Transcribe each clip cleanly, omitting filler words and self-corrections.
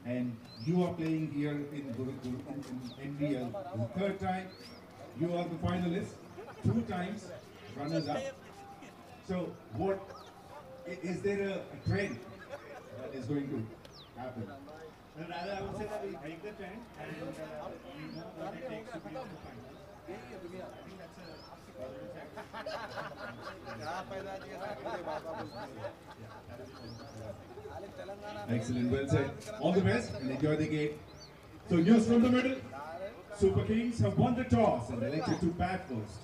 and you are playing here in MVL the third time. You are the finalist, two times runners up. So what is there a trend that is going to happen? Well, rather, I would say that we break the trend and we know what it takes to be in the finals. I think that's a positive fact. Excellent, well said. All the best and enjoy the game. So news from the middle. Super Kings have won the toss and elected to bat first.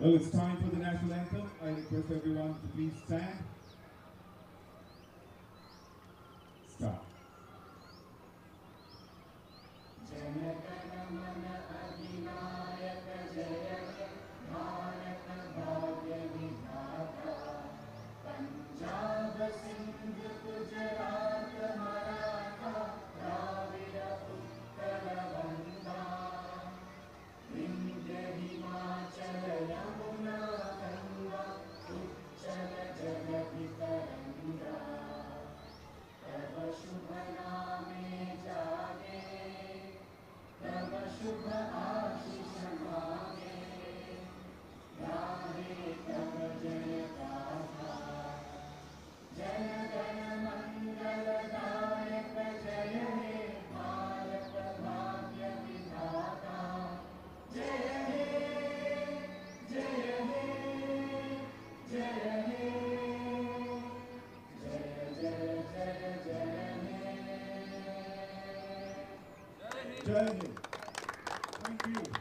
Well, it's time for the national anthem. I request everyone to please stand. Start. Thank you.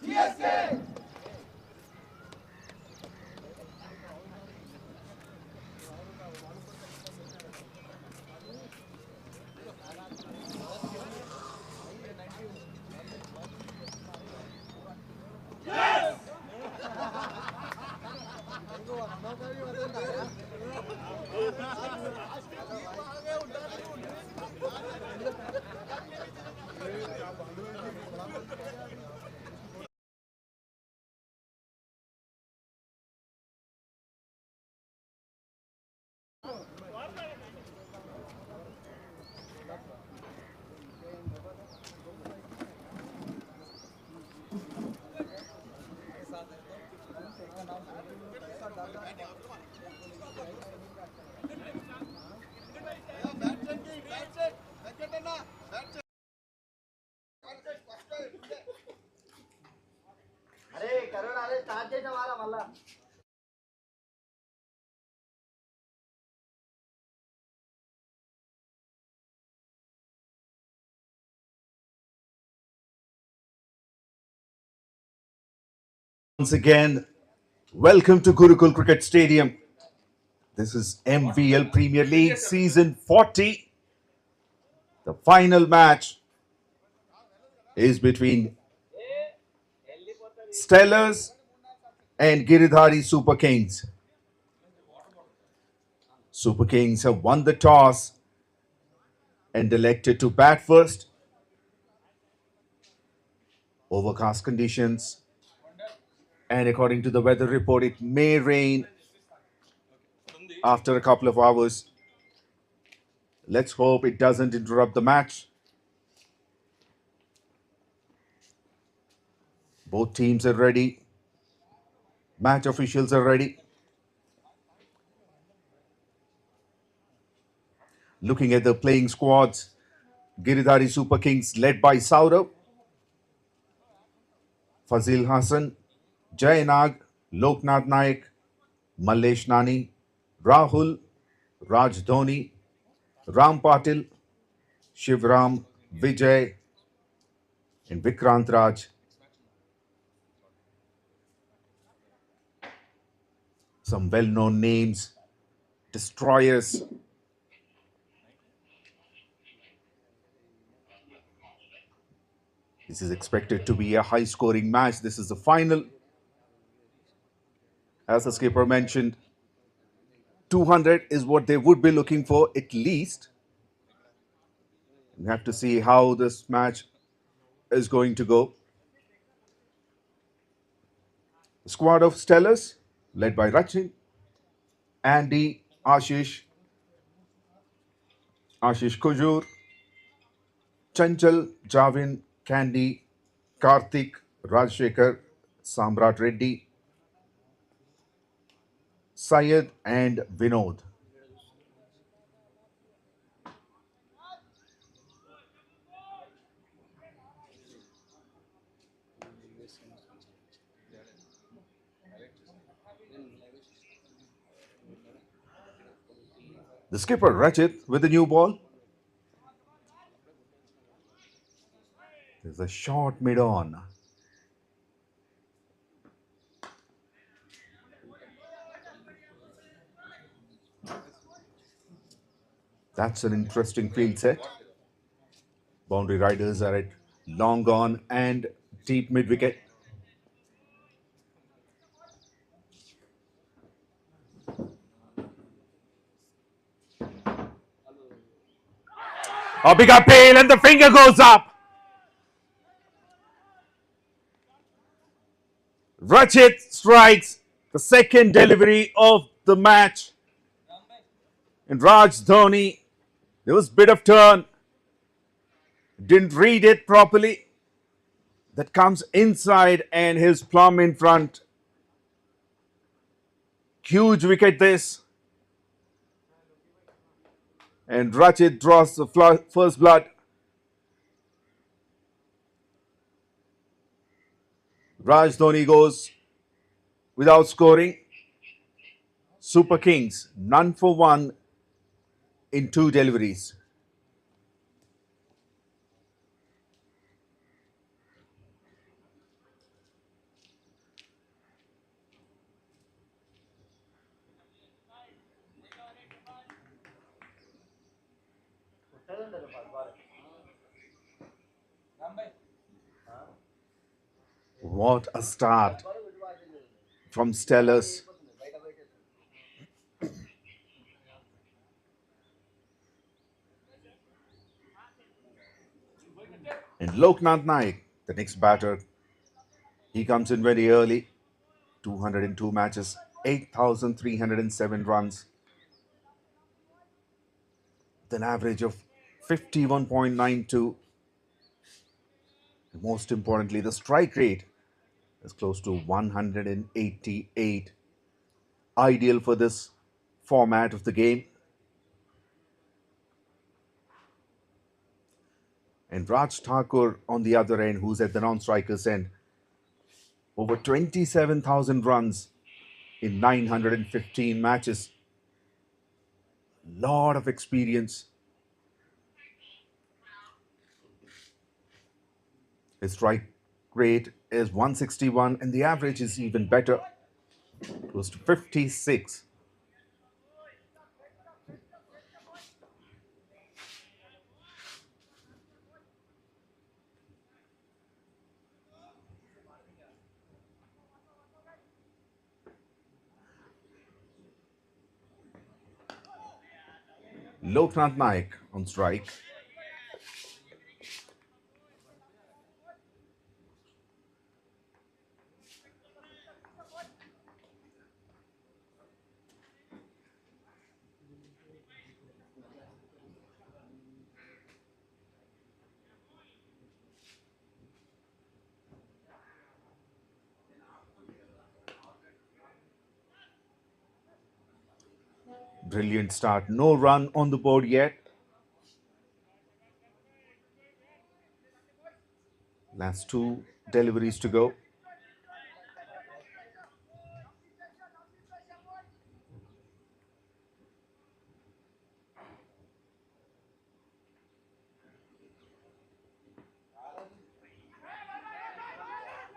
GSK! अरे करोड़ अरे start చేసిన వారా మళ్ళా Once again, welcome to Gurukul Cricket Stadium. This is MVL Premier League Season 40. The final match is between Stellars and Giridhari Super Kings. Super Kings have won the toss and elected to bat first. Overcast conditions, and according to the weather report, it may rain after a couple of hours. Let's hope it doesn't interrupt the match. Both teams are ready. Match officials are ready. Looking at the playing squads, Giridhari Super Kings led by 𝗬𝗹, Fazil Hassan, Jay Nag, Loknath Naik, Mallesh Nani, Rahul, Raj Dhoni, Ram Patil, Shivram, Vijay, and Vikrant Raj. Some well-known names, destroyers. This is expected to be a high-scoring match. This is the final. As the skipper mentioned, 200 is what they would be looking for at least. We have to see how this match is going to go. The squad of Stellars, led by Rachin, Andy, Ashish Kujur, Chanchal, Javin, Candy, Karthik, Rajshekhar, Samrat Reddy, Syed and Vinod. The skipper Rachit with the new ball. There's a short mid-on. That's an interesting field set. Boundary riders are at long on and deep mid-wicket. A big appeal and the finger goes up. Rachit strikes the second delivery of the match. And Raj Dhoni, there was a bit of turn. Didn't read it properly. That comes inside and his plumb in front. Huge wicket this. And Rachit draws the first blood. Raj Dhoni goes without scoring. Super Kings, none for one in 2 deliveries. What a start from Stellars. And Loknath Naik, the next batter, he comes in very early. 202 matches, 8,307 runs, with an average of 51.92. Most importantly, the strike rate is close to 188. Ideal for this format of the game. And Raj Thakur on the other end, who's at the non-strikers end, over 27,000 runs in 915 matches. Lot of experience. His strike rate is 161 and the average is even better, close to 56. Loknath Naik on strike. Brilliant start. No run on the board yet. Last 2 deliveries to go.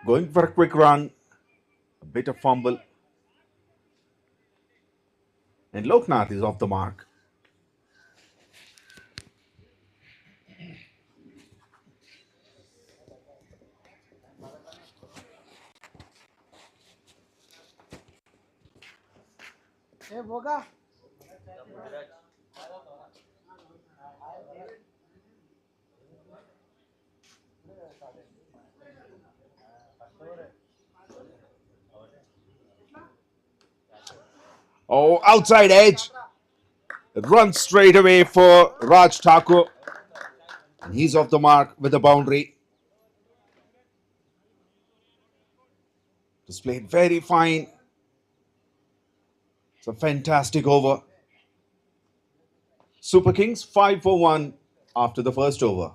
Going for a quick run. A bit of fumble. And Loknath is off the mark. 𝗪𝗚𝗏𝗃𝗲 Oh, outside edge. Run straight away for Raj Thakur. And he's off the mark with a boundary. Displayed very fine. It's a fantastic over. Super Kings 5 for 1 after the first over.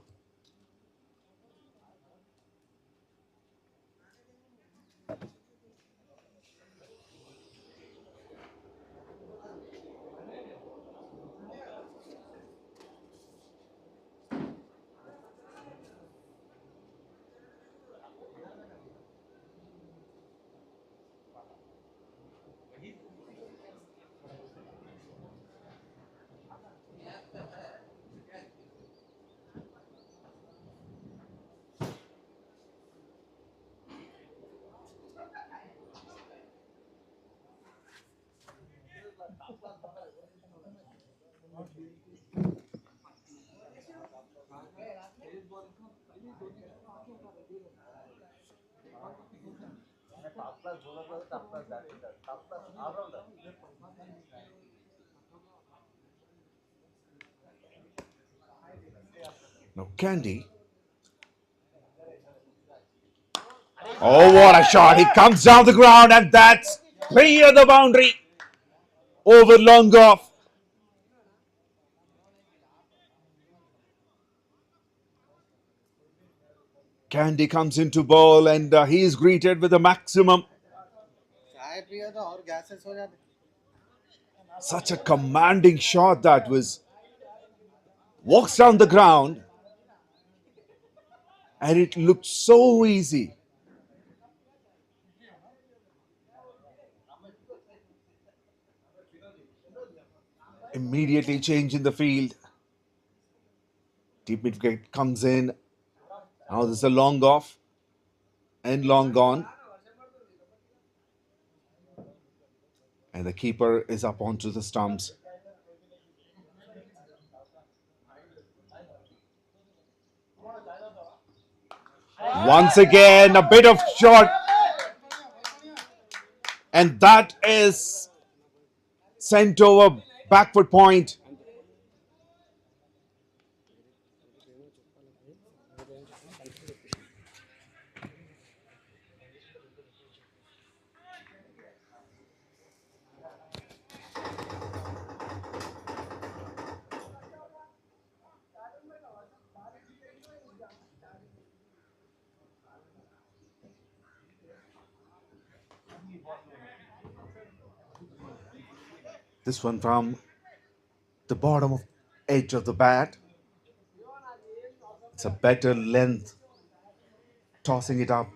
Now Candy. Oh, what a shot. He comes down the ground and that's clear the boundary over long off. Candy comes into ball and he is greeted with a maximum. Such a commanding shot that was. Walks down the ground and it looked so easy. Immediately change in the field. Deep mid wicket comes in. Now there's a long off and long gone. And the keeper is up onto the stumps. Once again, a bit of shot. And that is sent over back foot point. This one from the bottom of edge of the bat. It's a better length. Tossing it up.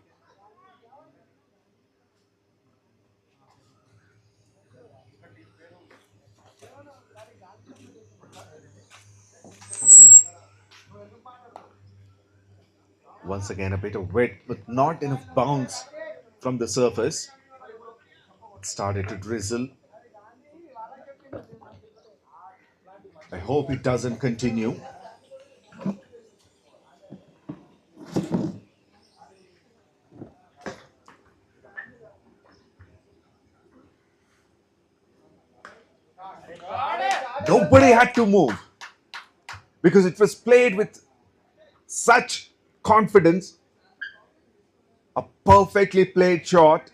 Once again, a bit of wet, but not enough bounce from the surface. It started to drizzle. I hope it doesn't continue. Nobody had to move because it was played with such confidence. A perfectly played shot.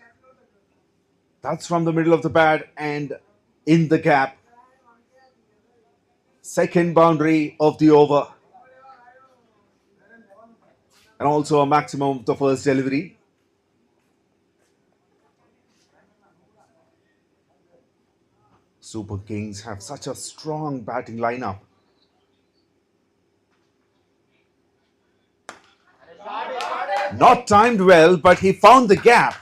That's from the middle of the bat and in the gap. second boundary of the over, and also a maximum of the first delivery. Super Kings have such a strong batting lineup. Not timed well, but he found the gap.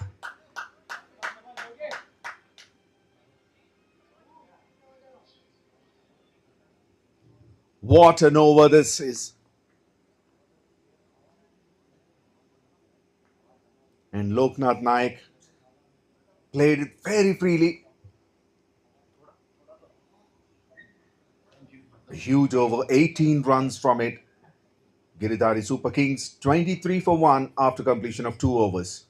What an over this is. And Loknath Naik played it very freely. A huge over, 18 runs from it. Giridhari Super Kings 23 for 1 after completion of 2 overs.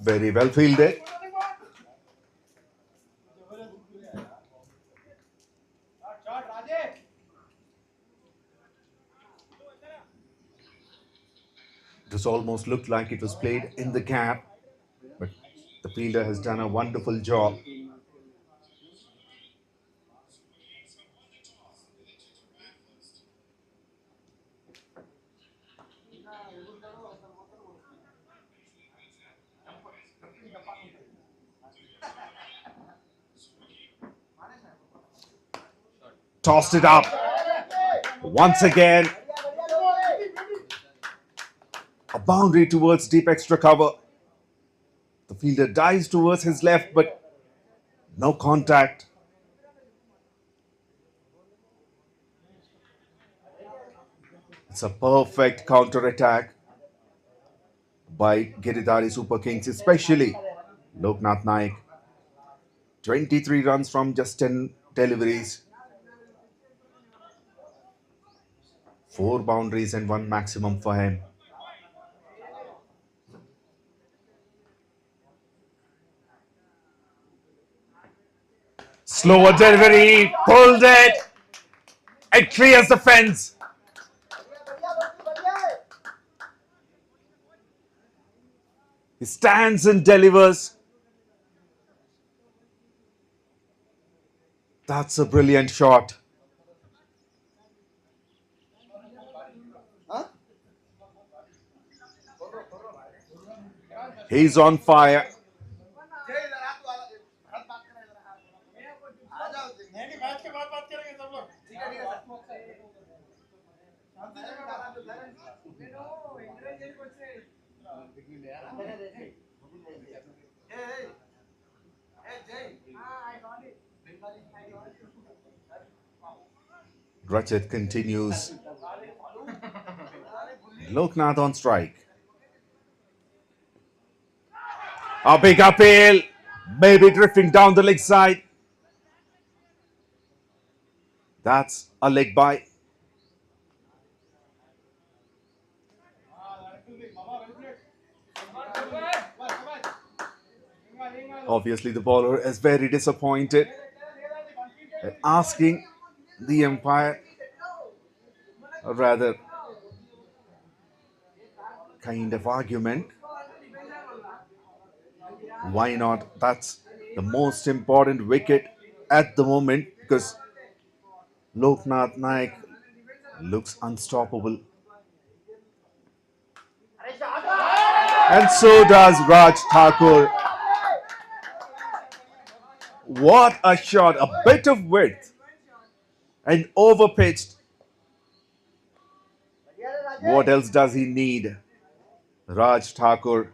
Very well fielded. This almost looked like it was played in the gap, but the fielder has done a wonderful job. Tossed it up. Once again, a boundary towards deep extra cover. The fielder dives towards his left, but no contact. It's a perfect counter-attack by Giridhari Super Kings, especially Loknath Naik. 23 runs from just 10 deliveries. 4 boundaries and 1 maximum for him. Slower delivery, pulled it. It clears the fence. He stands and delivers. That's a brilliant shot. He's on fire. Rachit continues. Loknath on strike. A big appeal, maybe drifting down the leg side. That's a leg by. Obviously, the bowler is very disappointed, asking the umpire, or rather, kind of argument. Why not? That's the most important wicket at the moment because Loknath Naik looks unstoppable. And so does Raj Thakur. What a shot, a bit of width and overpitched. What else does he need? Raj Thakur.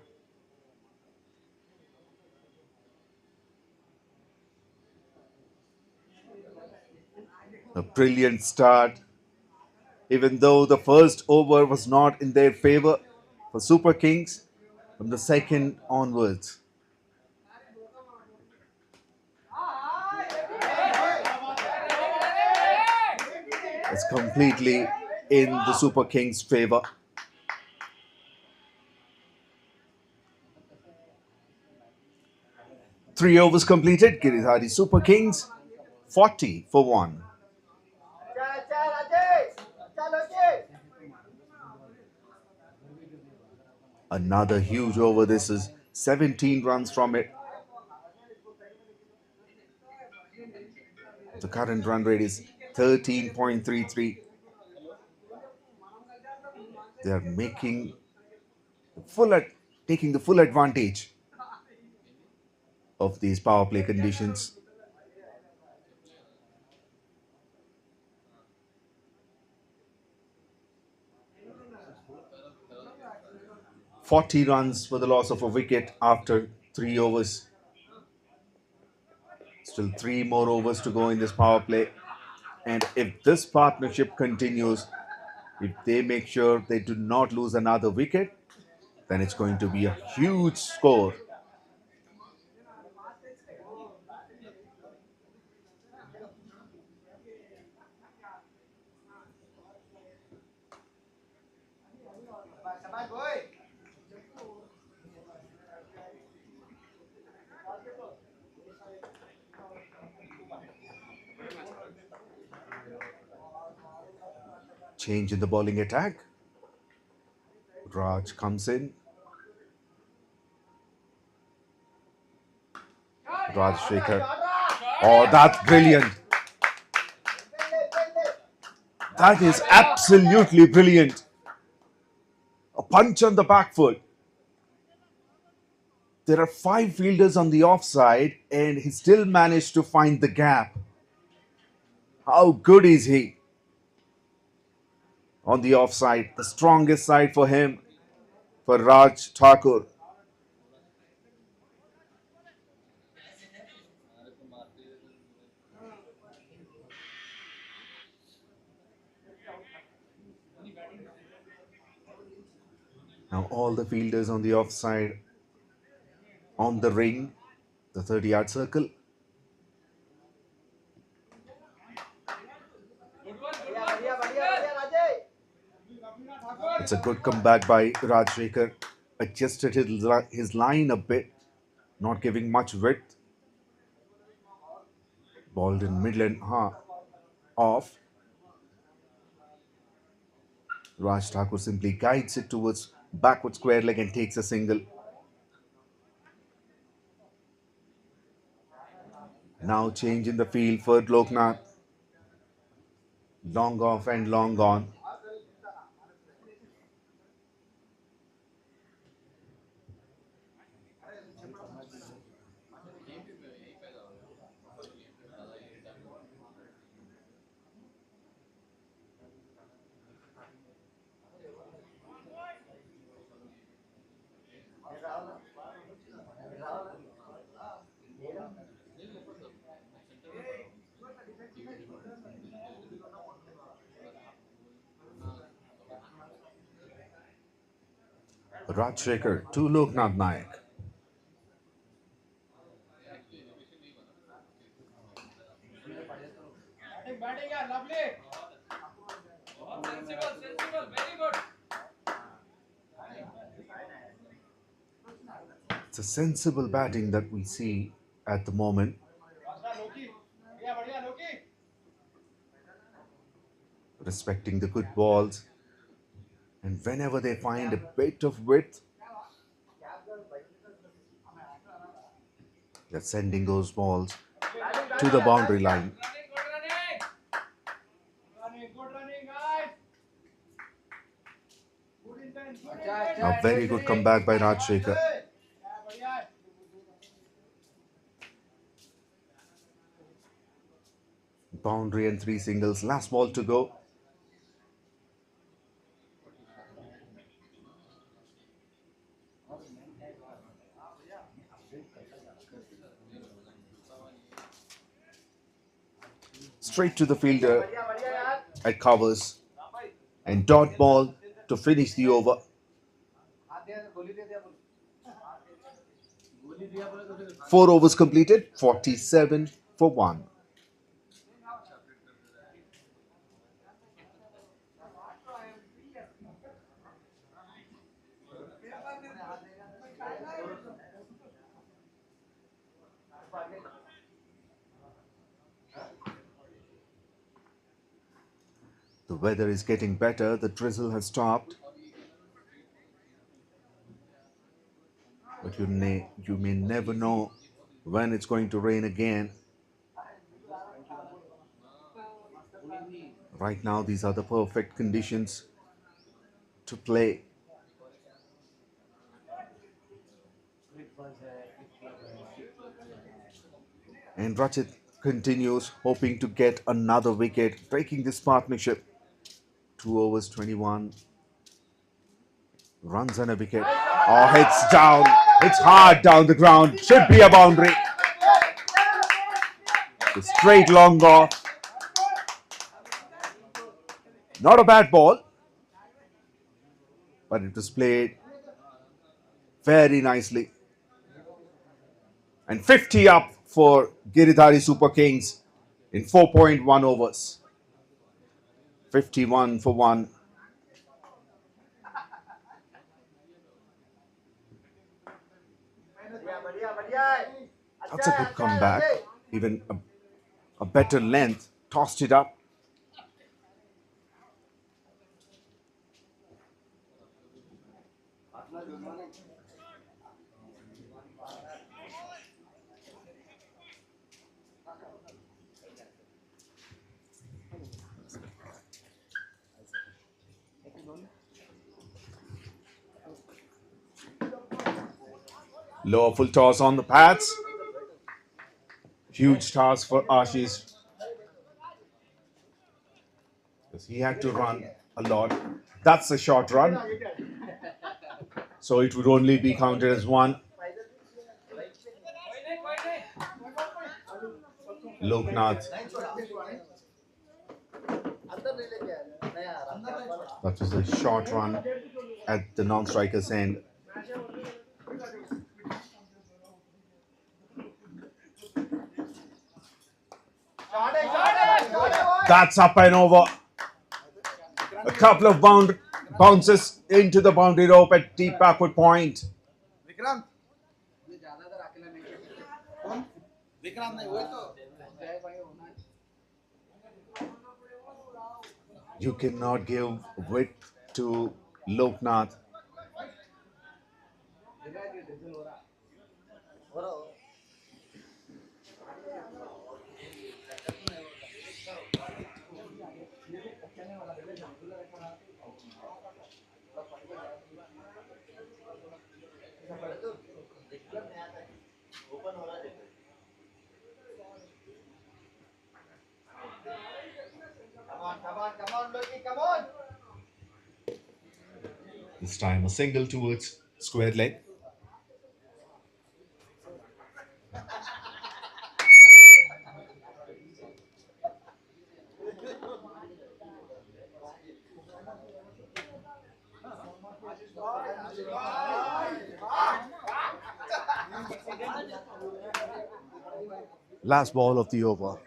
A brilliant start. Even though the first over was not in their favor for Super Kings, from the second onwards. is completely in the Super Kings' favor. Three overs completed. Giridhari Super Kings 40 for 1. Another huge over. This is 17 runs from it. The current run rate is 13.33. They are taking the full advantage of these power play conditions. ₹40 for the loss of a wicket after 3 overs. Still 3 more overs to go in this power play. And if this partnership continues, if they make sure they do not lose another wicket, then it's going to be a huge score. Change in the bowling attack. Raj comes in. Rajshekhar. Oh, that's brilliant. That is absolutely brilliant. A punch on the back foot. There are 5 fielders on the offside and he still managed to find the gap. How good is he? On the offside, the strongest side for him, for Raj Thakur. Now all the fielders on the offside, on the ring, the 30-yard circle. It's a good comeback by Rajshekhar. Adjusted his line a bit, not giving much width. Balled in middle and off. Raj Thakur simply guides it towards backward square leg and takes a single. Now change in the field for Loknath. Long off and long on. Rajshekhar to Loknath Nayak. It's a sensible batting that we see at the moment. Respecting the good balls. And whenever they find a bit of width, they're sending those balls to the boundary line. A very good comeback by Rajshekhar. Boundary and 3 singles. Last ball to go. Straight to the fielder at covers and dot ball to finish the over. 4 overs completed, 47 for 1. The weather is getting better. The drizzle has stopped. But you may never know when it's going to rain again. Right now, these are the perfect conditions to play. And Rachit continues, hoping to get another wicket, breaking this partnership. 2 overs, 21 runs and a wicket. Oh, hits down. It's hard down the ground. Should be a boundary. A straight long off. Not a bad ball, but it was played very nicely. And 50 up for Giridhari Super Kings in 4.1 overs. 51 for 1. That's a good comeback. Even a better length. Tossed it up. Lower full toss on the pads. Huge task for Ashish. Because he had to run a lot. That's a short run. So it would only be counted as 1. Loknath. That was a short run at the non-striker's end. That's up and over. A couple of bounces into the boundary rope at deep backward point. You cannot give width to Loknath. Come on, Loki, come on. This time a single towards square leg. Last ball of the over.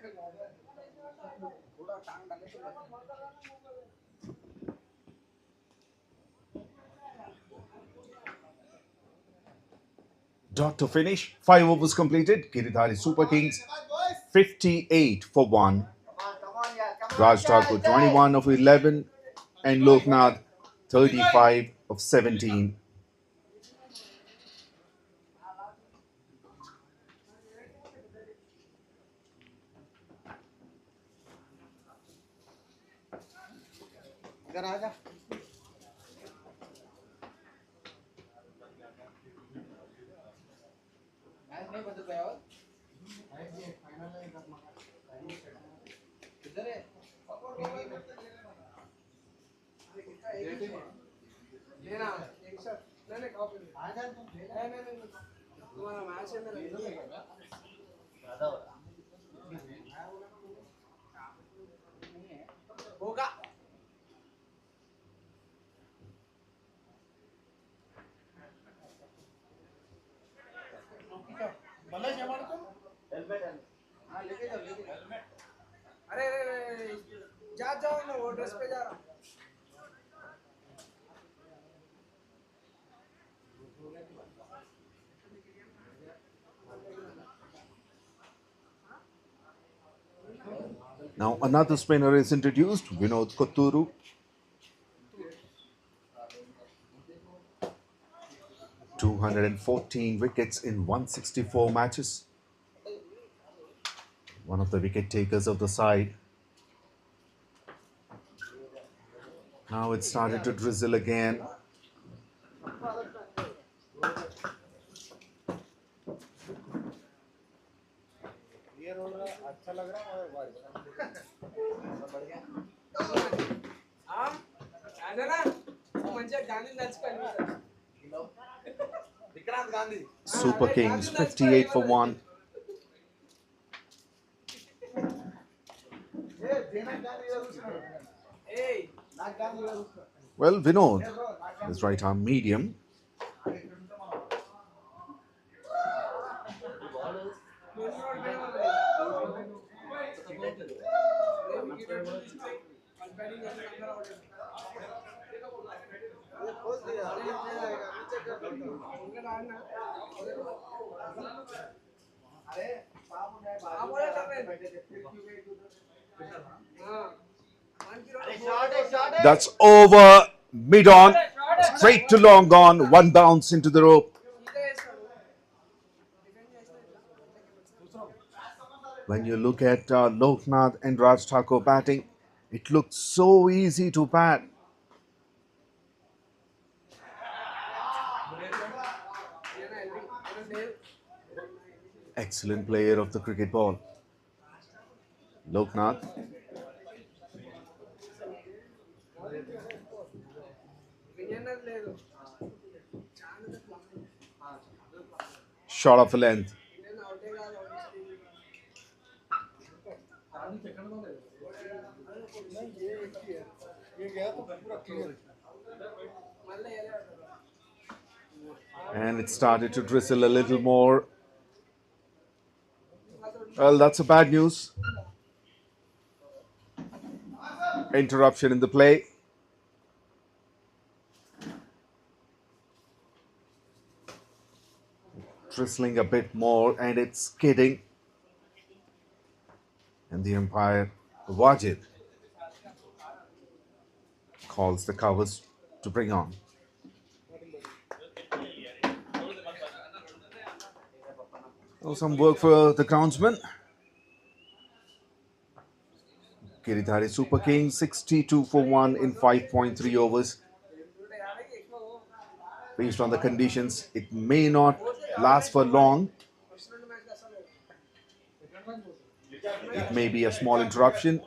Dot to finish. 5 overs completed. Giridhari Super Kings 58 for 1. Raj Thakur 21 of 11 and Loknath 35 of 17. अरे जा जाओ ना वो dress पे जा रहा हूँ Now another spinner is introduced, 𝗏𝗏𝗃𝗏. 214 wickets in 164 matches. One of the wicket takers of the side. Now it started to drizzle again. Super Kings 58 for 1. Well, Vinod is right arm medium. That's over mid-on, straight to long on, one bounce into the rope. When you look at Loknath and Raj Thakur batting, it looks so easy to bat. Excellent player of the cricket ball. Loknath. Short of a length. And it started to drizzle a little more. Well, that's a bad news. Interruption in the play. Drizzling a bit more and it's skidding. And the umpire, Wajid, calls the covers to bring on. Oh, some work for the groundsman. Giridhari Super Kings 62 for 1 in 5.3 overs. Based on the conditions, it may not last for long. It may be a small interruption.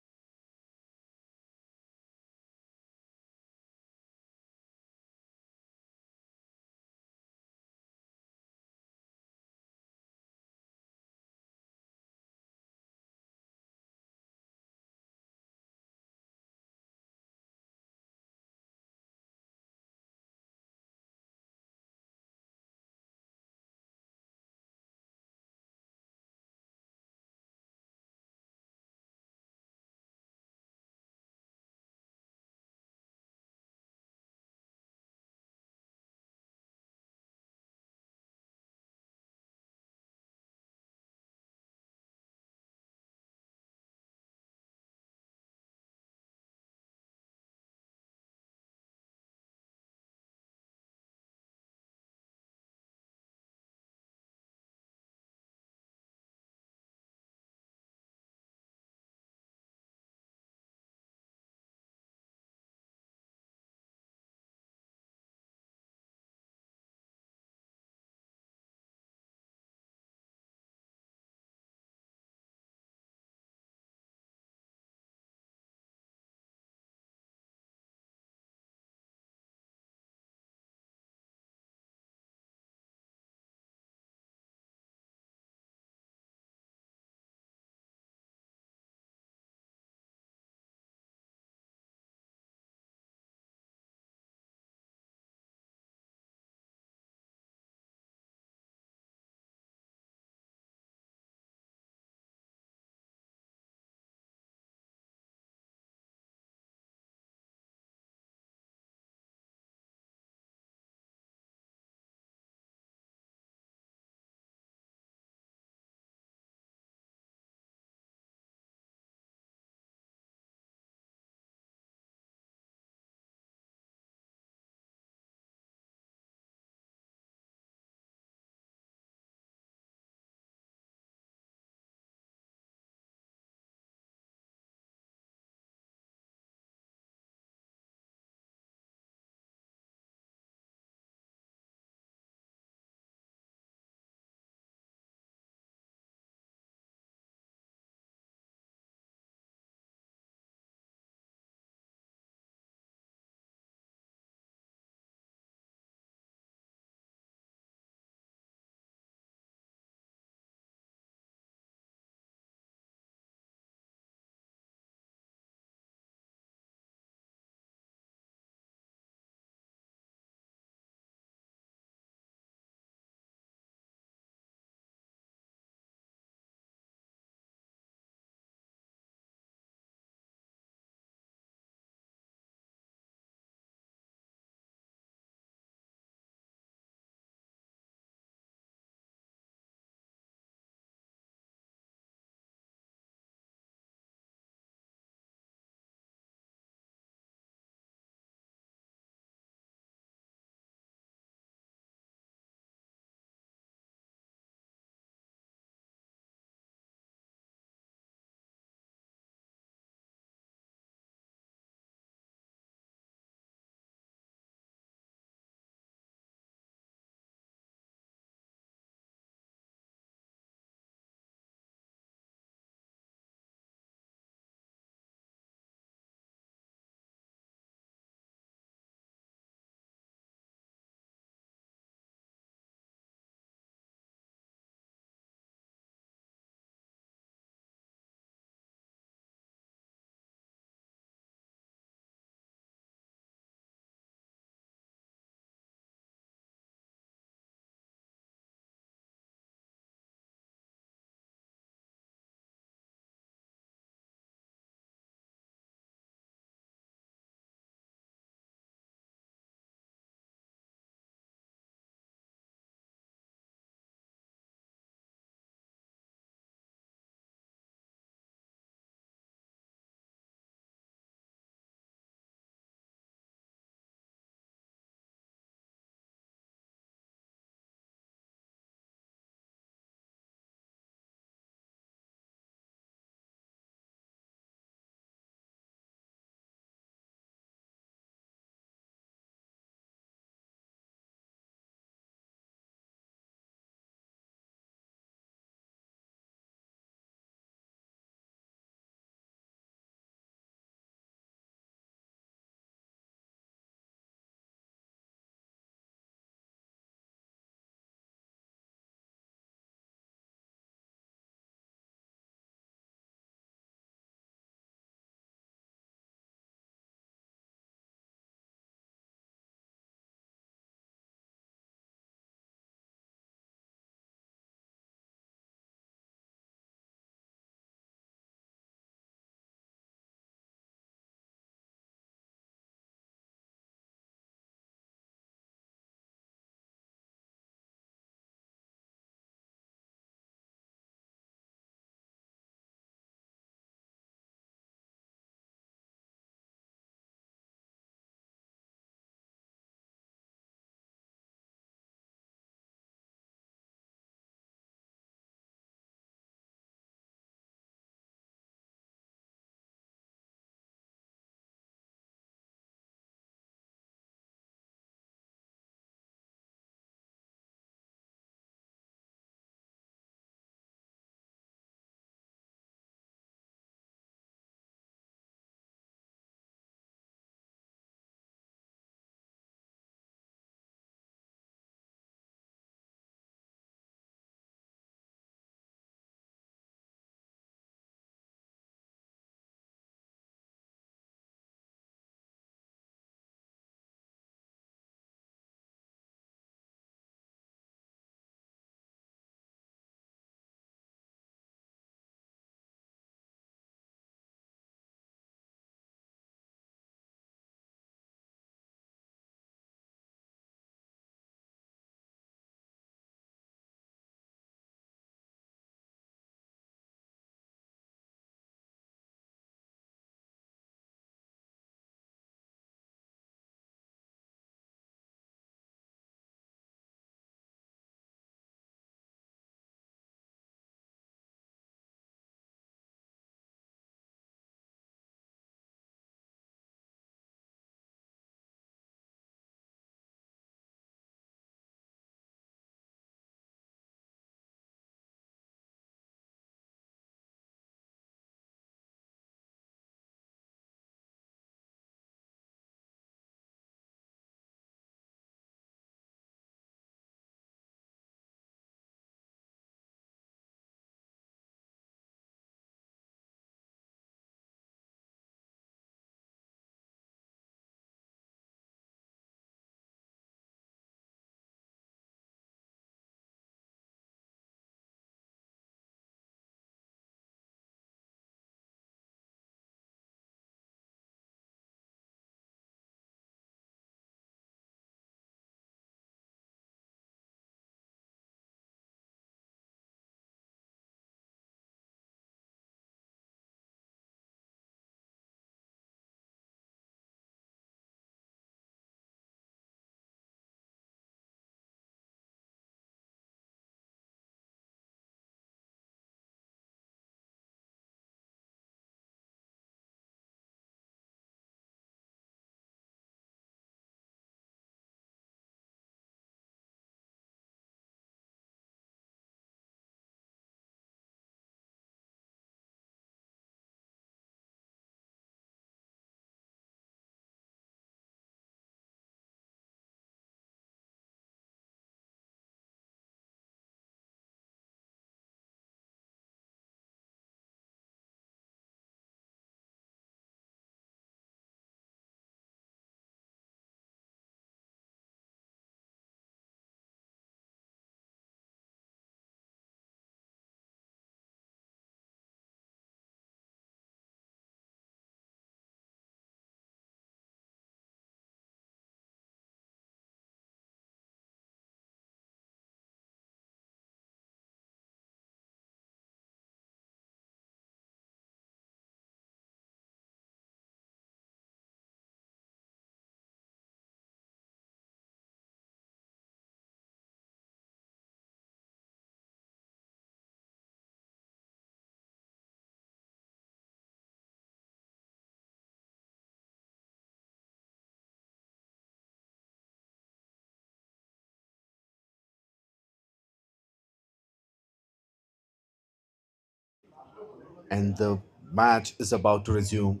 and the match is about to resume.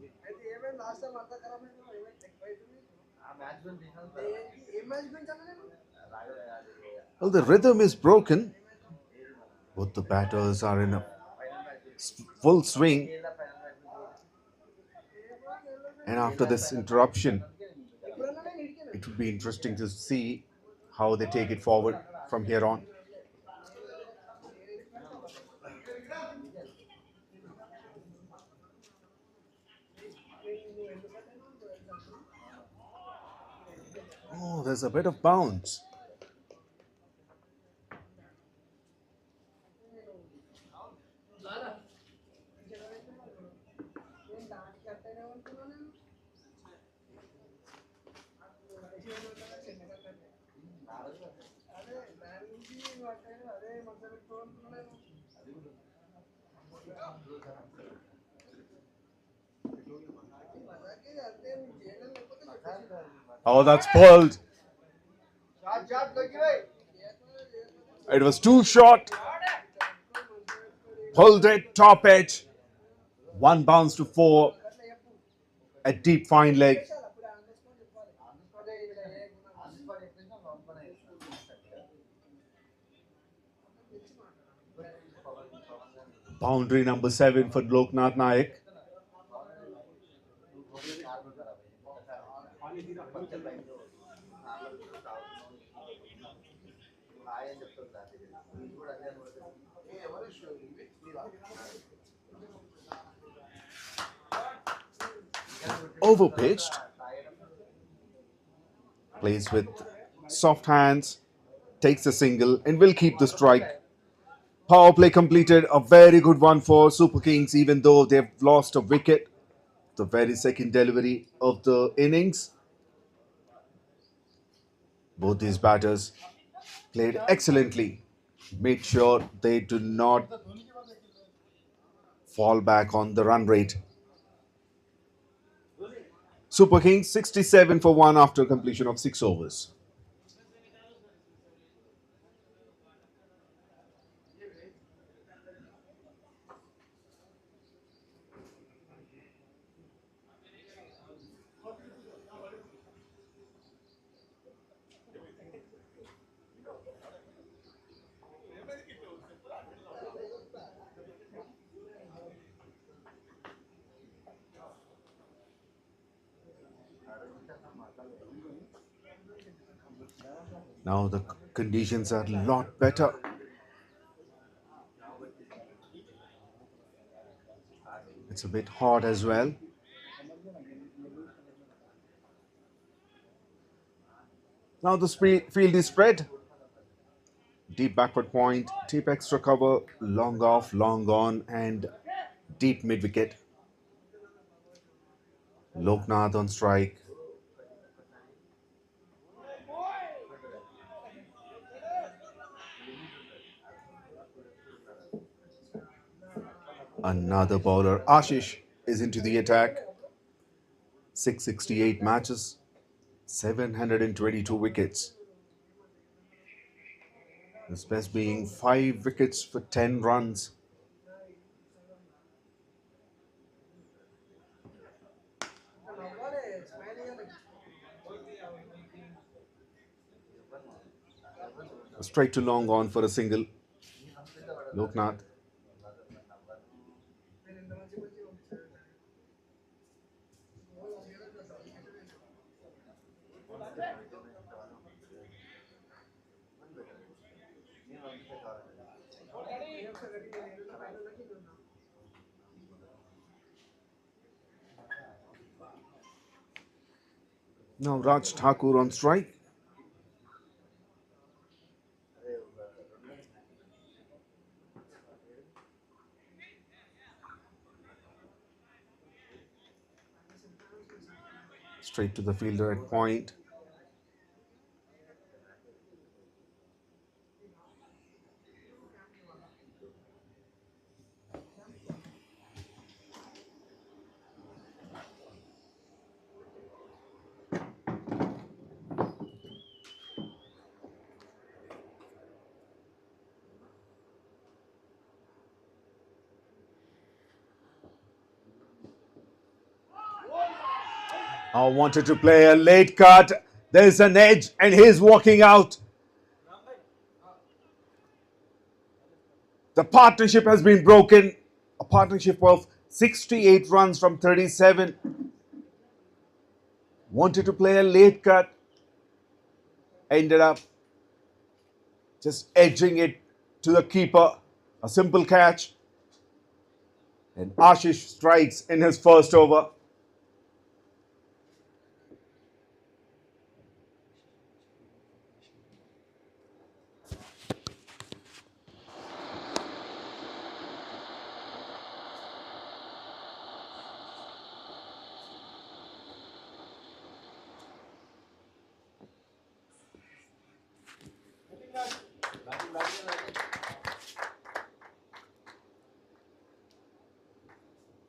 Well, the rhythm is broken. Both the batters are in a full swing. And after this interruption, it would be interesting to see how they take it forward from here on. Oh, there's a bit of bounce. Oh, that's pulled. It was too short. Pulled it, top edge. One bounce to 4. A deep fine leg. Boundary number 7 for Loknath Naik. Overpitched. Plays with soft hands. Takes a single and will keep the strike. Power play completed. A very good one for Super Kings, even though they've lost a wicket. The very second delivery of the innings. Both these batters played excellently. Made sure they do not fall back on the run rate. Super Kings 67 for 1 after completion of 6 overs. Now the conditions are a lot better. It's a bit hot as well. Now the field is spread. Deep backward point, deep extra cover, long off, long on, and deep mid wicket. Loknath on strike. Another bowler, Ashish, is into the attack. 668 matches, 722 wickets. His best being 5 wickets for 10 runs. Straight to long on for a single. Loknath. Now Raj Thakur on strike. Straight to the fielder at point. I wanted to play a late cut. There's an edge and he's walking out. The partnership has been broken. A partnership of 68 runs from 37. Wanted to play a late cut. Ended up just edging it to the keeper. A simple catch. And Ashish strikes in his first over.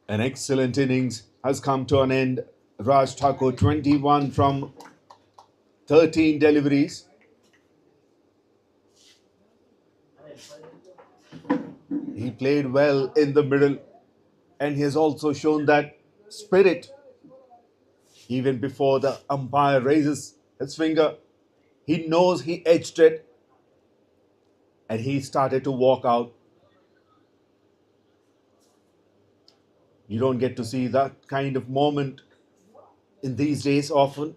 An excellent innings has come to an end. Raj Thakur 21 from 13 deliveries. He played well in the middle and he has also shown that spirit. Even before the umpire raises his finger, he knows he edged it and he started to walk out. You don't get to see that kind of moment in these days often.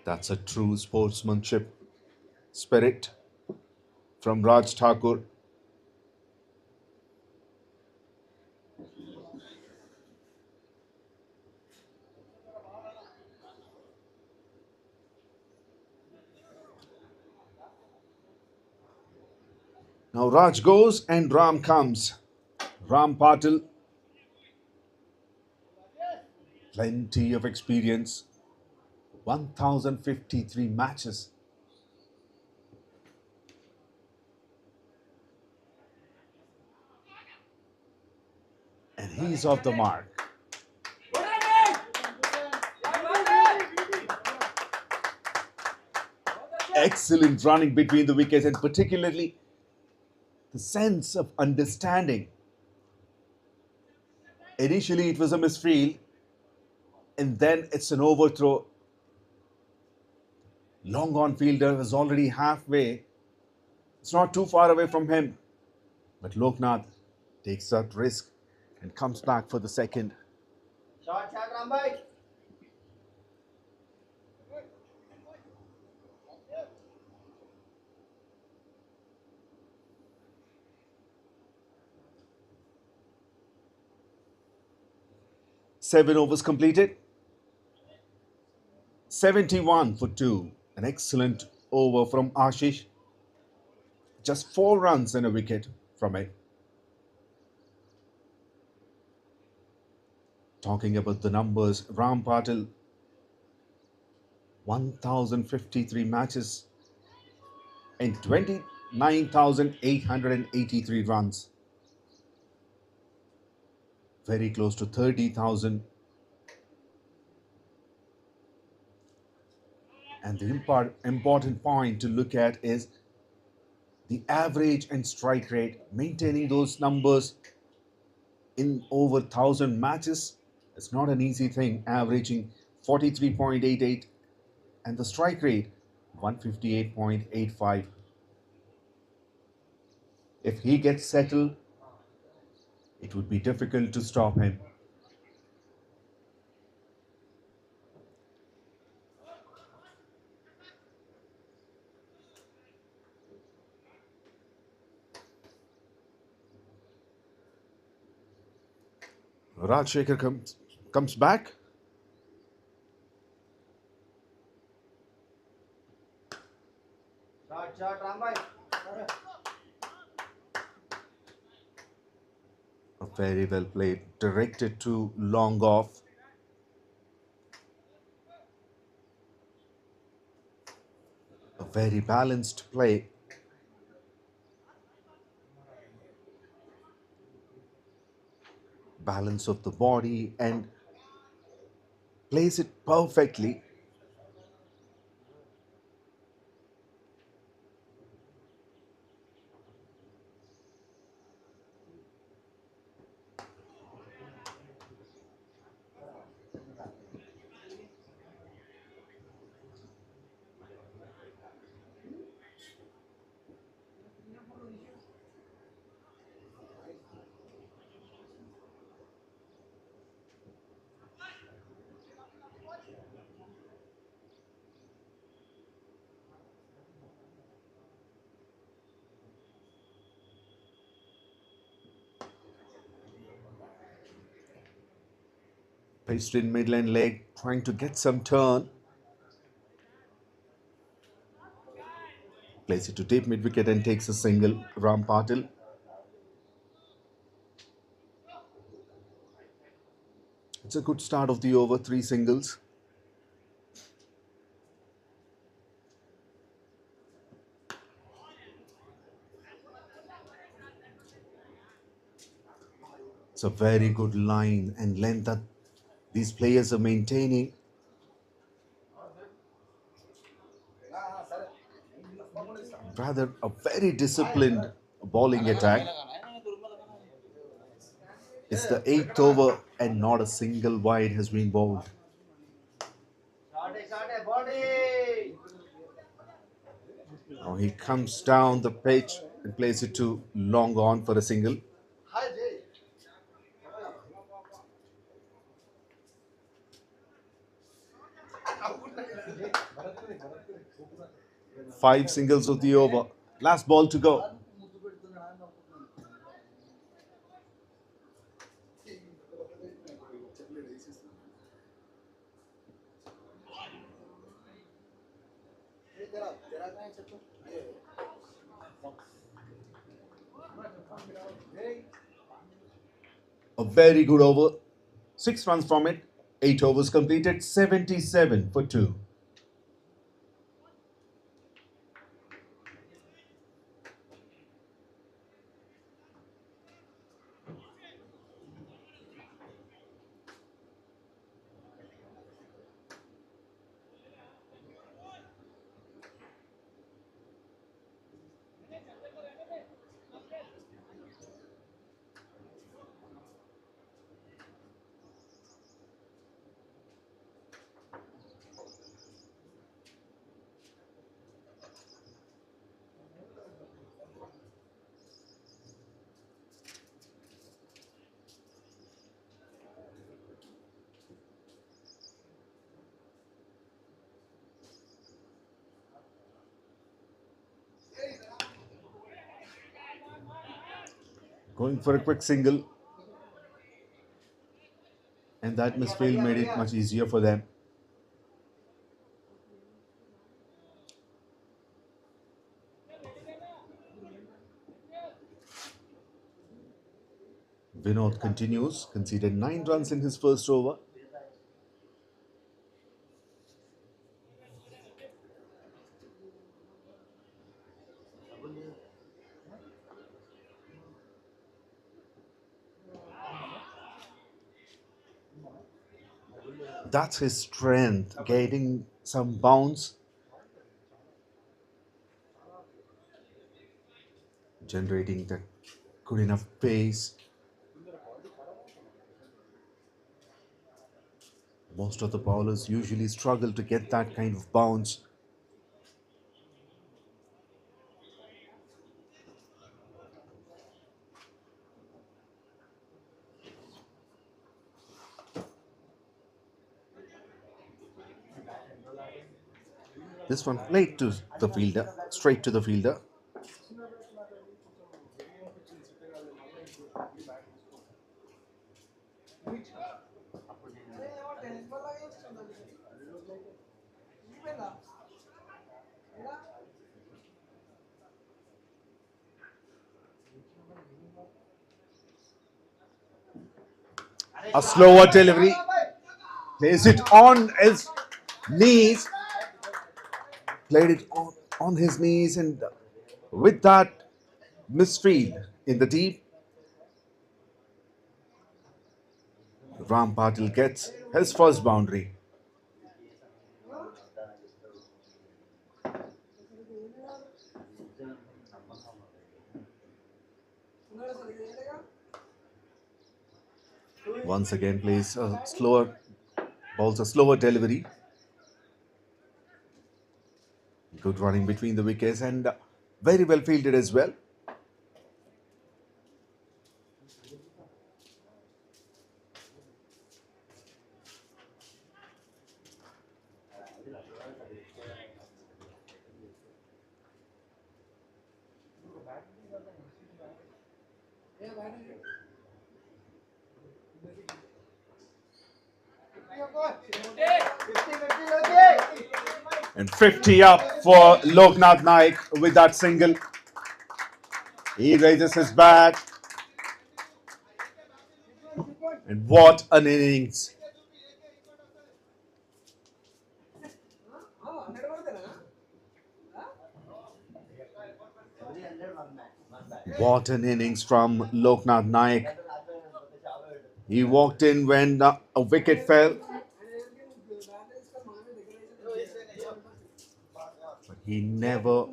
That's a true sportsmanship spirit from Raj Thakur. Now Raj goes and Ram comes. Ram Patil, plenty of experience, 1053 matches. And he's off the mark. Excellent running between the wickets and particularly the sense of understanding. Initially it was a misfield and then it's an overthrow. Long on fielder is already halfway. It's not too far away from him. But Loknath takes that risk and comes back for the second. Shot, Rambhai. Seven overs completed. 71 for 2. An excellent over from Ashish. Just 4 runs and a wicket from it. Talking about the numbers, Ram Patil, 1053 matches and 29,883 runs. Very close to 30,000. And the important point to look at is the average and strike rate. Maintaining those numbers in over 1,000 matches is not an easy thing. Averaging 43.88 and the strike rate 158.85. If he gets settled, it would be difficult to stop him. Rajshekhar comes back. Shot, Rambhai. Very well played. Directed to long off. A very balanced play. Balance of the body and plays it perfectly. Pitched in midline leg, trying to get some turn. Plays it to deep mid wicket and takes a single. 𝗵𝗵𝗃𝗃. It's a good start of the over, 3 singles. It's a very good line and length that these players are maintaining. Rather a very disciplined bowling attack. It's the 8th over and not a single wide has been bowled. Now he comes down the pitch and plays it to long on for a single. 5 singles of the over. Last ball to go. A very good over. 6 runs from it. 8 overs completed. 77 for 2. Going for a quick single. And that misfield made it much easier for them. Vinod continues, conceded 9 runs in his first over. That's his strength, getting some bounce, generating that good enough pace. Most of the bowlers usually struggle to get that kind of bounce. This one played to the fielder, straight to the fielder. A slower delivery. Plays it on his knees. Played it on his knees, and with that misfield in the deep, 𝗵𝗵𝗃𝗃 gets his first boundary. Once again plays a slower, bowls a slower delivery. Good running between the wickets and very well fielded as well. And 50 up for Loknath Naik with that single. He raises his bat. And what an innings. What an innings from Loknath Naik. He walked in when a wicket fell. But he never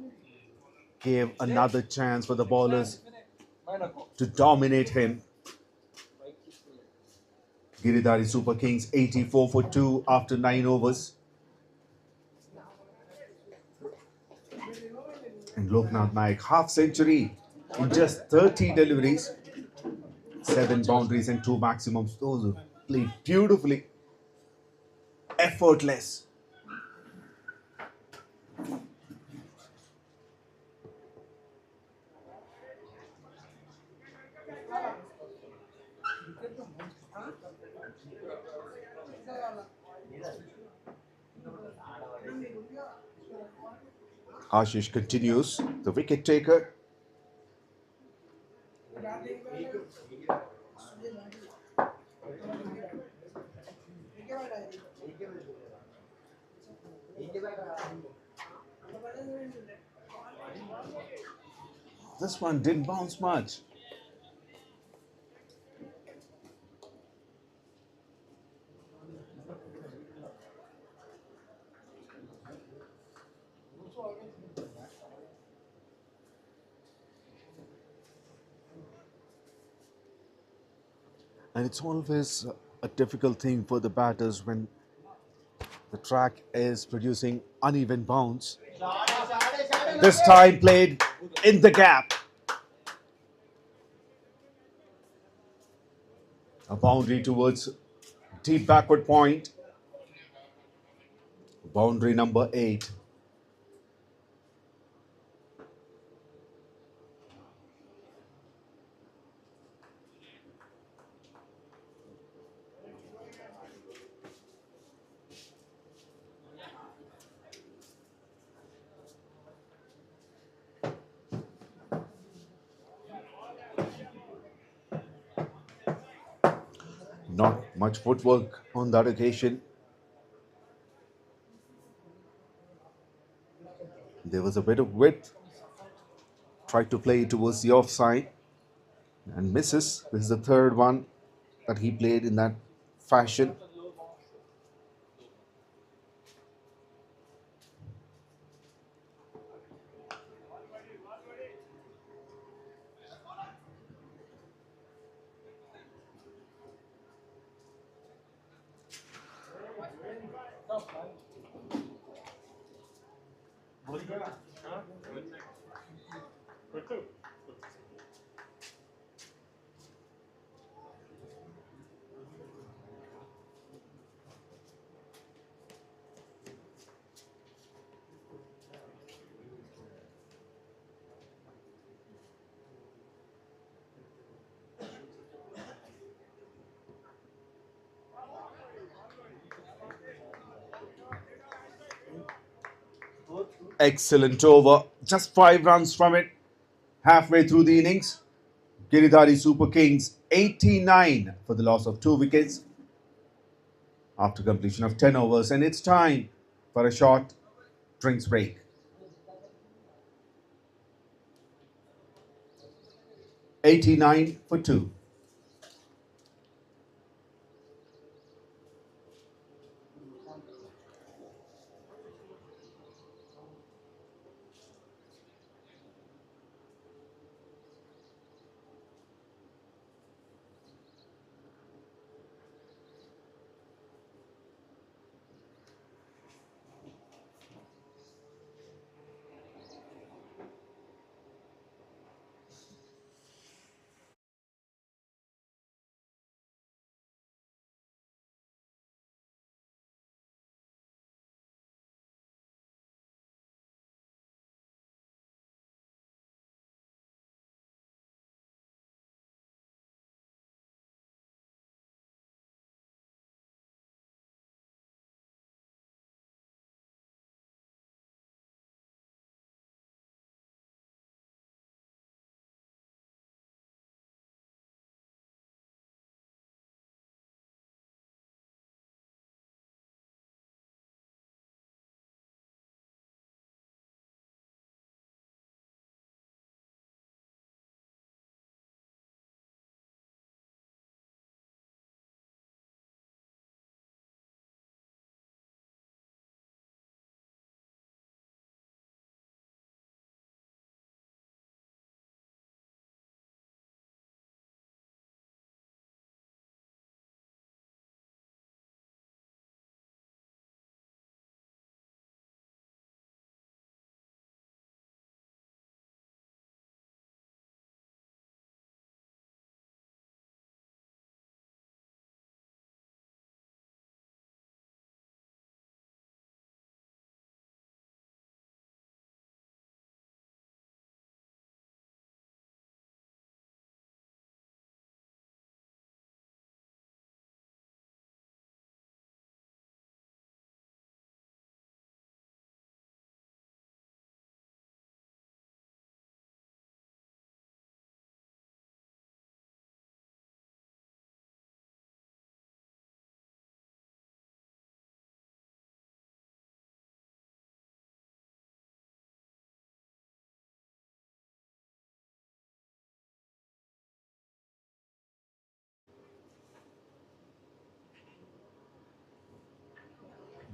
gave another chance for the bowlers to dominate him. Giridhari Super Kings 84 for 2 after 9 overs. And Loknath Naik half century in just 30 deliveries. 7 boundaries and 2 maximums. Those who played beautifully. Effortless. Ashish continues, the wicket taker. This one didn't bounce much. And it's always a difficult thing for the batters when the track is producing uneven bounce. This time played in the gap. A boundary towards deep backward point. Boundary number 8. Not much footwork on that occasion. There was a bit of width. Tried to play towards the offside and misses. This is the third one that he played in that fashion. Excellent over. Just 5 runs from it. Halfway through the innings. Giridhari Super Kings 89 for the loss of 2 wickets after completion of 10 overs. And it's time for a short drinks break. 89 for 2.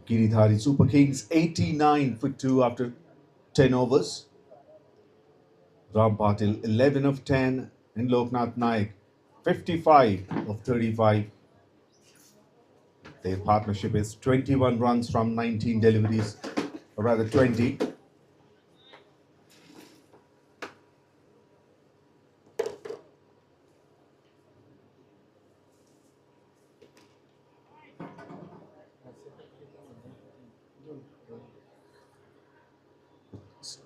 𝘃𝗃𝗃𝗃 Super Kings 89 for 2 after 10 overs. Ram Patil 11 of 10 and Loknath Naik 55 of 35. Their partnership is 21 runs from 19 deliveries, or rather 20.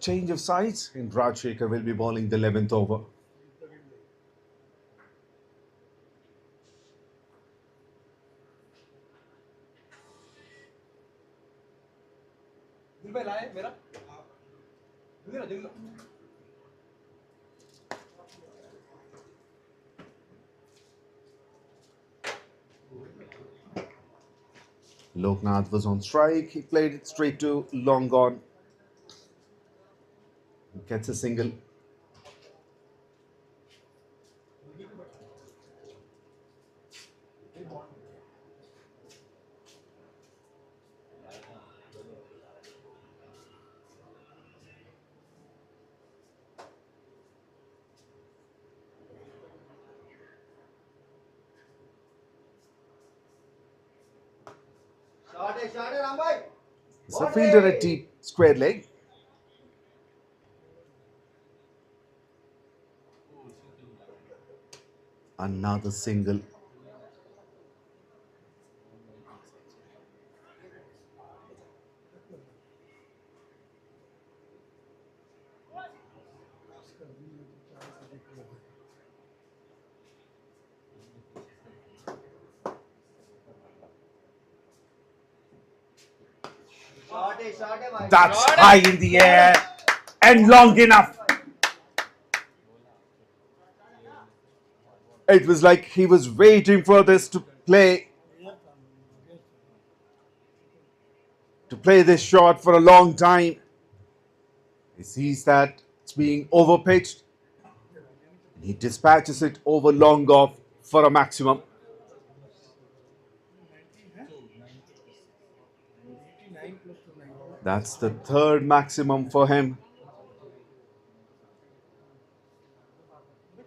Change of sides and 𝗏𝗏𝗃𝗲 will be bowling the 11th over. दिल भाई लाए मेरा जल्दी लो Loknath was on strike. He played it straight to long on. Gets a single. It's a fielder at deep square leg. Another single. That's high in the air and long enough. It was like he was waiting for this to play this shot for a long time. He sees that it's being overpitched. He dispatches it over long off for a maximum. That's the third maximum for him.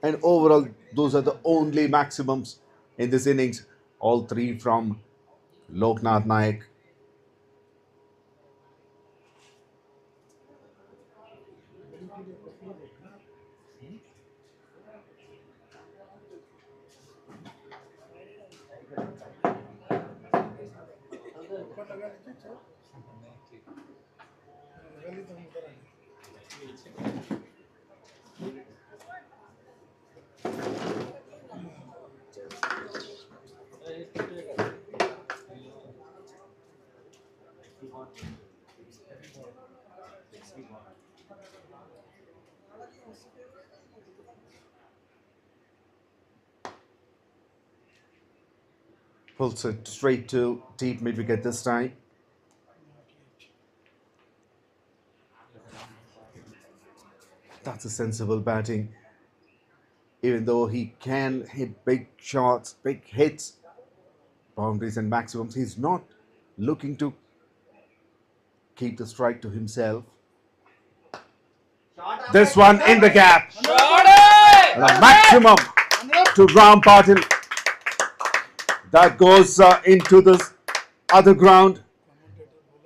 And overall, those are the only maximums in this innings. All three from Loknath Naik. Pulls it straight to deep mid wicket this time. That's a sensible batting. Even though he can hit big shots, big hits, boundaries and maximums, he's not looking to keep the strike to himself. This one in the gap. The maximum to Ram Patil. That goes into the other ground.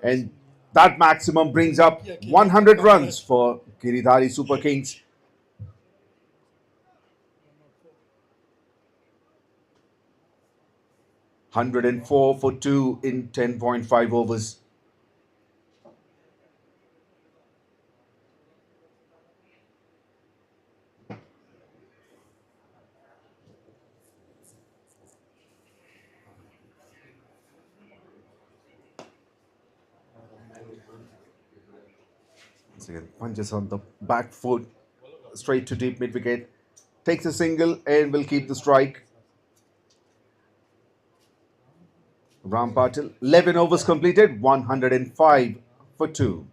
And that maximum brings up 100 runs for Giridhari Super Kings. (104 for 2 in 10.5 overs. Once again, punches on the back foot, straight to deep mid wicket, takes a single and will keep the strike. Ram Patil, 11 overs completed, 105 for 2.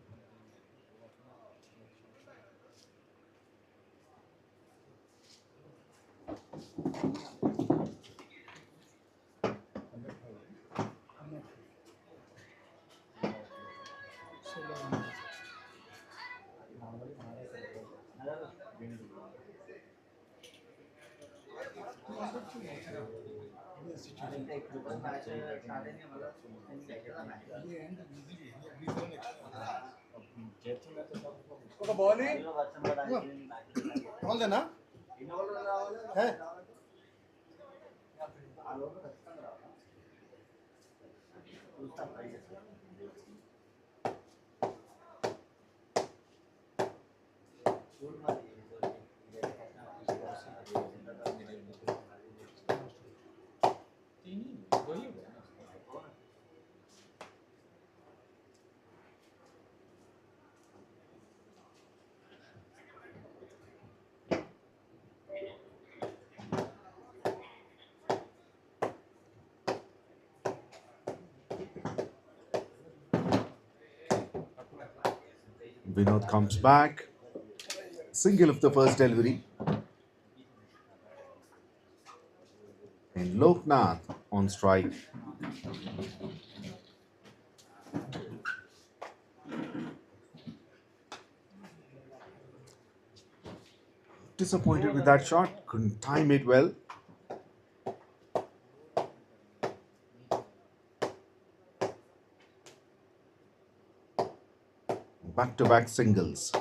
ఒక ball బాల్దేనా Vinod comes back. Single of the first delivery. And Loknath on strike. Disappointed with that shot. Couldn't time it well. Back-to-back singles.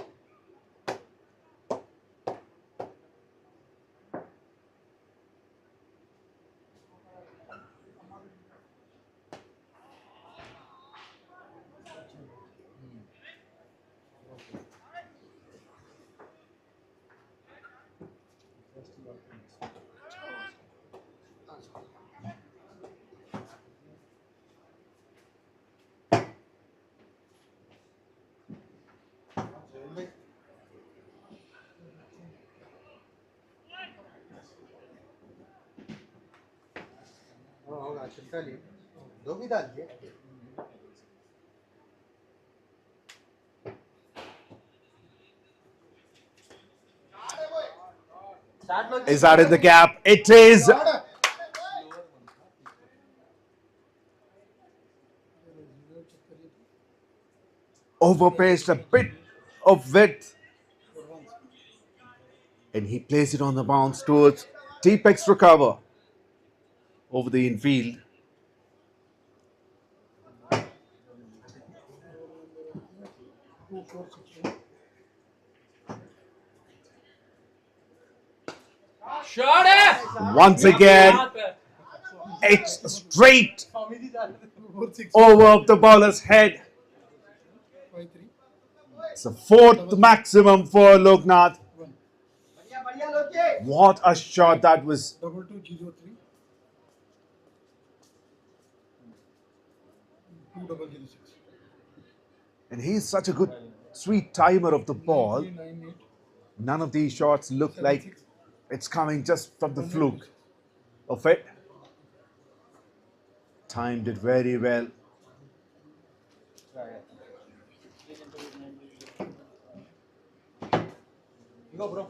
दो भी डाल दिए Is that in the gap? It is. Overpaced a bit of width. And he plays it on the bounce towards 𝗃𝗃𝗃𝗃 over the infield. Shot it! Once again, it's straight over the bowler's head. It's the fourth maximum for Loknath. What a shot that was. 2203 2006 And he's such a good, sweet timer of the ball. None of these shots look like it's coming just from the fluke of it. Timed it very well. go bro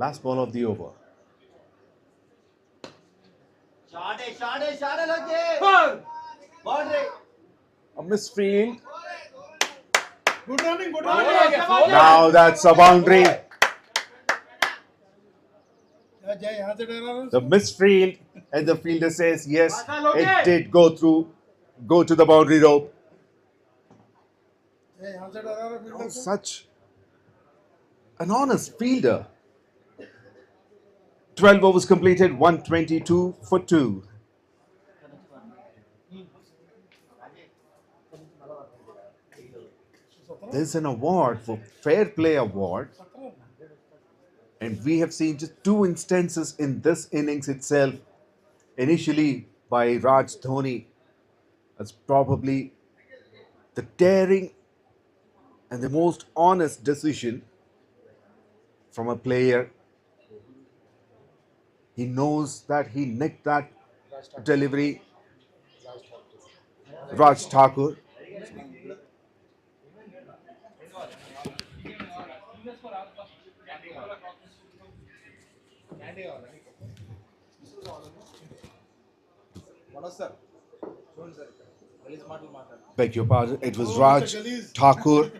Last ball of the over. A misfield. good running good running Now that's a boundary. जय यहाँ से डरा The misfield, and the fielder says yes, it did go to the boundary rope. जय यहाँ से डरा रहा Such an honest fielder. 12 overs completed, 122 for 2. There's an award for Fair Play Award, and we have seen just 2 instances in this innings itself. Initially by Raj Dhoni, as probably the daring and the most honest decision from a player. He knows that he nicked that delivery. Raj Thakur. Beg your pardon, it was Raj Thakur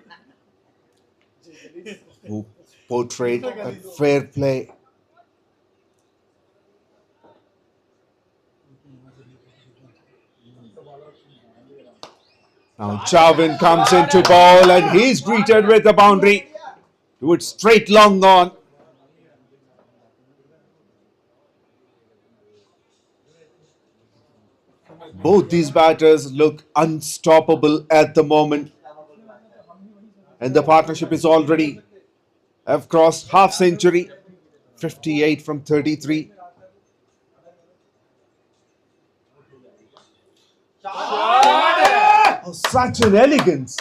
who portrayed a fair play. Now Javin comes into ball and he's greeted with the boundary towards straight long on. Both these batters look unstoppable at the moment. And the partnership is already have crossed half century, 58 from 33. Oh, such an elegance.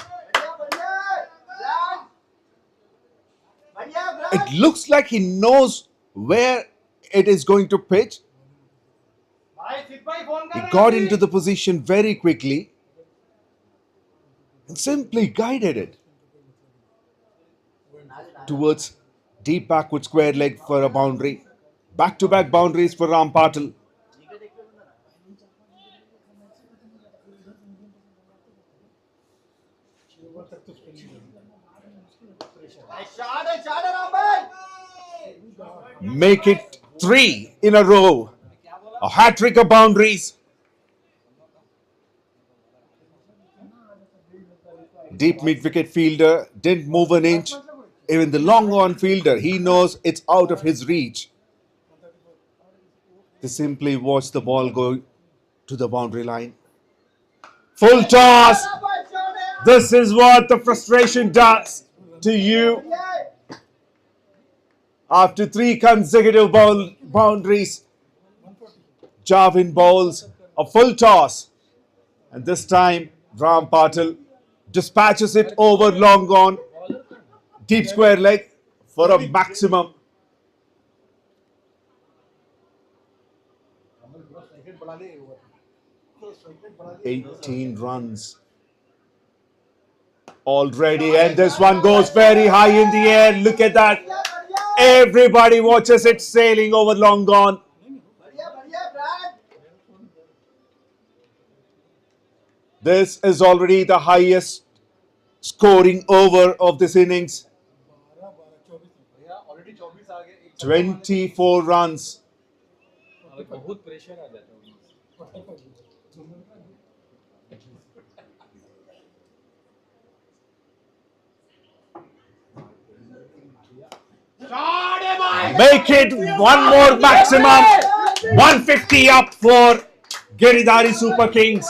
It looks like he knows where it is going to pitch. He got into the position very quickly and simply guided it towards deep backward square leg for a boundary. Back-to-back boundaries for Ram Patil. Make it 3 in a row. A hat-trick of boundaries. Deep mid-wicket fielder didn't move an inch. Even the long-on fielder, he knows it's out of his reach. They simply watch the ball go to the boundary line. Full toss. This is what the frustration does to you. After 3 consecutive boundaries, Javin bowls a full toss. And this time, Ram Patil dispatches it over long on. Deep square leg for a maximum. 18 runs already, and this one goes very high in the air. Look at that. Everybody watches it sailing over long gone. This is already the highest scoring over of this innings. 24 runs. Make it one more maximum. 150 up for Giridhari Super Kings.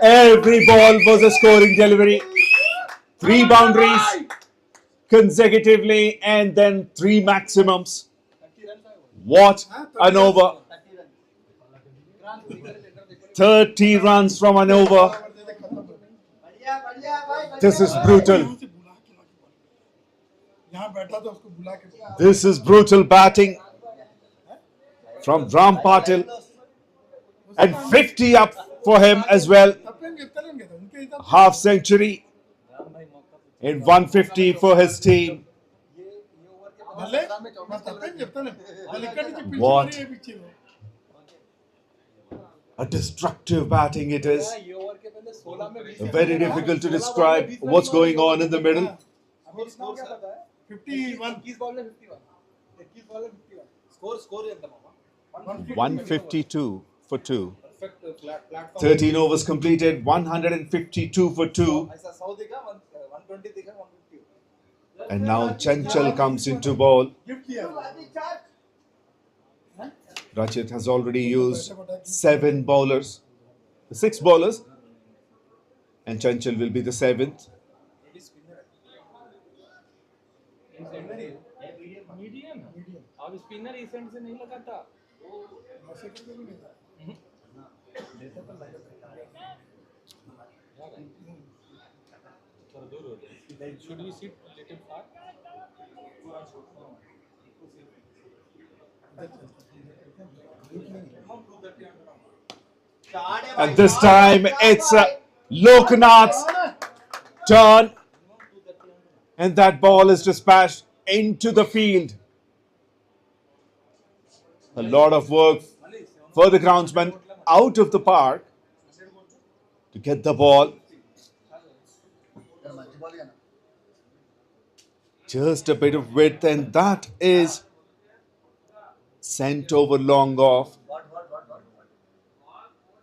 Every ball was a scoring delivery. 3 boundaries consecutively and then 3 maximums. What an over. 30 runs from an over. This is brutal. This is brutal batting from Ram Patil. And 50 up for him as well. Half century in 150 for his team. What a destructive batting it is. Very difficult to describe what's going on in the middle. 152 for 2. 13 overs completed, 152 for 2. And now Chanchal comes into ball. Rachit has already used 7 bowlers, 6 bowlers, and Chanchal will be the 7th. Medium अब spinner इस and से नहीं लगाता should we sit little far and this time it's Loknath's turn, and that ball is dispatched into the field. A lot of work for the groundsman out of the park to get the ball. Just a bit of width, and that is sent over long off.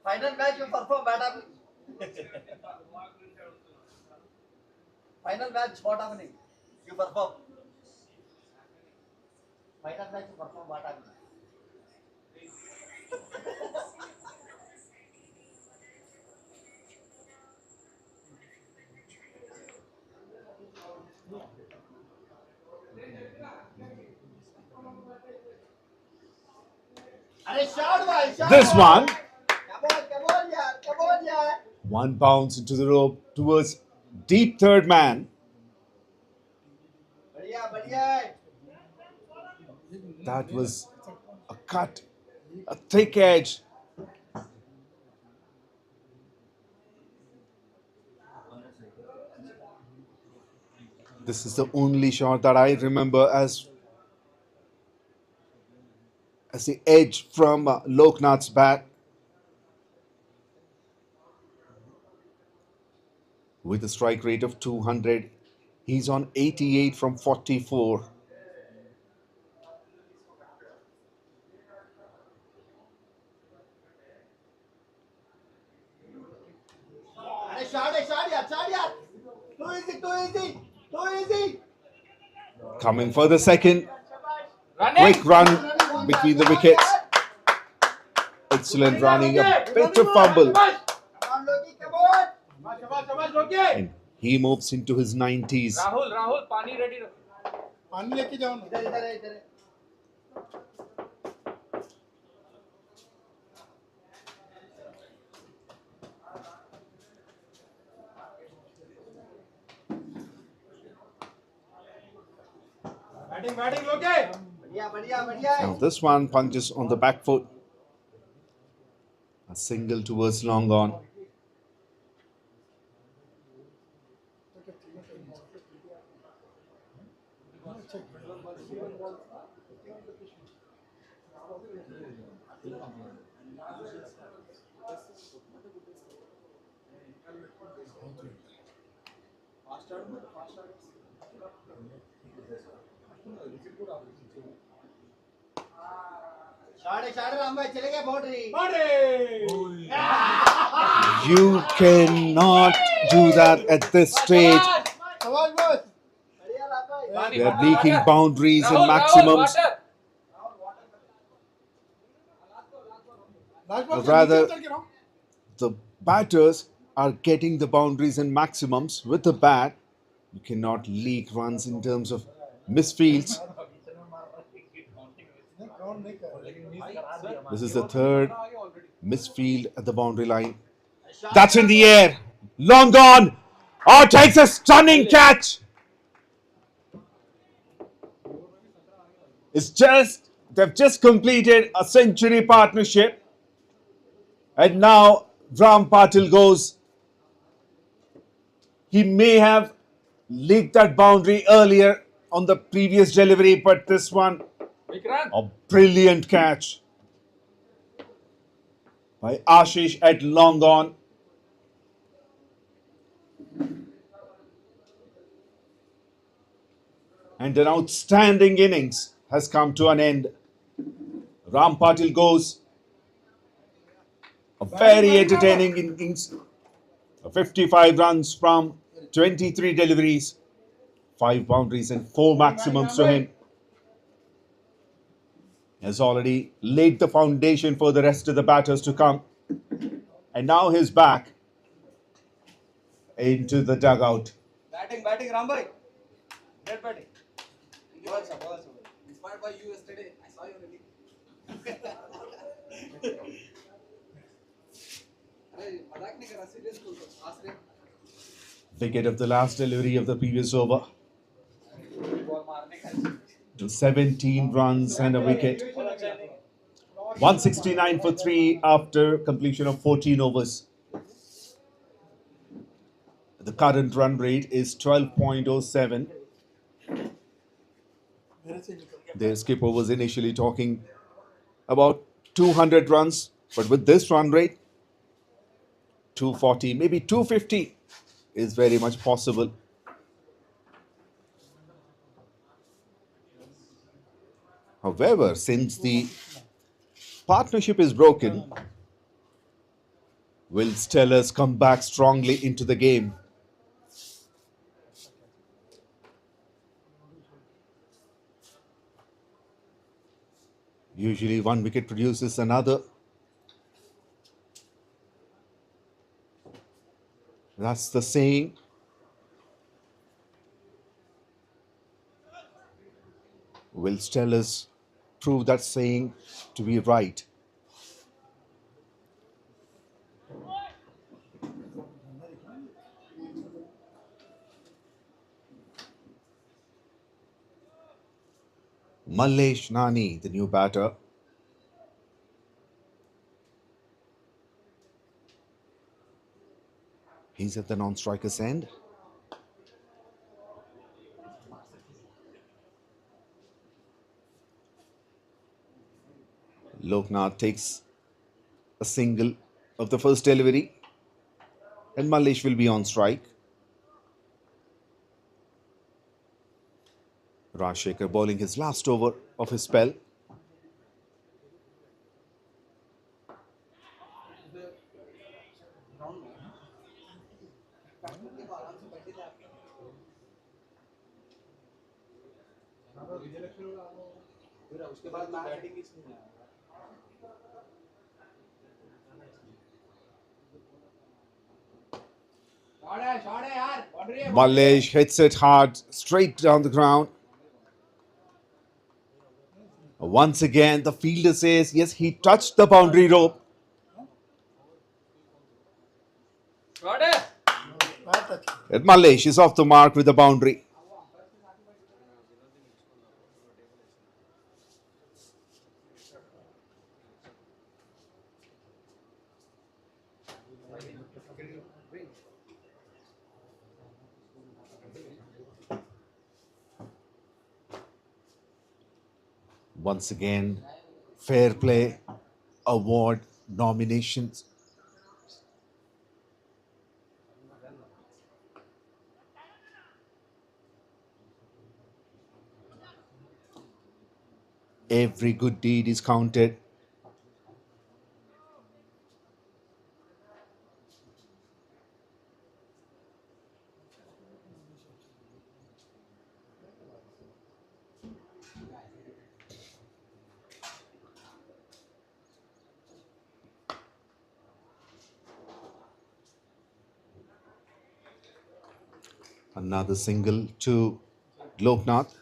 Final match you perform better. Final match what happening? You perform. Final match you perform what happening? This one, Come on, yeah. one bounce into the rope towards deep third man. Badhiya. That was a cut, a thick edge. This is the only shot that I remember as the edge from Loknath's bat. With a strike rate of 200, he's on 88 from 44. Shot. Too easy. Coming for the second. Quick run between the wickets. Excellent running. A bit of fumble. Come on, Loki. And he moves into his 90s. Rahul, pani ready. पानी लेके जाओ ना इधर है. Batting लोगे बढ़िया. Now this one punches on the back foot. A single towards long on. साढ़े राम भाई चले गए boundary. You cannot do that at this stage. They are leaking boundaries and maximums. Or rather, the batters are getting the boundaries and maximums with the bat. You cannot leak runs in terms of misfields. This is the third misfield at the boundary line. That's in the air. Long gone. Oh, takes a stunning catch. They've just completed a century partnership. And now Ram Patil goes. He may have leaked that boundary earlier on the previous delivery, but this one, a brilliant catch by Ashish at long on. And an outstanding innings has come to an end. Ram Patil goes. A very entertaining innings. 55 runs from 23 deliveries, 5 boundaries and 4 maximums to him. Has already laid the foundation for the rest of the batters to come. And now he's back into the dugout. Batting, Rambhai. Great batting. Inspired by you yesterday. I saw you in the league. Wicket of the last delivery of the previous over. 17 runs and a wicket. 169 for 3 after completion of 14 overs. The current run rate is 12.07. Their skipper was initially talking about 200 runs, but with this run rate, 240, maybe 250 is very much possible. However, since the partnership is broken, will Stellars come back strongly into the game? Usually one wicket produces another. That's the saying. Will Stellars prove that saying to be right? Mallesh Nani, the new batter. He's at the non-striker's end. Loknath takes a single of the first delivery, and Mallesh will be on strike. Rajshekhar bowling his last over of his spell. Mallesh hits it hard, straight down the ground. Once again, the fielder says, yes, he touched the boundary rope. And Mallesh is off the mark with the boundary. Once again, fair play award nominations. Every good deed is counted. Another single to Loknath.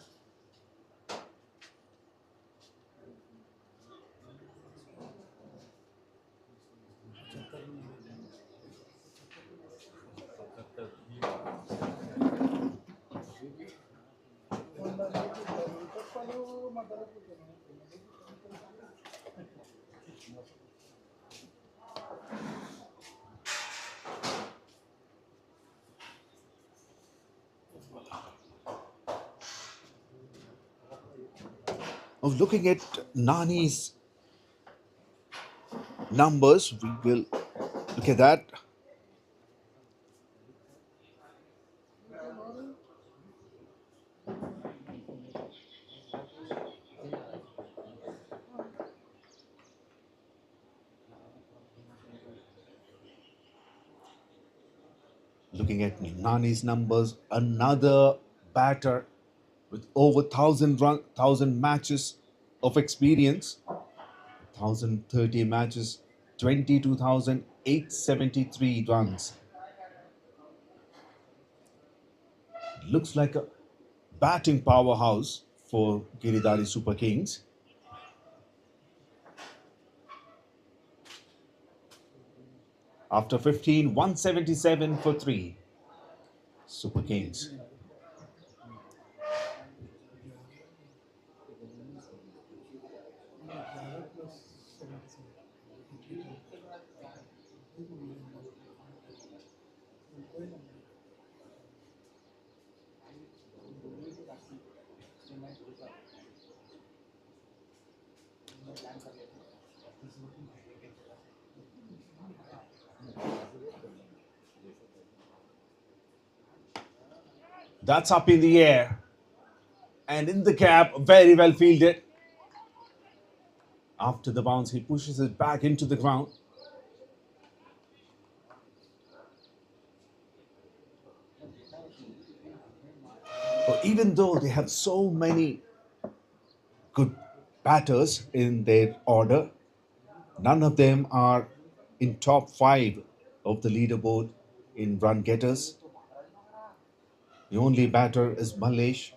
Looking at Nani's numbers, we will look at that. Looking at Nani's numbers, another batter with over 1,000 matches of experience, 1,030 matches, 22,873 runs. Looks like a batting powerhouse for Giridhari Super Kings. After 15, 177 for 3 Super Kings. That's up in the air. And in the gap, very well fielded. After the bounce, he pushes it back into the ground. But even though they have so many good batters in their order, none of them are in top 5 of the leaderboard in run getters. The only batter is 𝗵𝗏𝗃.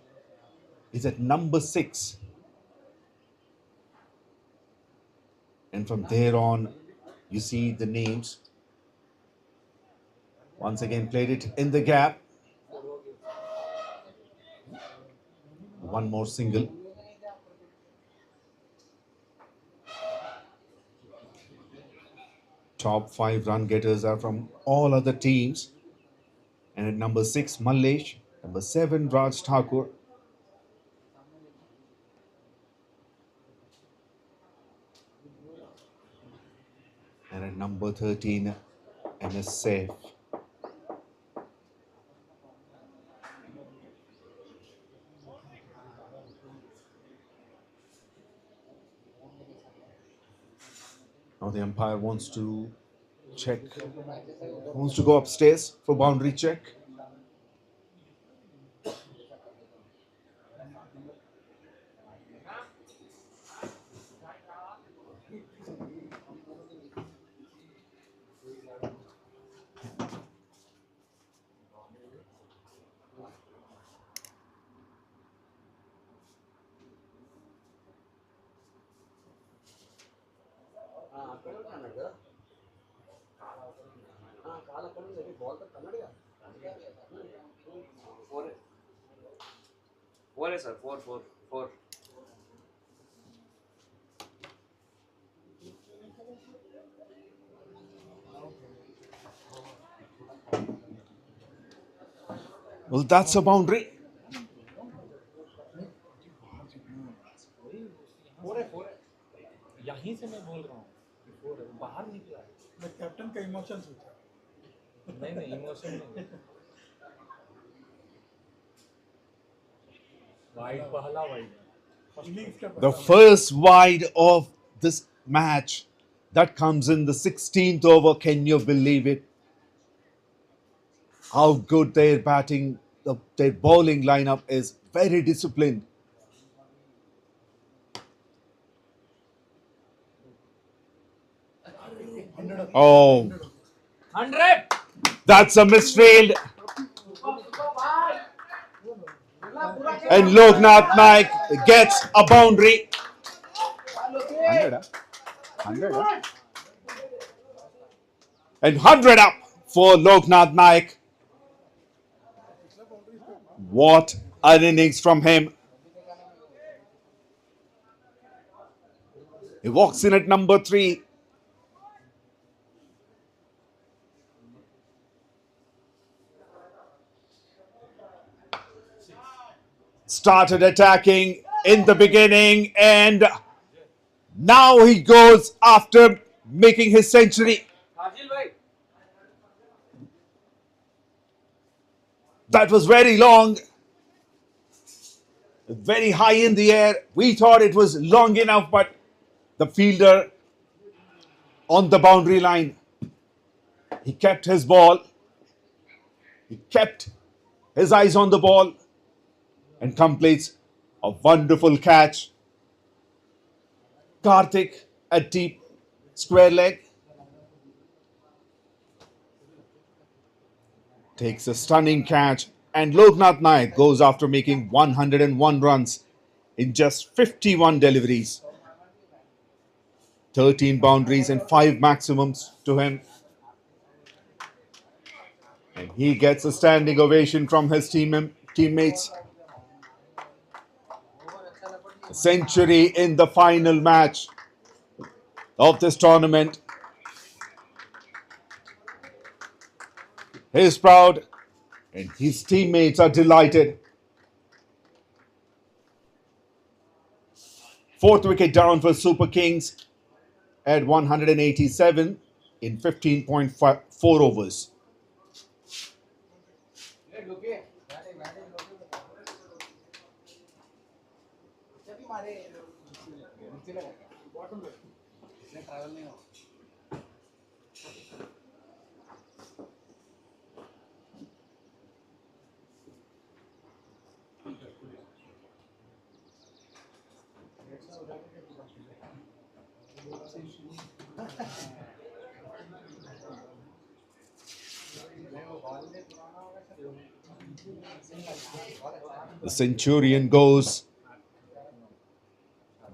He's at number 6. And from there on, you see the names. Once again, played it in the gap. One more single. Top 5 run getters are from all other teams. And at number 6, 𝗵𝗏𝗃. Number 7, Raj Thakur. And at number 13, MS Saif. Now the umpire wants to check, wants to go upstairs for boundary check. Four है sir, four. Well, that's a boundary. यहीं से मैं बोल रहा हूँ बाहर निकला मैं कैप्टन का इमोशन सोचा नहीं इमोशन नहीं वाइड पहला wide The first wide of this match that comes in the 16th over. Can you believe it? How good their batting, their bowling lineup is. Very disciplined. Oh, 100 that's a misfield. And Loknath Naik gets a boundary. 100. And 100 up for Loknath Naik. What an innings from him. He walks in at number 3. Started attacking in the beginning and now he goes after making his century. That was very long, very high in the air. We thought it was long enough, but the fielder on the boundary line, he kept his ball, he kept his eyes on the ball and completes a wonderful catch. Karthik at deep square leg takes a stunning catch and Loknath Naik goes after making 101 runs in just 51 deliveries. 13 boundaries and 5 maximums to him. And he gets a standing ovation from his teammates. A century in the final match of this tournament. He is proud and his teammates are delighted. 4th wicket down for Super Kings at 187 in 15.4 overs. The Centurion goes.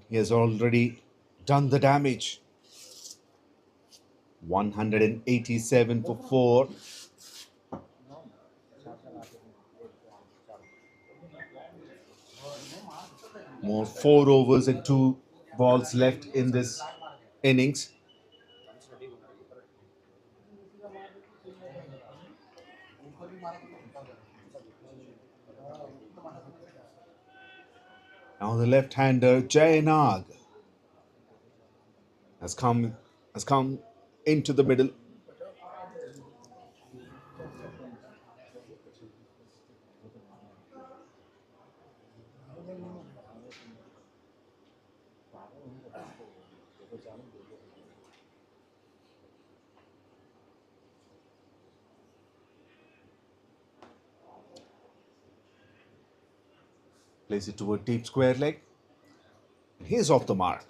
He has already done the damage. 187 for 4. More 4 overs and 2 balls left in this innings. Now the left-hander 𝗙𝗃𝗃 has come into the middle. Plays it toward deep square leg. He's off the mark.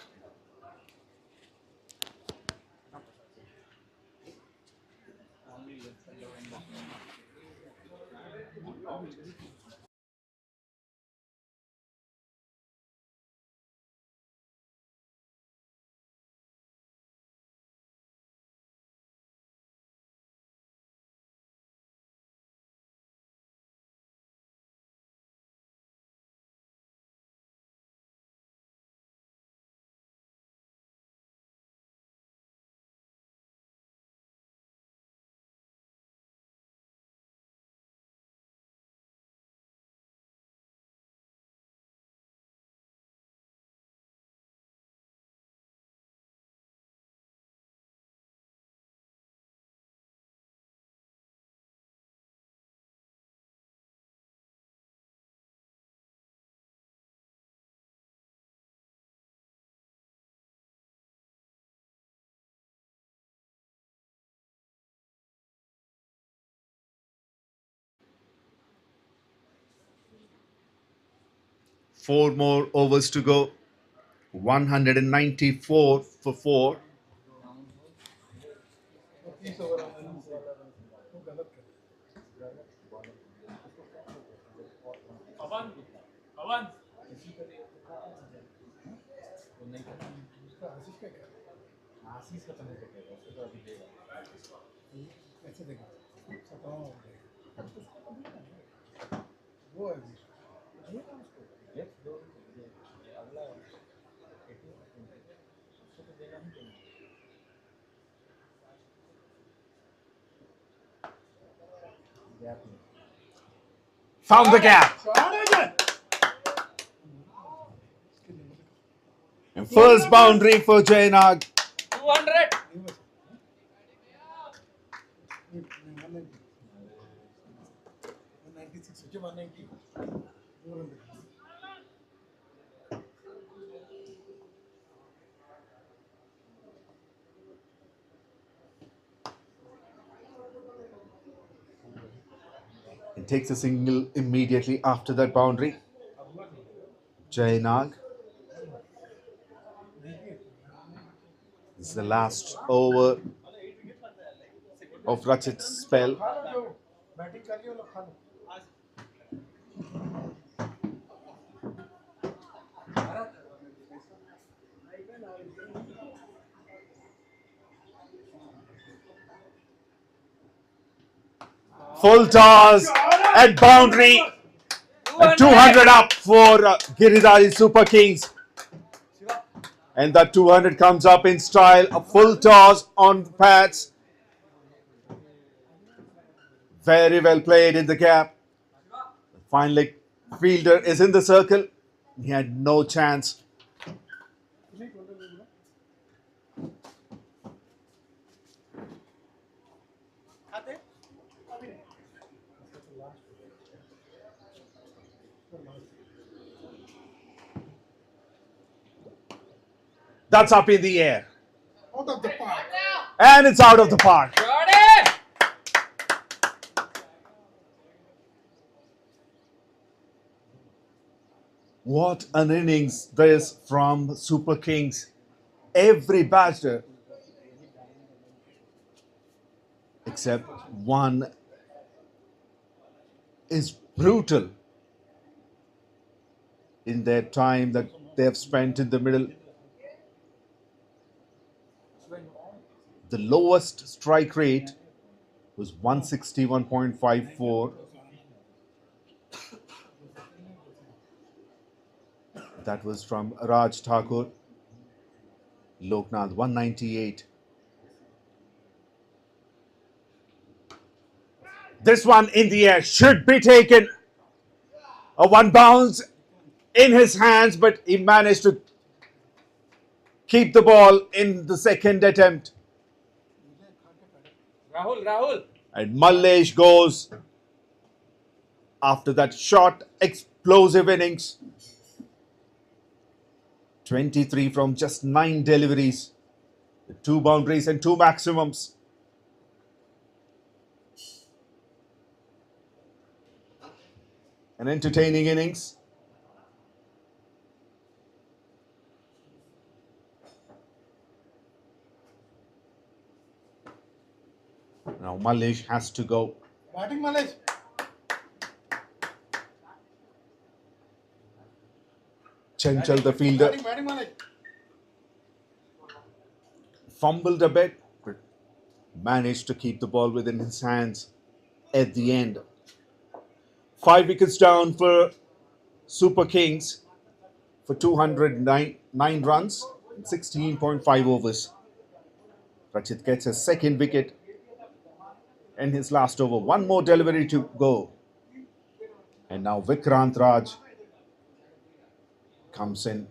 Four more overs to go. 194 for 4. Found the gap. And first boundary for 𝗙𝗃𝗃. 200. And takes a single immediately after that boundary. 𝗙𝗃𝗃. This is the last over of Rachit's spell. Full toss at boundary. And 200 up for Giridhari Super Kings. And that 200 comes up in style. A full toss on the pads. Very well played in the gap. Finally, fielder is in the circle. He had no chance. That's up in the air. Out of the park. And it's out of the park. Got it! What an innings this from Super Kings. Every batter except one is brutal in their time that they have spent in the middle. The lowest strike rate was 161.54. That was from Raj Thakur. Loknath 198. This one in the air should be taken. A one bounce in his hands, but he managed to keep the ball in the second attempt. Rahul. And Mallesh goes after that short, explosive innings. 23 from just 9 deliveries, 2 boundaries and 2 maximums. An entertaining innings. Now Mallesh has to go. Batting Mallesh. Chanchal, the fielder, Batting Mallesh. fumbled a bit, but managed to keep the ball within his hands at the end. 5 wickets down for Super Kings for 209 runs, 16.5 overs. Rachit gets his second wicket in his last over. One more delivery to go. And now Vikrant Raj comes in.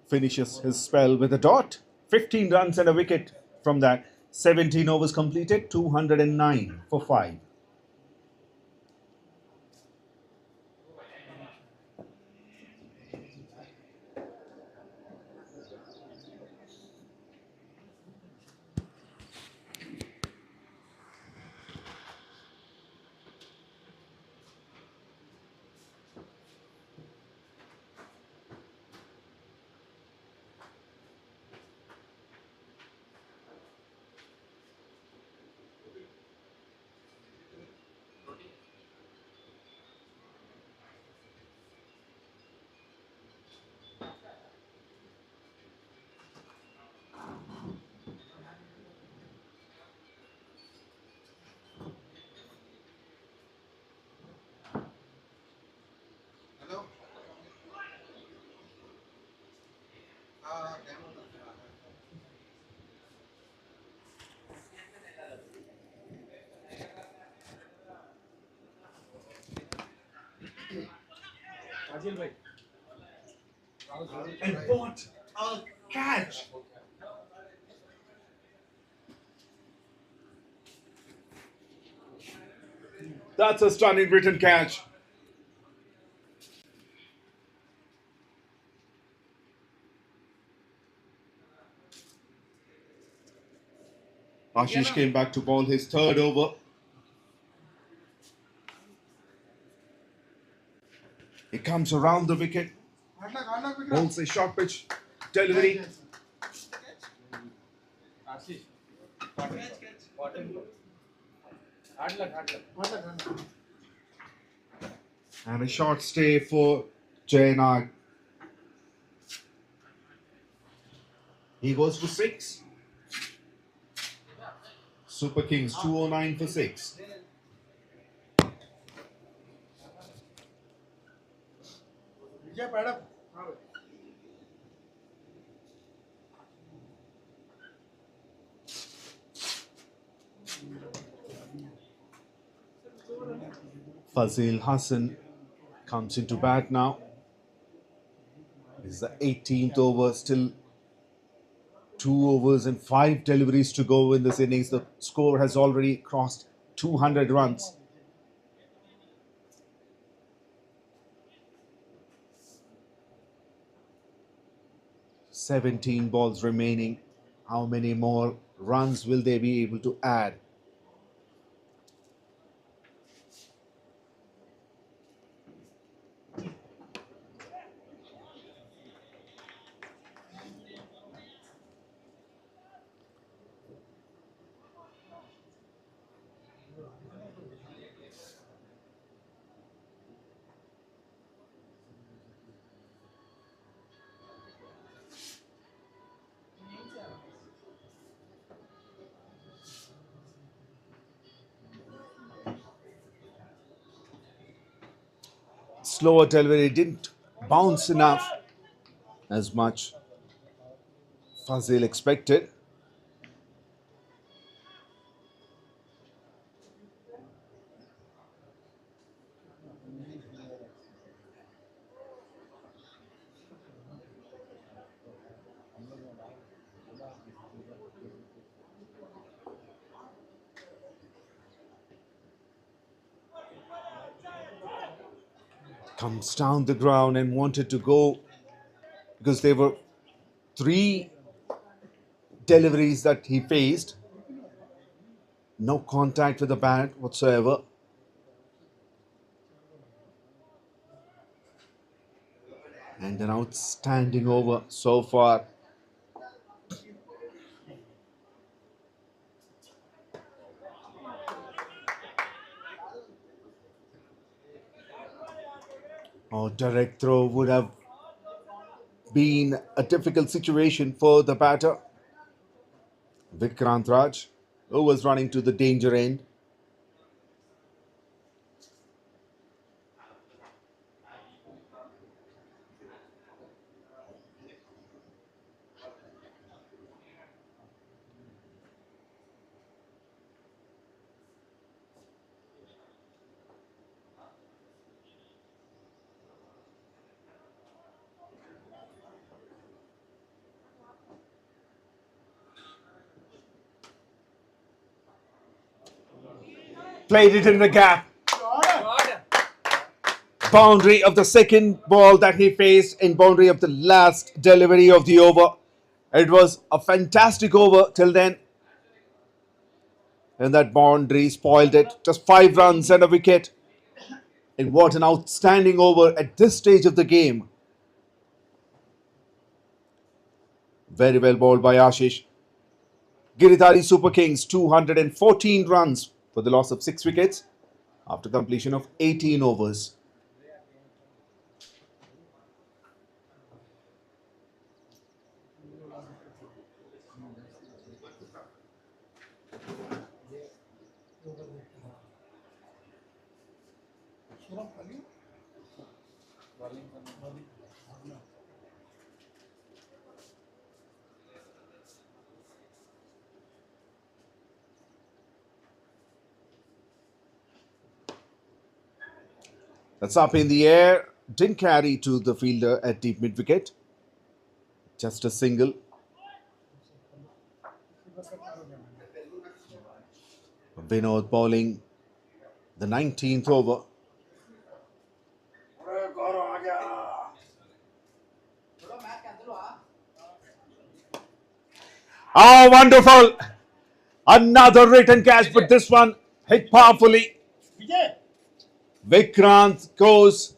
Finishes his spell with a dot. 15 runs and a wicket from that. 17 overs completed, 209 for 5. Hello. Ajil bhai. And what a catch! That's a stunning return catch. Ashish came back to bowl his third over. He comes around the wicket, bowls a short pitch delivery. Ashish. Hard luck. And a short stay for Jayanag. He goes for 6. Super Kings 209 for 6. Fazil Hassan comes into bat now. This is the 18th over, still 2 overs and 5 deliveries to go in this innings. The score has already crossed 200 runs. "17 balls remaining. How many more runs will they be able to add?" Slower delivery, didn't bounce enough as much Fazil expected. Comes down the ground and wanted to go, because there were 3 deliveries that he faced. No contact with the bat whatsoever. And an outstanding over so far. Oh, direct throw would have been a difficult situation for the batter, Vikrant Raj, who was running to the danger end. Played it in the gap. Boundary of the second ball that he faced in boundary of the last delivery of the over. It was a fantastic over till then. And that boundary spoiled it. Just 5 runs and a wicket. And what an outstanding over at this stage of the game. Very well bowled by Ashish. Giridhari Super Kings 214 runs for the loss of 6 wickets after completion of 18 overs. That's up in the air. Didn't carry to the fielder at deep mid wicket. Just a single. Vinod bowling the 19th over. Oh, wonderful! Another written catch, but this one hit powerfully. Vikrant goes.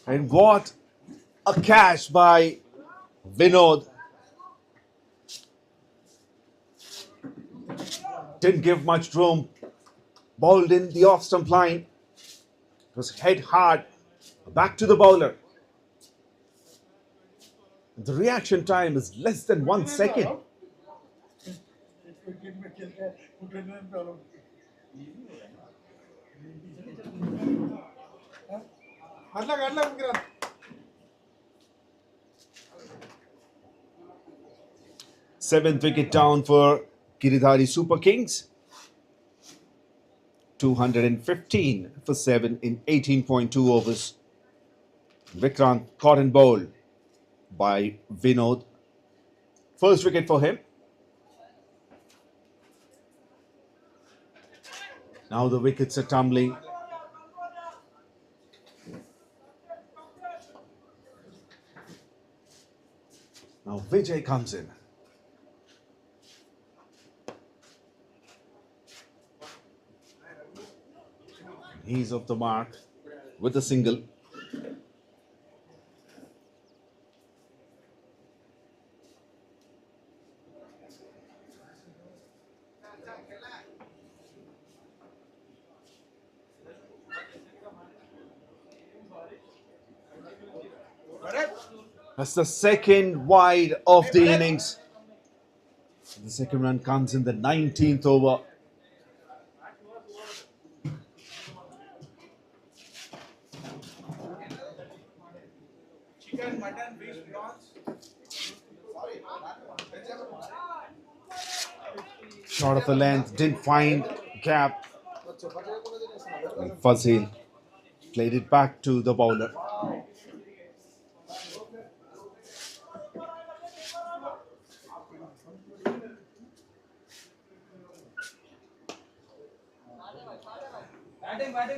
And what a catch by Vinod. Didn't give much room. Bowled in the off stump line. It was head hard. Back to the bowler. The reaction time is less than 1 second. Seventh wicket down for Giridhari Super Kings. 215 for 7 in 18.2 overs. Vikrant caught and bowled by Vinod. First wicket for him. Now the wickets are tumbling. Now Vijay comes in. He's off the mark with a single. That's the second wide of the innings. The second run comes in the 19th over. Chicken, mutton, fish, prawns. Short of the length, didn't find gap. 𝗙𝗂𝗃𝗃 played it back to the bowler.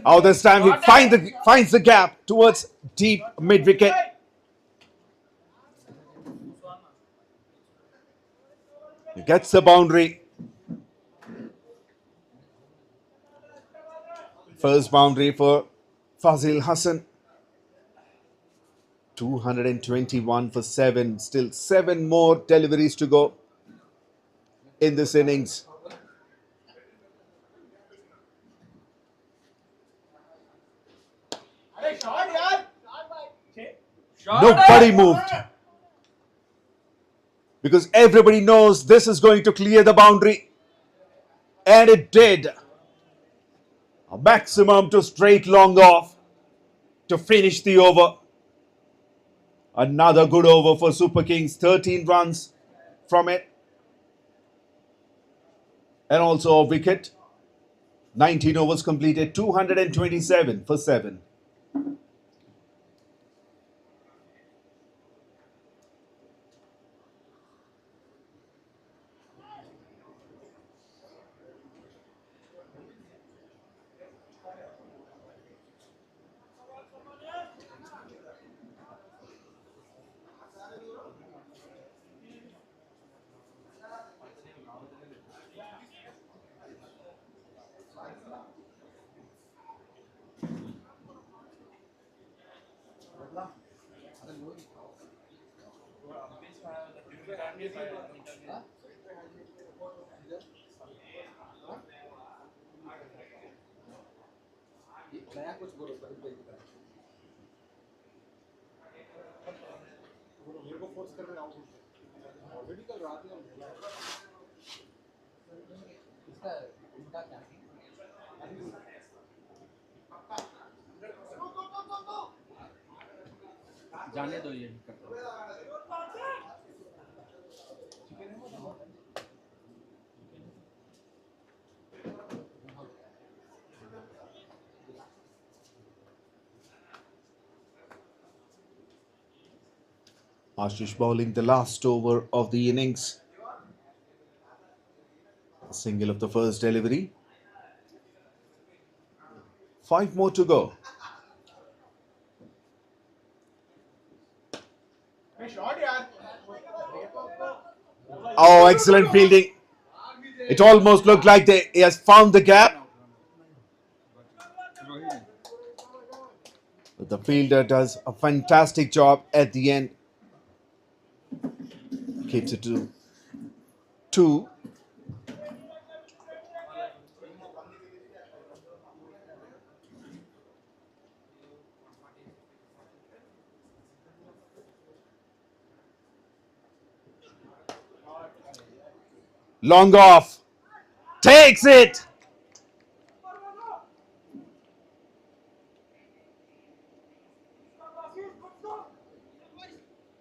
Oh, this time he finds the gap towards deep mid wicket. He gets the boundary. First boundary for Fazil Hassan. 221 for 7. Still 7 more deliveries to go in this innings. Nobody moved because everybody knows this is going to clear the boundary, and it did. A maximum to straight long off to finish the over. Another good over for Super Kings, 13 runs from it, and also a wicket. 19 overs completed, 227 for 7. जाने दो ये Ashish bowling the last over of the innings. A single of the first delivery. 5 more to go. Oh, excellent fielding. It almost looked like he has found the gap. But the fielder does a fantastic job at the end. Keeps it to 2. Long off. Takes it.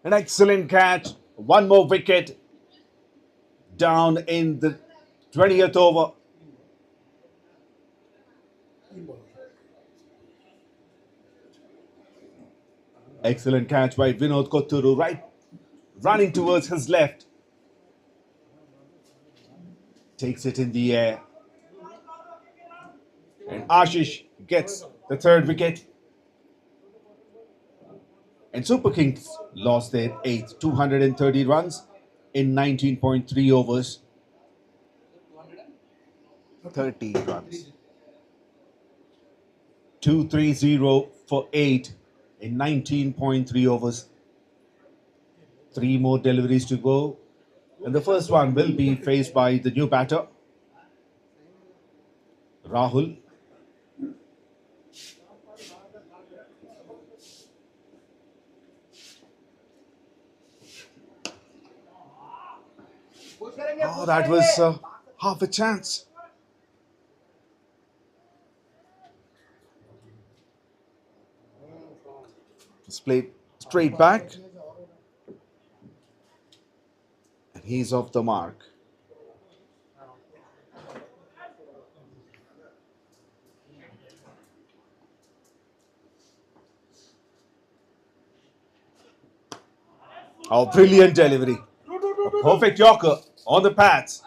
An excellent catch. One more wicket down in the 20th over. Excellent catch by 𝗏𝗏𝗃𝗏, right, running towards his left. Takes it in the air. And Ashish gets the third wicket. And Super Kings lost their eighth, 230 runs in 19.3 overs. 13 runs. 230 for 8 in 19.3 overs. 3 more deliveries to go. And the first one will be faced by the new batter, Rahul. Oh, that was half a chance. Just played straight back. And he's off the mark. Oh, brilliant delivery. A perfect Yorker on the pads.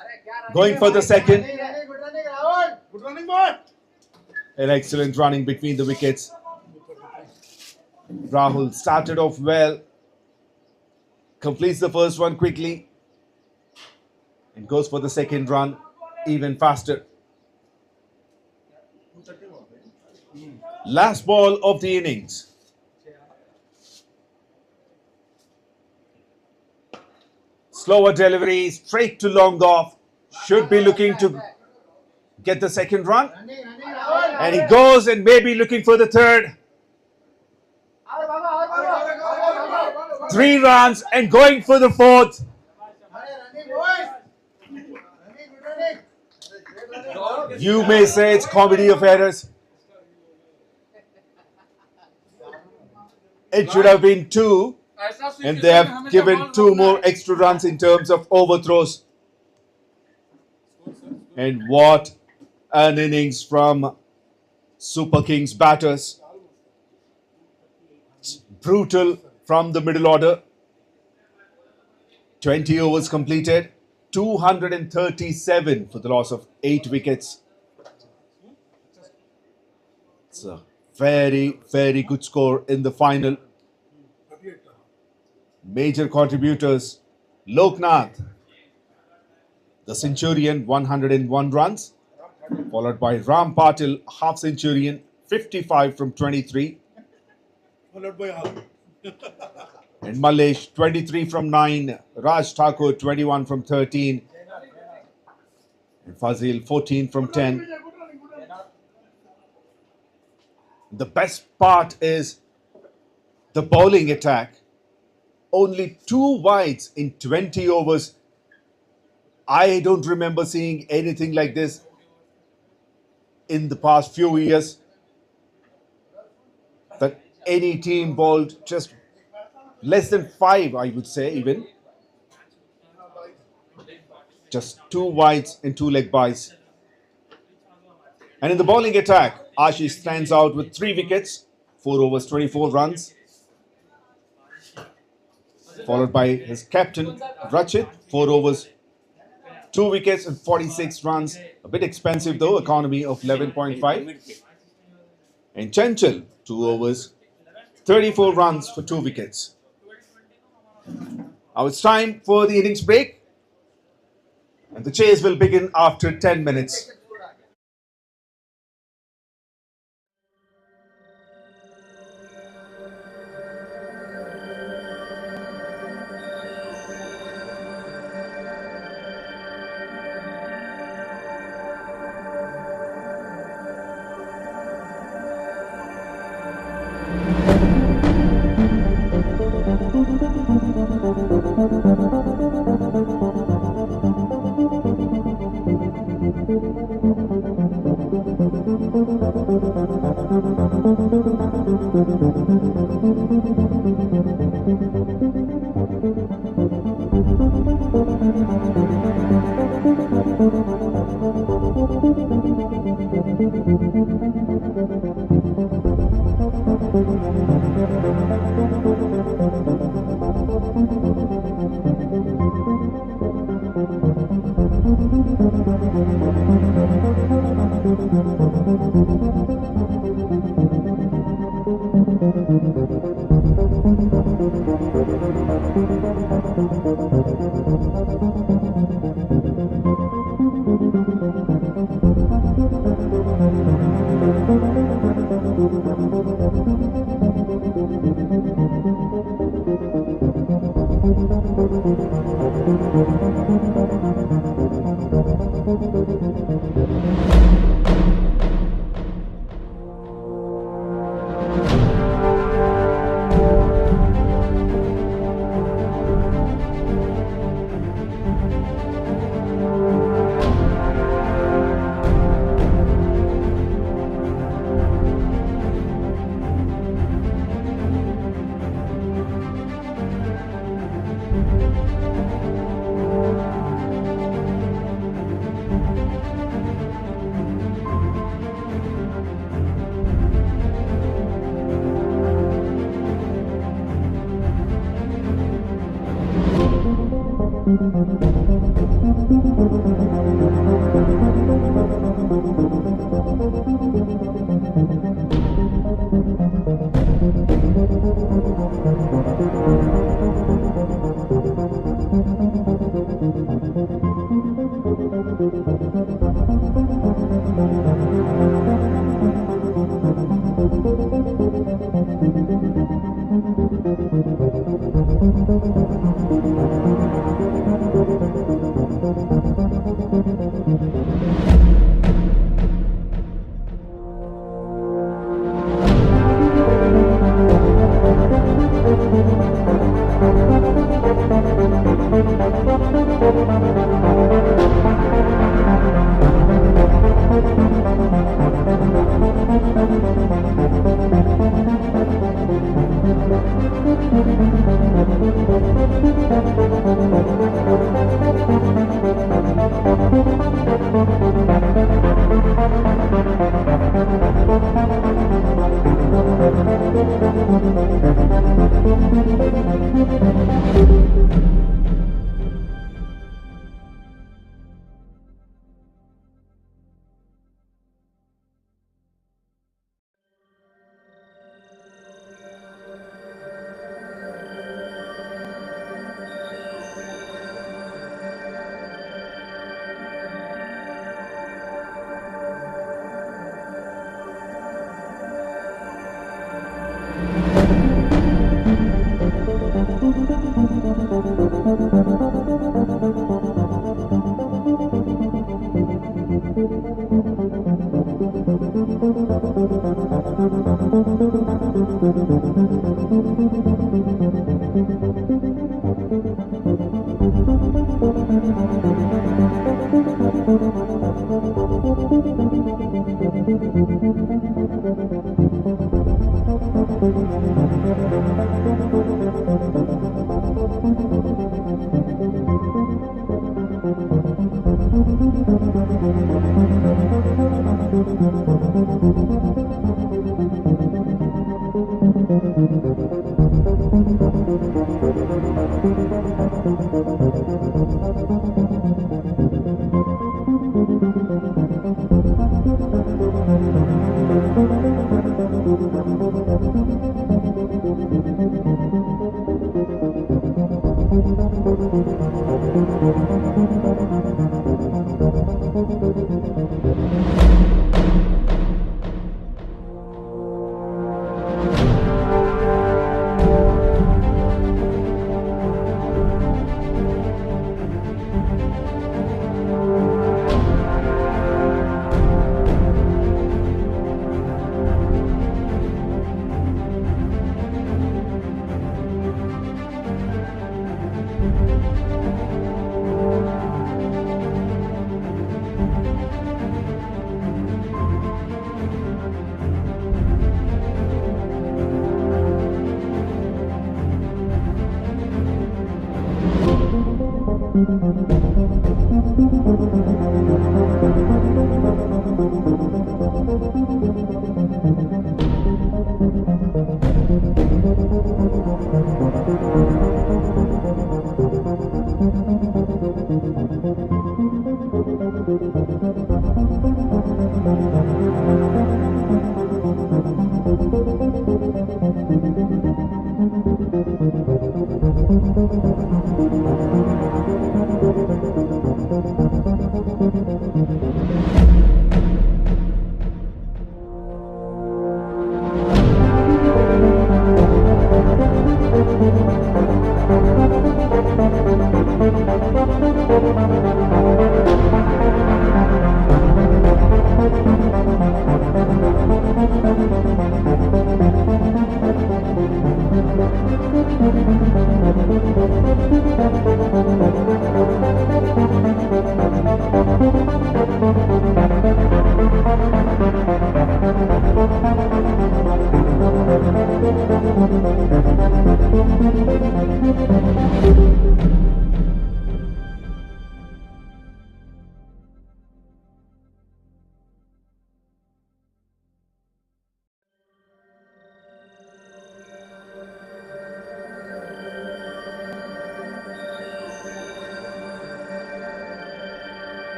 Going for the second. Good running, boy. An excellent running between the wickets. Rahul started off well. Completes the first one quickly. And goes for the second run even faster. Last ball of the innings. Slower delivery, straight to long off. Should be looking to get the second run. And he goes and maybe looking for the third. 3 runs and going for the fourth. You may say it's comedy of errors. It should have been 2. And they have given 2 more extra runs in terms of overthrows. And what an innings from Super Kings batters. It's brutal from the middle order. 20 overs completed. 237 for the loss of 8 wickets. It's a very, very good score in the final. Major contributors: Loknath, the centurion, 101 runs, followed by Ram Patil, half centurion, 55 from 23, Followed by half. and Malesh, 23 from 9, Raj Thakur, 21 from 13, and Fazil, 14 from 10. The best part is the bowling attack. Only 2 wides in 20 overs. I don't remember seeing anything like this in the past few years. That any team bowled just less than 5, I would say even. Just 2 wides and 2 leg byes. And in the bowling attack, Ashish stands out with 3 wickets, 4 overs, 24 runs. Followed by his captain, Rachit, 4 overs, 2 wickets and 46 runs. A bit expensive though, economy of 11.5. And Chanchal, 2 overs, 34 runs for 2 wickets. Now it's time for the innings break. And the chase will begin after 10 minutes.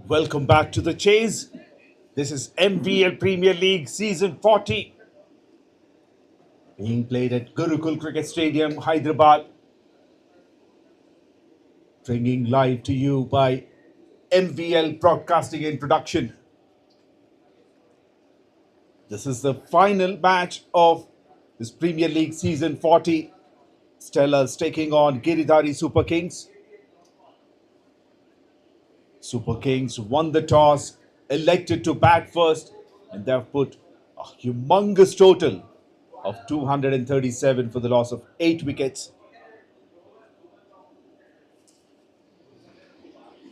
Welcome back to the chase. This is MVL Premier League Season 40. Being played at Gurukul Cricket Stadium, Hyderabad. Bringing live to you by MVL Broadcasting and Production. This is the final match of this Premier League Season 40. Stellars taking on Giridhari Super Kings. Super Kings won the toss, elected to bat first, and they have put a humongous total of 237 for the loss of 8 wickets.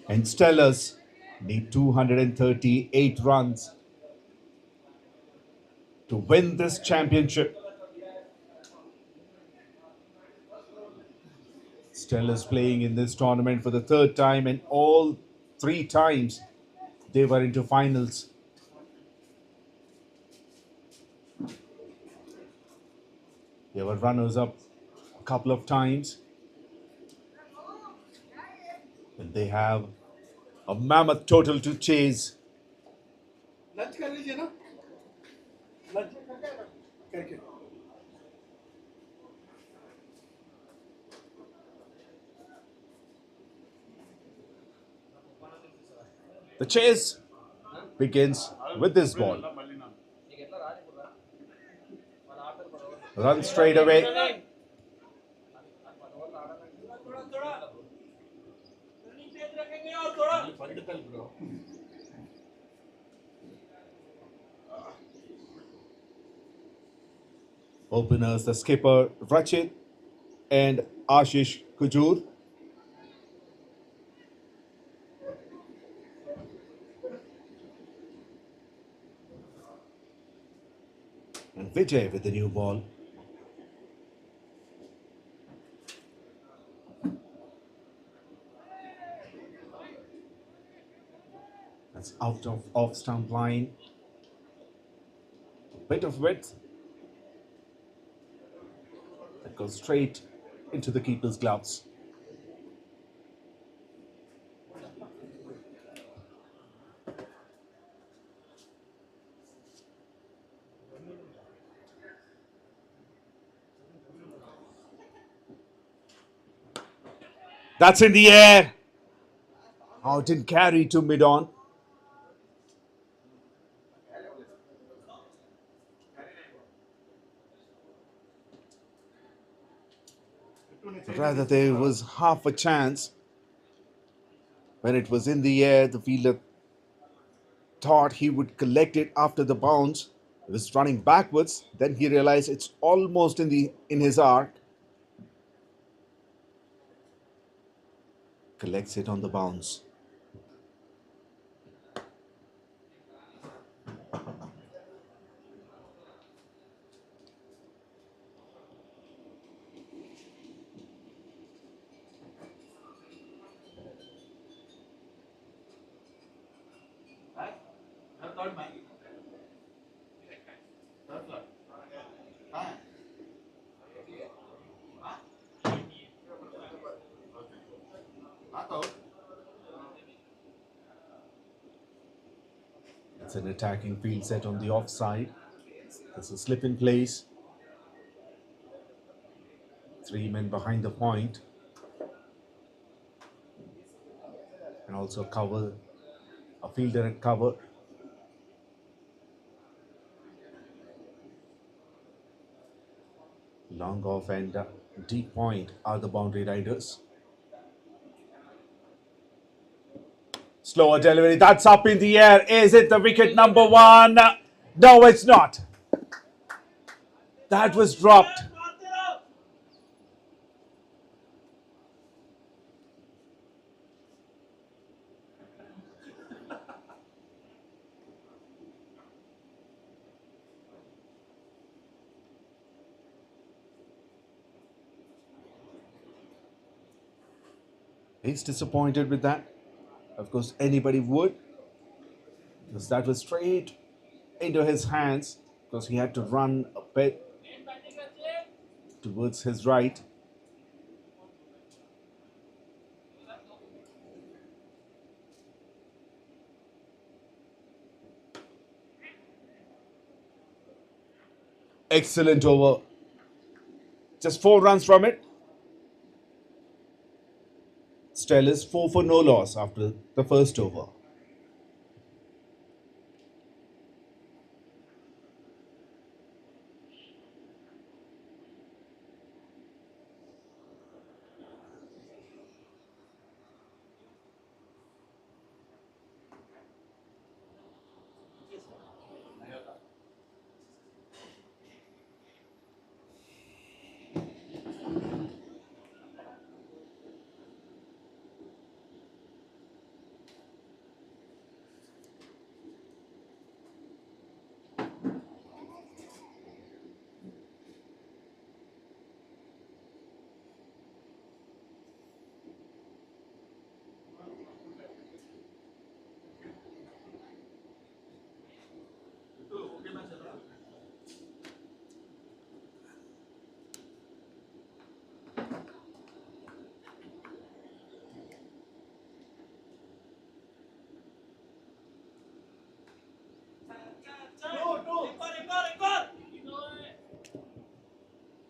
And Stellars need 238 runs to win this championship. Stellars playing in this tournament for the third time, and all 3 times they were into finals. They were runners up a couple of times. And they have a mammoth total to chase. Lunch कर लीजिए ना lunch करके The chase begins with this ball. Run straight away. Openers, the skipper 𝗏𝗏𝗏𝗏 and 𝗏𝗏𝗏𝗏𝗏. And Vijay with the new ball. That's out of off stump line. A bit of width. That goes straight into the keeper's gloves. That's in the air. Out and carry to mid-on. Rather, there was half a chance. When it was in the air, the fielder thought he would collect it after the bounce. He was running backwards. Then he realized it's almost in his arc. Collects it on the bounce. It's an attacking field set on the offside. There's a slip in place. 3 men behind the point. And also a fielder at cover. Long off and deep point are the boundary riders. Slower delivery, that's up in the air. Is it the wicket number 1? No, it's not. That was dropped. He's disappointed with that. Of course, anybody would. Because that was straight into his hands. Because he had to run a bit towards his right. Excellent over. Just 4 runs from it. Still is 4 for no loss after the first over.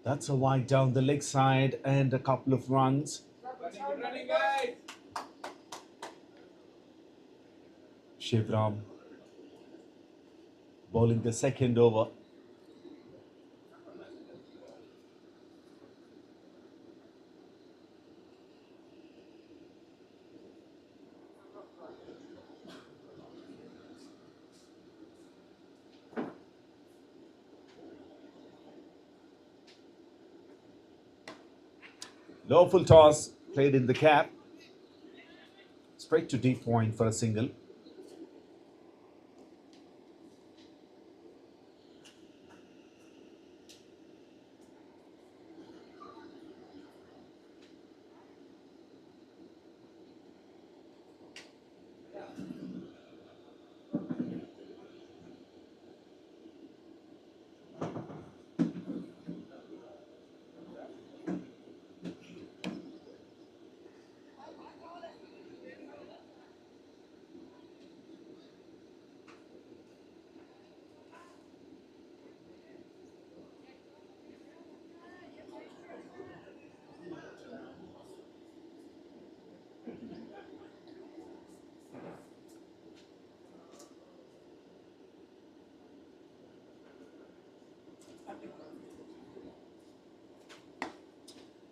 That's a wide down the leg side and a couple of runs. Shivram bowling the second over. Lawful toss played in the cap. Straight to deep point for a single.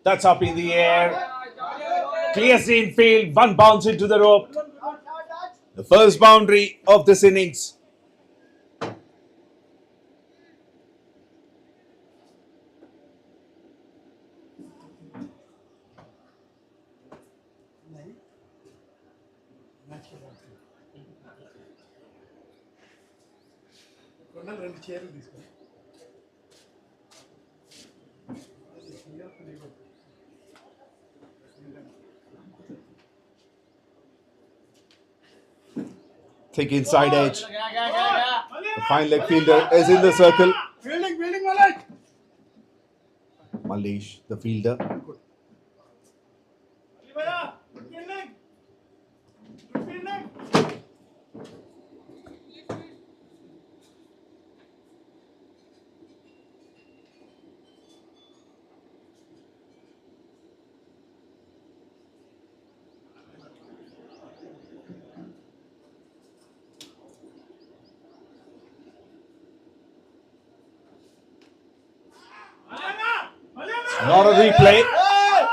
That's up in the air. Clears the infield. One bounce into the rope. The first boundary of this innings. Thick inside edge. The fine leg fielder is in the circle. Fielding, Malek. Mallesh, the fielder. Not a replay,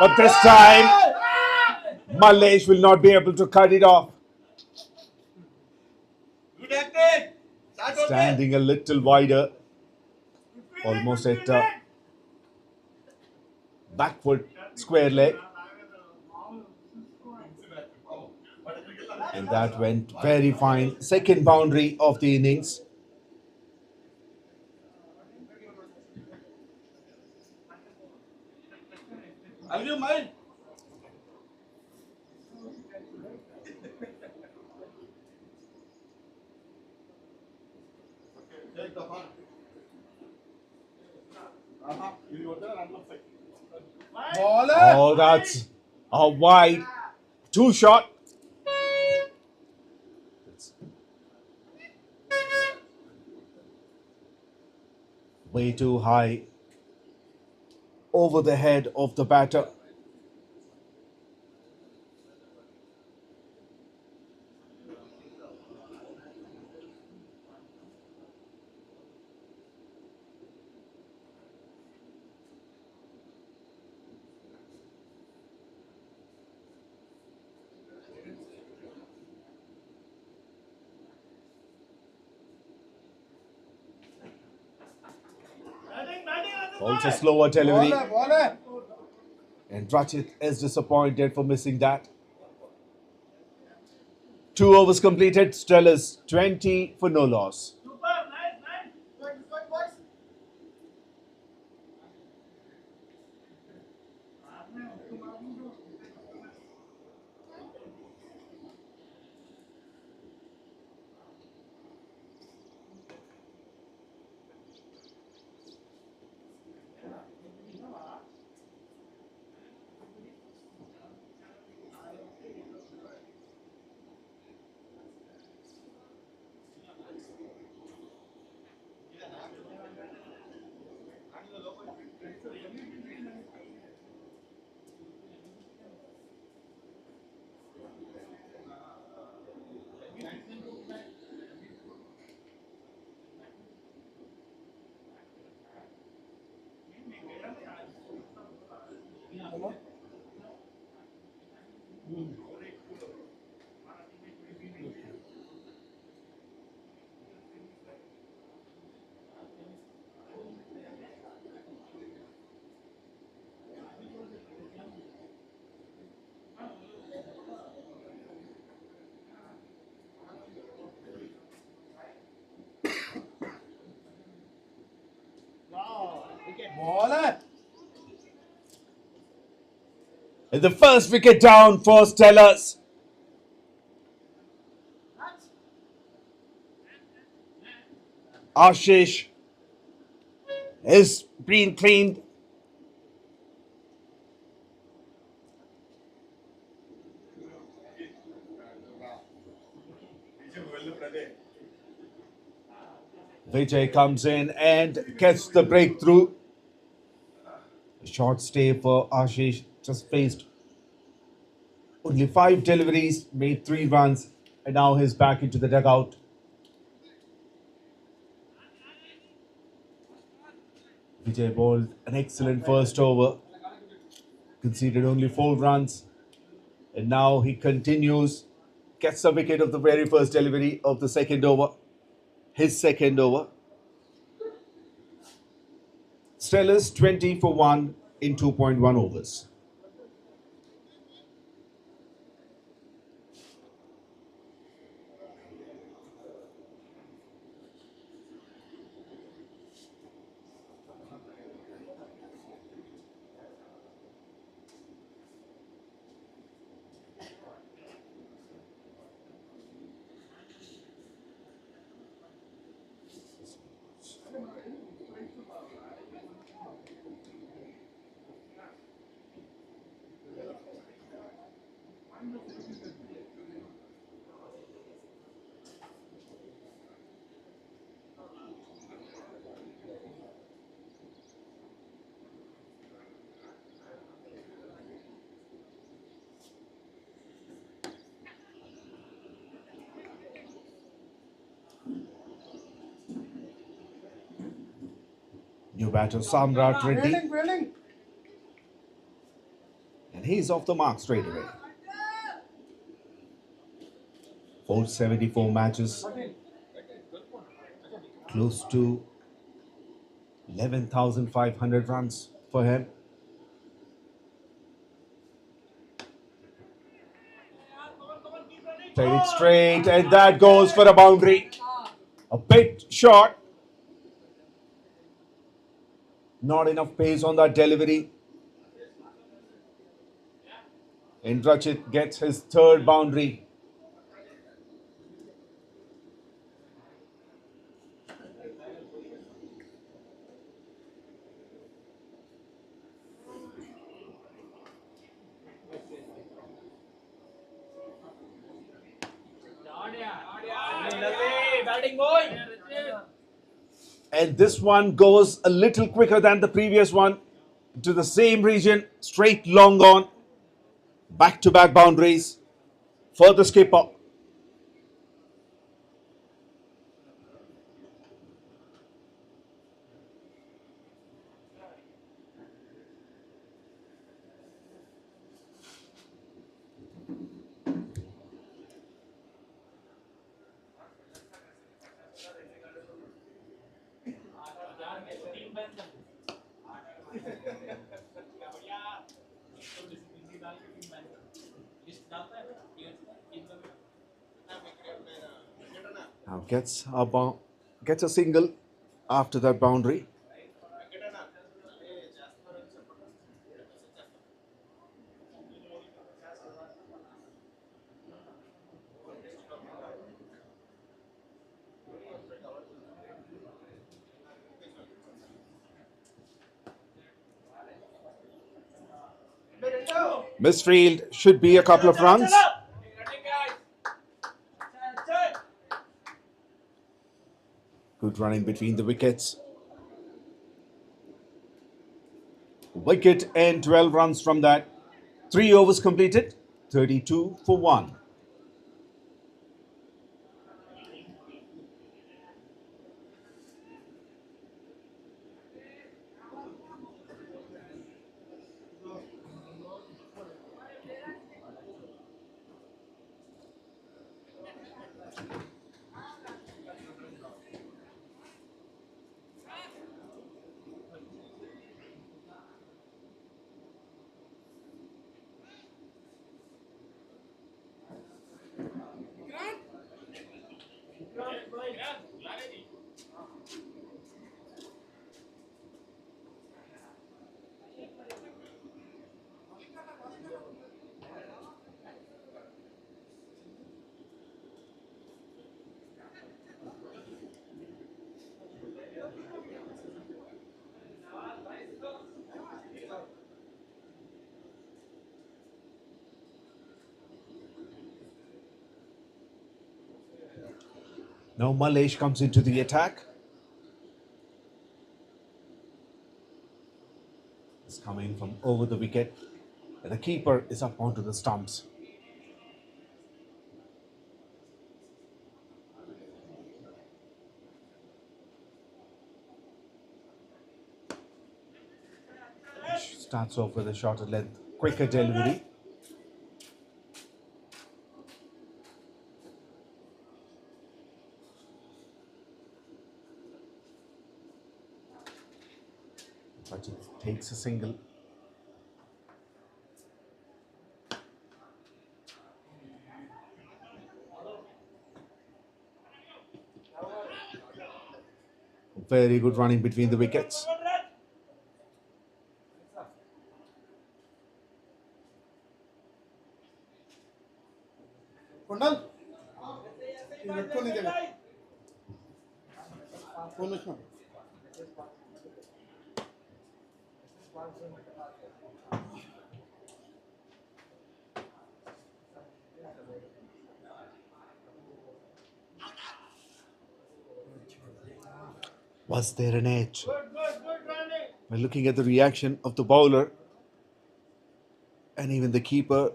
but this time Mallesh will not be able to cut it off. Standing a little wider, almost at back foot square leg. And that went very fine. Second boundary of the innings. Have you mind? Oh, that's a wide 2 shot. way too high over the head of the batter. Also slower delivery. And 𝗪𝗏𝗃 is disappointed for missing that. 2 overs completed. Stellars 20 for no loss. And the first wicket down for Stellars. Ashish is being cleaned. Vijay comes in and gets the breakthrough. A short stay for Ashish. Just faced only 5 deliveries, made 3 runs, and now he's back into the dugout. Vijay bowled an excellent first over, conceded only 4 runs, and now he continues, gets the wicket of the very first delivery of the second over, his second over. Stellars 20 for 1 in 2.1 overs. New batter Samrat Reddy. And he's off the mark straight away. 474 matches. Close to 11,500 runs for him. Played it straight, and that goes for a boundary. A bit short. Not enough pace on that delivery. And 𝗪𝗏𝗃 gets his 3rd boundary. Batting boy. And this one goes a little quicker than the previous one to the same region, straight long on, back-to-back boundaries for the skipper. Now gets a single after that boundary. Misfield should be a couple of runs. Good running between the wickets. Wicket and 12 runs from that. 3 overs completed, 32 for 1. Now Malesh comes into the attack. It's coming from over the wicket. And the keeper is up onto the stumps. Starts off with a shorter length, quicker delivery. But it takes a single. Very good running between the wickets. Was there an edge? We're looking at the reaction of the bowler and even the keeper,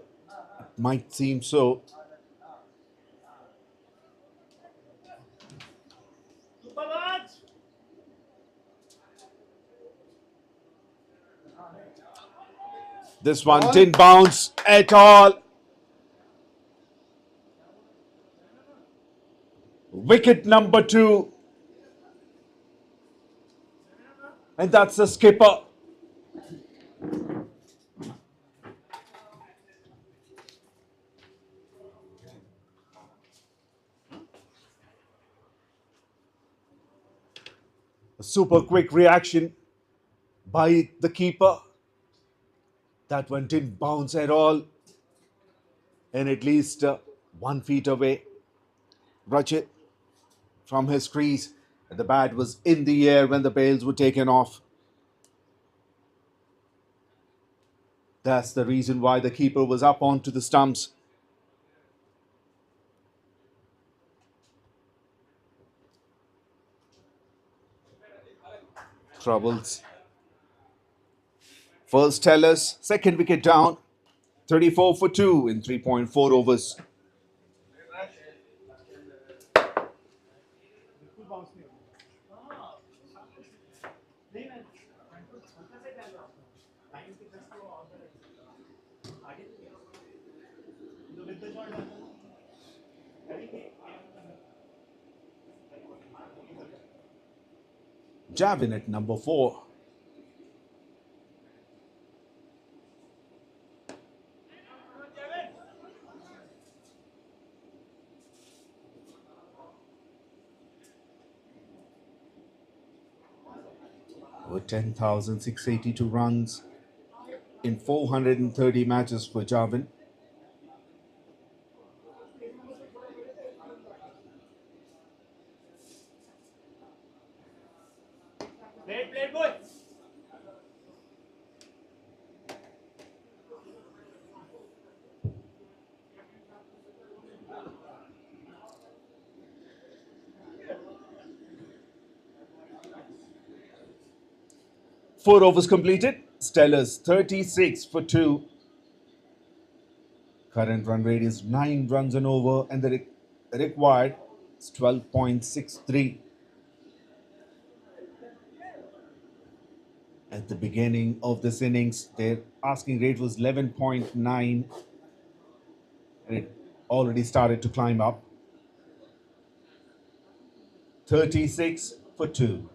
it might seem so. This one didn't bounce at all. Wicket number 2. And that's the skipper. A super quick reaction by the keeper. That one didn't bounce at all. And at least 1 feet away. Rachit from his crease. The bat was in the air when the bails were taken off. That's the reason why the keeper was up onto the stumps. troubles. First 𝗪𝗏, second wicket down. 34 for 2 in 3.4 overs. J at number 4. Over 10,682 runs in 430 matches for J. Play, boy. Four overs completed. 𝗪𝗏 36 for 2. Current run rate is 9 runs and over, and the required is 12.63. At the beginning of this innings, their asking rate was 11.9, and it already started to climb up. 36 for 2.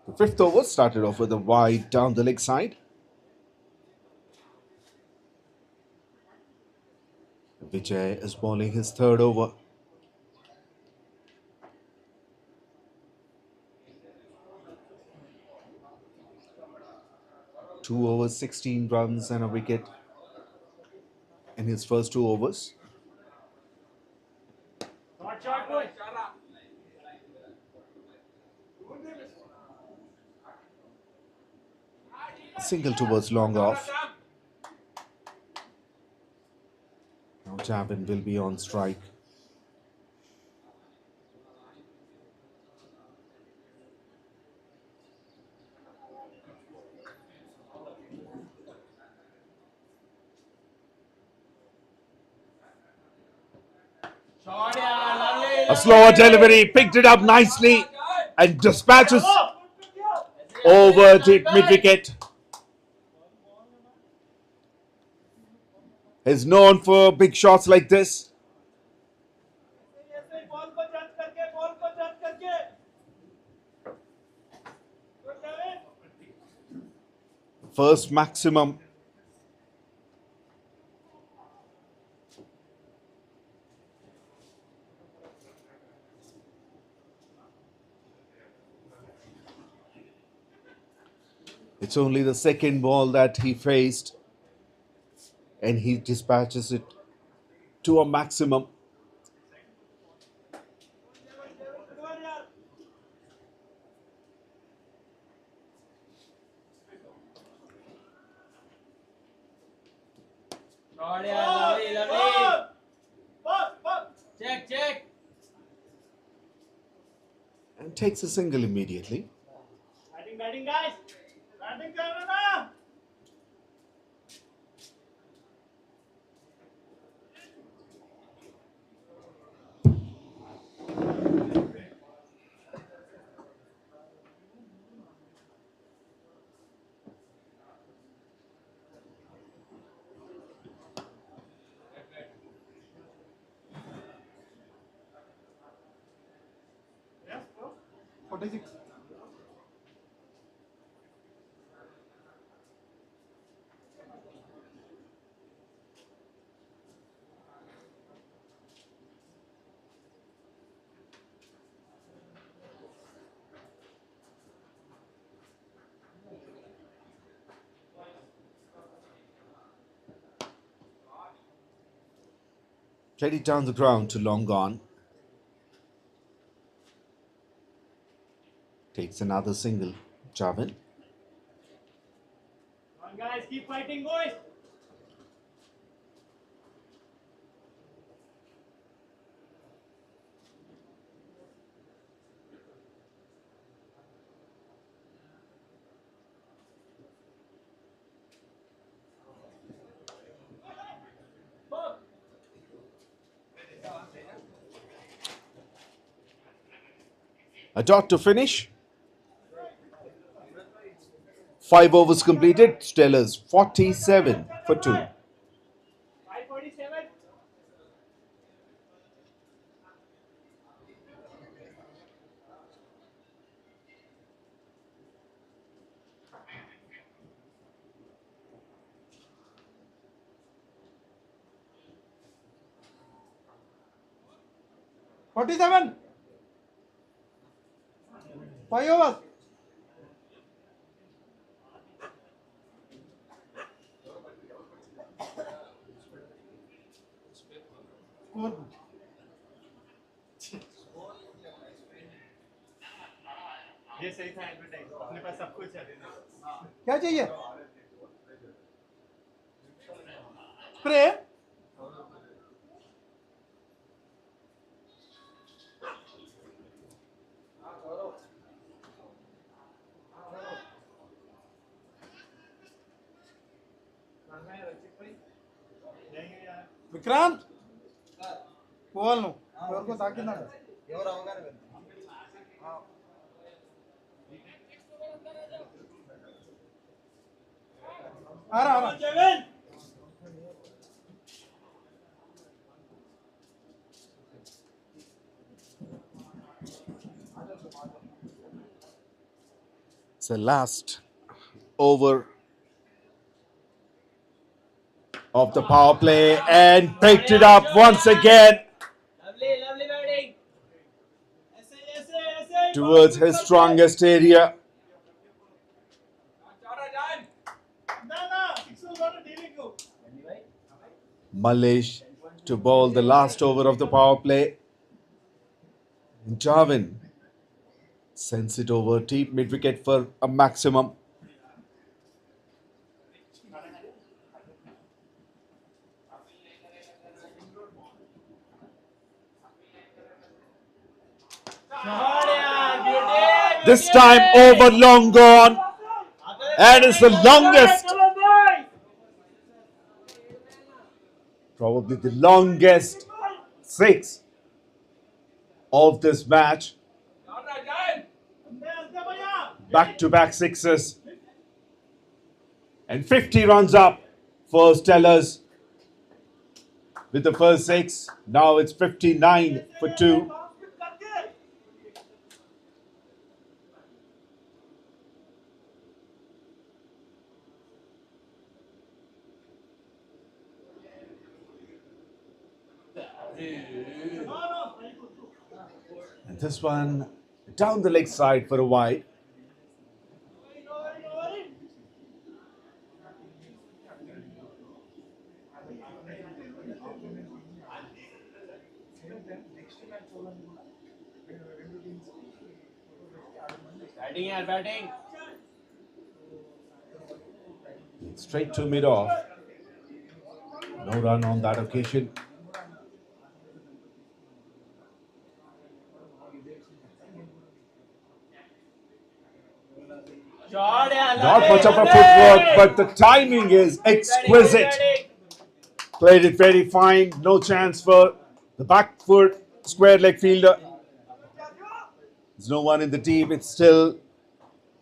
The fifth over started off with a wide down the leg side. Vijay is bowling his third over. Two overs, 16 runs and a wicket in his first 2 overs. Shot, boy. Single towards long off. Now 𝗪𝗏 will be on strike. A slower delivery, picked it up nicely and dispatches over the mid-wicket. Is known for big shots like this. First maximum. It's only the second ball that he faced, and he dispatches it to a maximum. Check. And takes a single immediately. Batting, guys. Batting, Canada. Yes, bro. 46. Played it down the ground to long gone. Takes another single. 𝗙𝗏. Come on, guys, keep fighting, boys. A dot to finish. 5 overs completed. Stellars 47 for 2. 547. $47. 5 overs. Score. ये सही था advertise अपने पास सब कुछ है क्या चाहिए? Spray. Vikrant పోవాలి నువ్వు ఎవరికో తాకిందంట. ఎవరు అవగానే ఆరా ఆరా. It's the last over of the power play and picked it up once again Lovely batting. towards his strongest area. Malesh to bowl the last over of the power play. �𝗏 sends it over deep mid wicket for a maximum. This time over long gone, and it's the longest, probably the longest 6 of this match. Back-to-back sixes and 50 runs up for Stellars with the first 6. Now it's 59 for 2. And this one down the leg side for a wide. Batting. Straight to mid-off. No run on that occasion. Not much of a footwork, but the timing is exquisite. Played it very fine. No chance for the back foot square leg fielder. There's no one in the team. It's still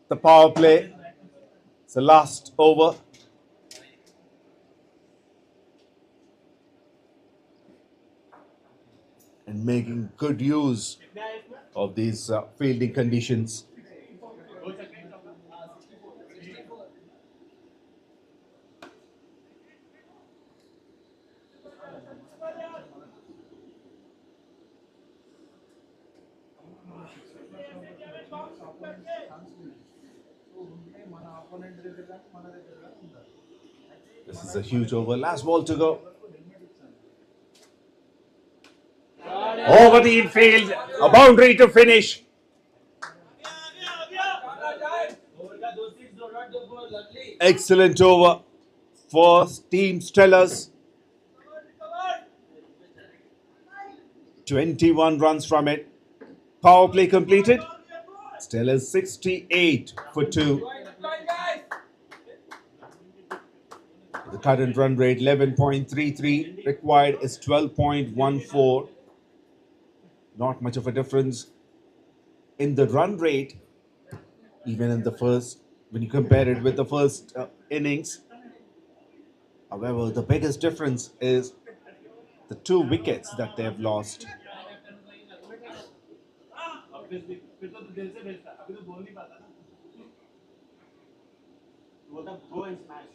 the power play. It's the last over. And making good use of these fielding conditions. This is a huge over. Last ball to go. Over the infield, a boundary to finish. Excellent over for Team Stellars. 21 runs from it. Power play completed. Stellars 68 for 2. The current run rate 11.33. Required is 12.14. Not much of a difference in the run rate, even in the first, when you compare it with the first innings. However, the biggest difference is the 2 wickets that they have lost. Obviously, फिर तो दिल से भेजता, अभी तो बोल नहीं पाता ना। वो तब go and smash.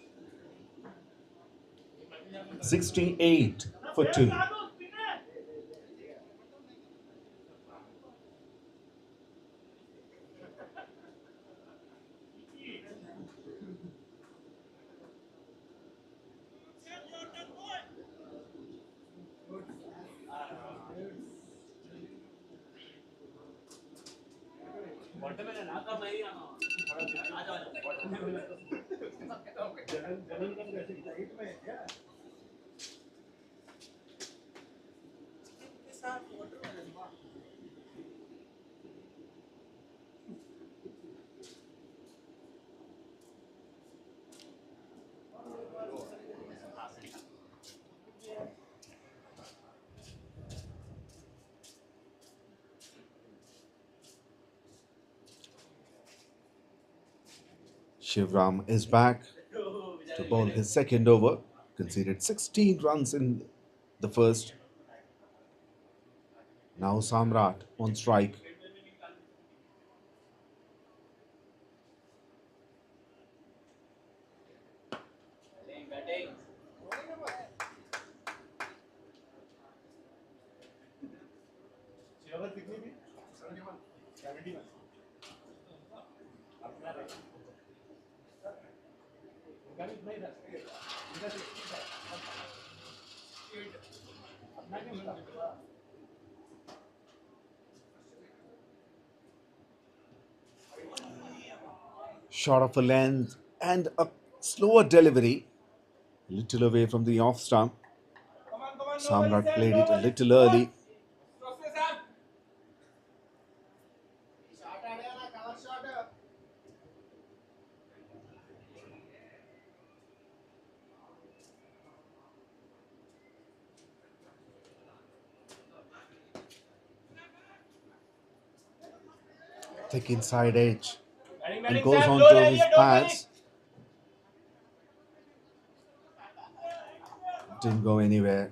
68 for 2. 𝗙𝗵𝗏 is back to bowl his second over. Conceded 16 runs in the first. Now Samrat on strike. Short of a length and a slower delivery, a little away from the off stump. Samrat played it a little early. Thick inside edge and goes on to his pads. Didn't go anywhere.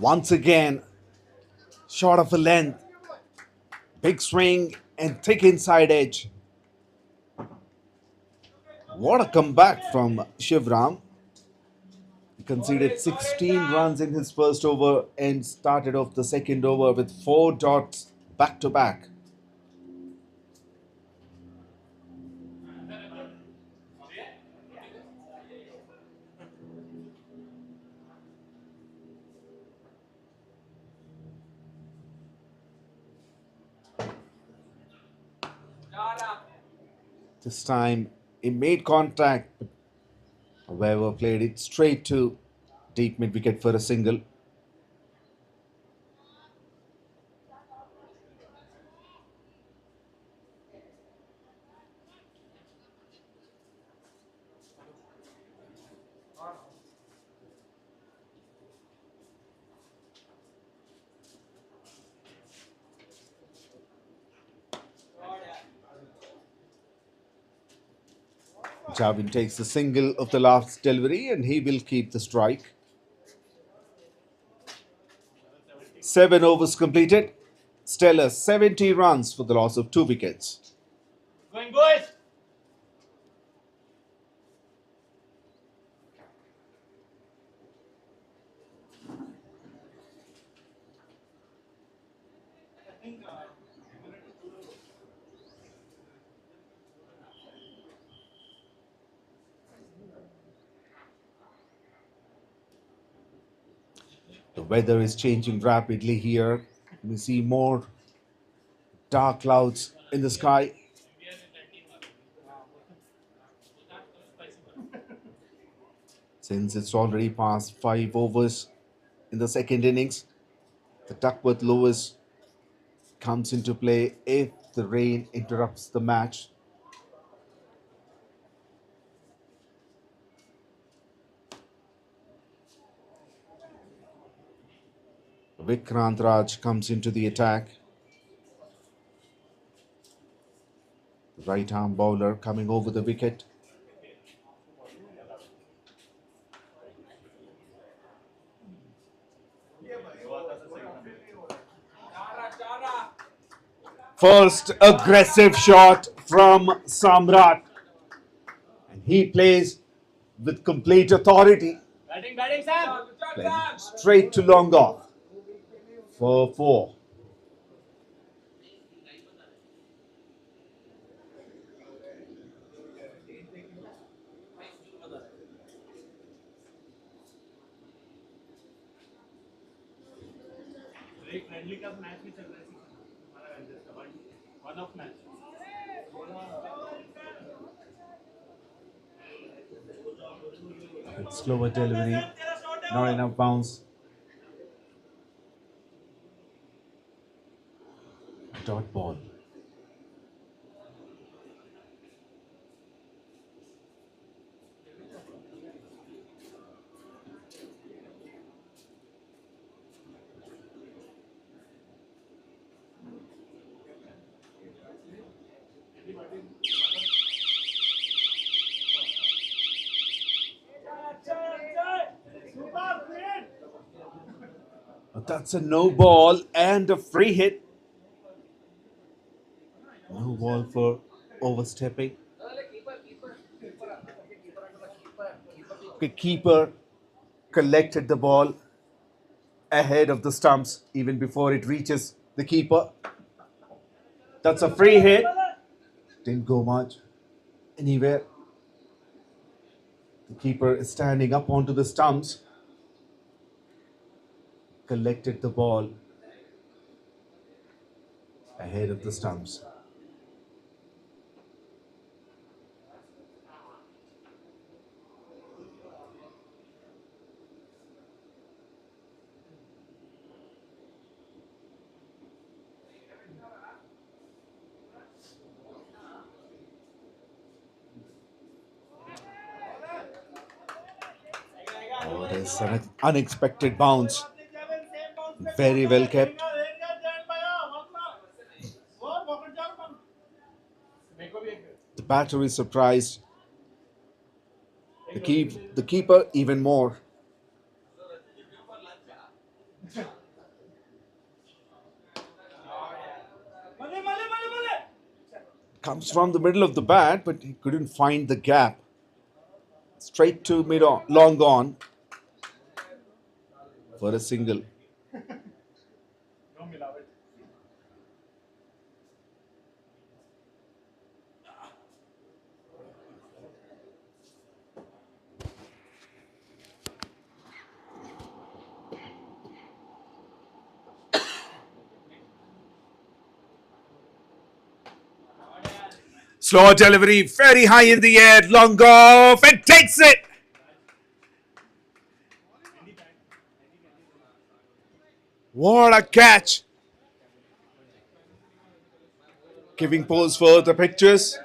Once again, short of a length, big swing and thick inside edge. What a comeback from 𝗙𝗵𝗏. He conceded 16 runs in his first over and started off the second over with 4 dots back to back. This time he made contact, but however played it straight to deep mid wicket for a single. Javin takes the single of the last delivery and he will keep the strike. 7 overs completed. Stellar 70 runs for the loss of 2 wickets. Going, boys. The weather is changing rapidly here. We see more dark clouds in the sky. Since it's already past 5 overs in the second innings, the 𝗃𝗏𝗃𝗏 comes into play if the rain interrupts the match. Vikrant Raj comes into the attack. Right arm bowler coming over the wicket. First aggressive shot from Samrat. And he plays with complete authority. Batting, Sam. Playing straight to long off for 4. Friendly का match भी चल रहा है हमारा one of match Slower delivery, not enough bounce. Dot ball. That's a no ball and a free hit. No ball for overstepping. The keeper collected the ball ahead of the stumps even before it reaches the keeper. That's a free hit. Didn't go much anywhere. The keeper is standing up onto the stumps. Collected the ball ahead of the stumps. Oh, there's an unexpected bounce. Very well kept. The batter is surprised. The keeper even more. Comes from the middle of the bat, but he couldn't find the gap. Straight to mid on, long on for a single. Slow delivery, very high in the air, long off, and takes it. What a catch. Giving pose for the pictures.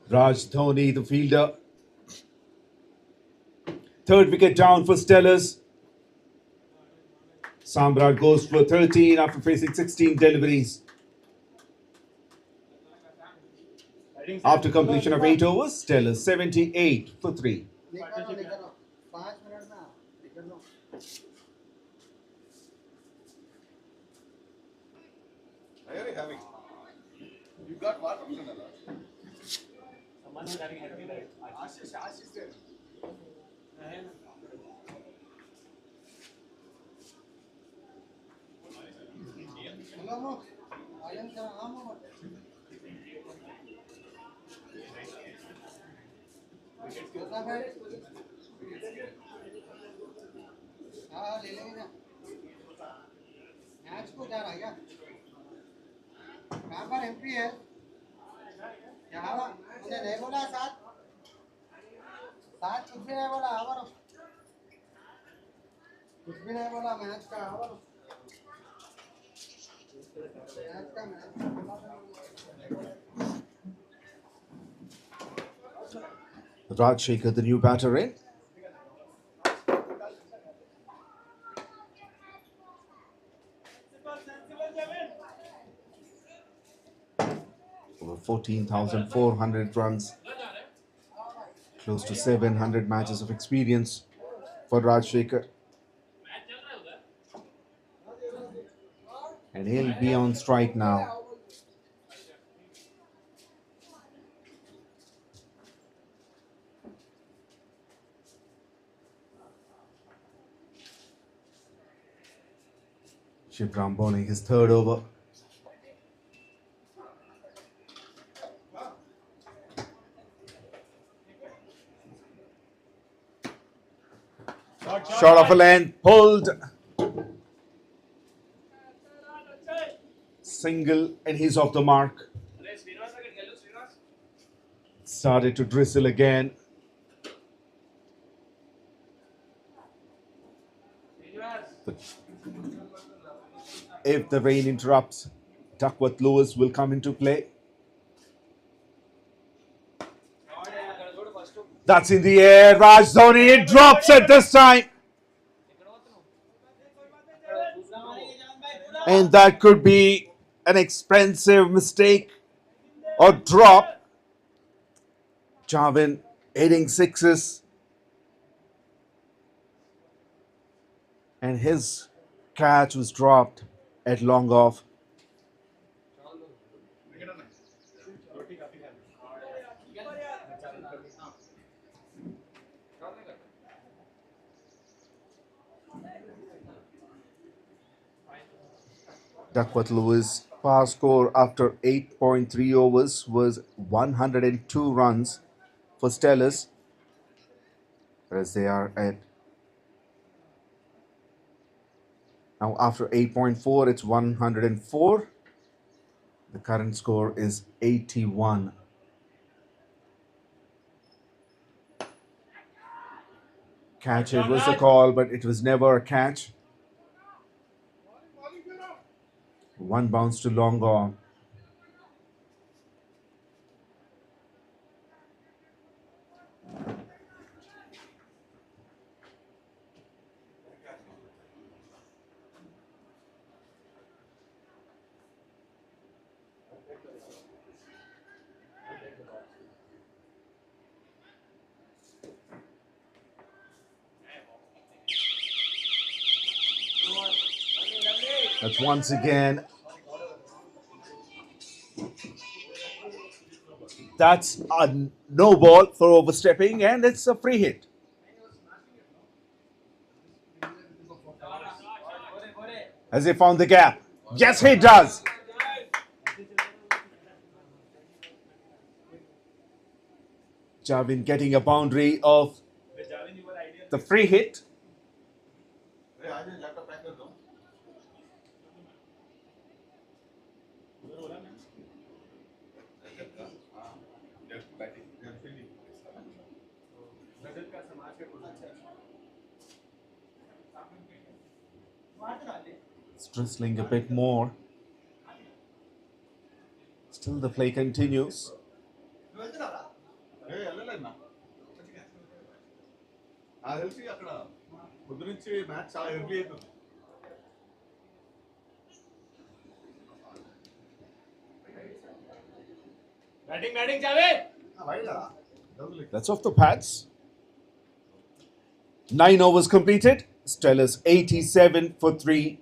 Raj Dhoni, the fielder. Third wicket down for Stellars. Samrat goes for 13 after facing 16 deliveries. After completion of 8 overs, Stellars 78 for 3. You got what? हाँ ले लेंगे ना match को जा रहा है क्या कहाँ पर एमपी है यहाँ मुझे नहीं बोला साथ साथ कुछ भी नहीं बोला आवर कुछ भी नहीं बोला मैच का आवर मैच का match 𝗃𝗃𝗃𝗃, the new batter in. Over 14,400 runs, close to 700 matches of experience for 𝗃𝗃𝗃𝗃. And he'll be on strike now. Shivram bowling his third over. Shot off a length, pulled. Single, and he's off the mark. Started to drizzle again. But if the rain interrupts, Duckworth Lewis will come into play. That's in the air. Rajdhani, it drops at this time. And that could be an expensive mistake or drop. Javin hitting sixes. And his catch was dropped at long off. Duckworth Lewis' par score after 8.3 overs was 102 runs for Stellars, whereas they are at now after 8.4 it's 104. The current score is 81. Catch, it was a call, but it was never a catch. One bounce to long on. That's once again. That's a no ball for overstepping, and it's a free hit. Has he found the gap? Yes, he does. Javin getting a boundary of the free hit. It's drizzling a bit more. Still the play continues. Batting, Javed. That's off the pads. 9 overs completed. Stellars 87 for 3.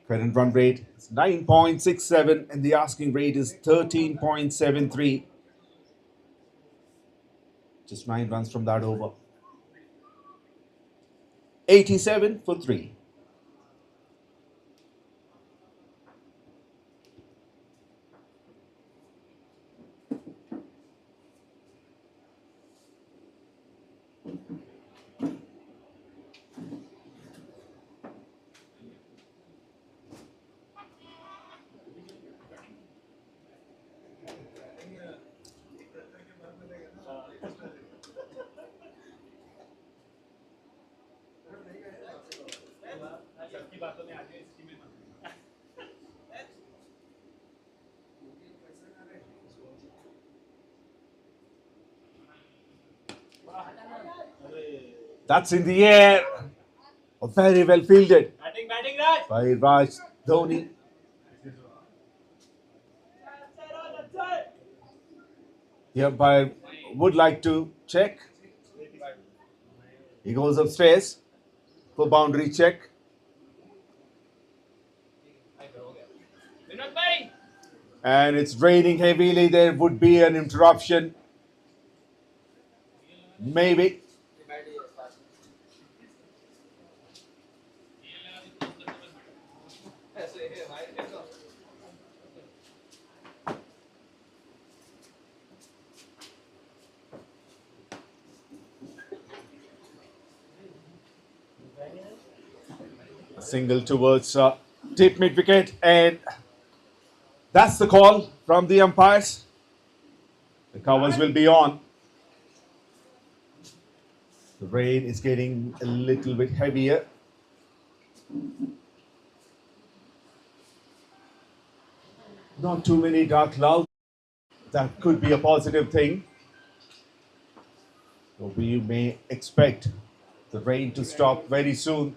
Current run rate is 9.67 and the asking rate is 13.73. Just 9 runs from that over. 87 for 3. That's in the air. Very well fielded by Raj Dhoni. The umpire would like to check. He goes upstairs for boundary check. And it's raining heavily. There would be an interruption. Maybe. A single towards deep mid wicket, and that's the call from the umpires. The covers will be on. The rain is getting a little bit heavier. Not too many dark clouds. That could be a positive thing. So we may expect the rain to stop very soon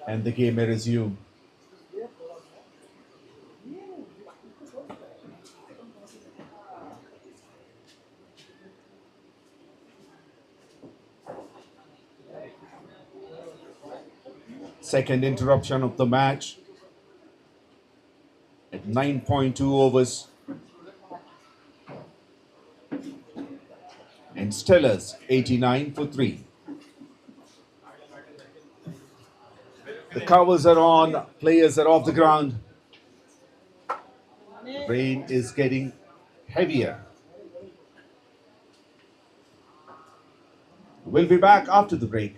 and the game may resume. Second interruption of the match at 9.2 overs. And Stellars 89 for 3. The covers are on, players are off the ground. Rain is getting heavier. We'll be back after the break.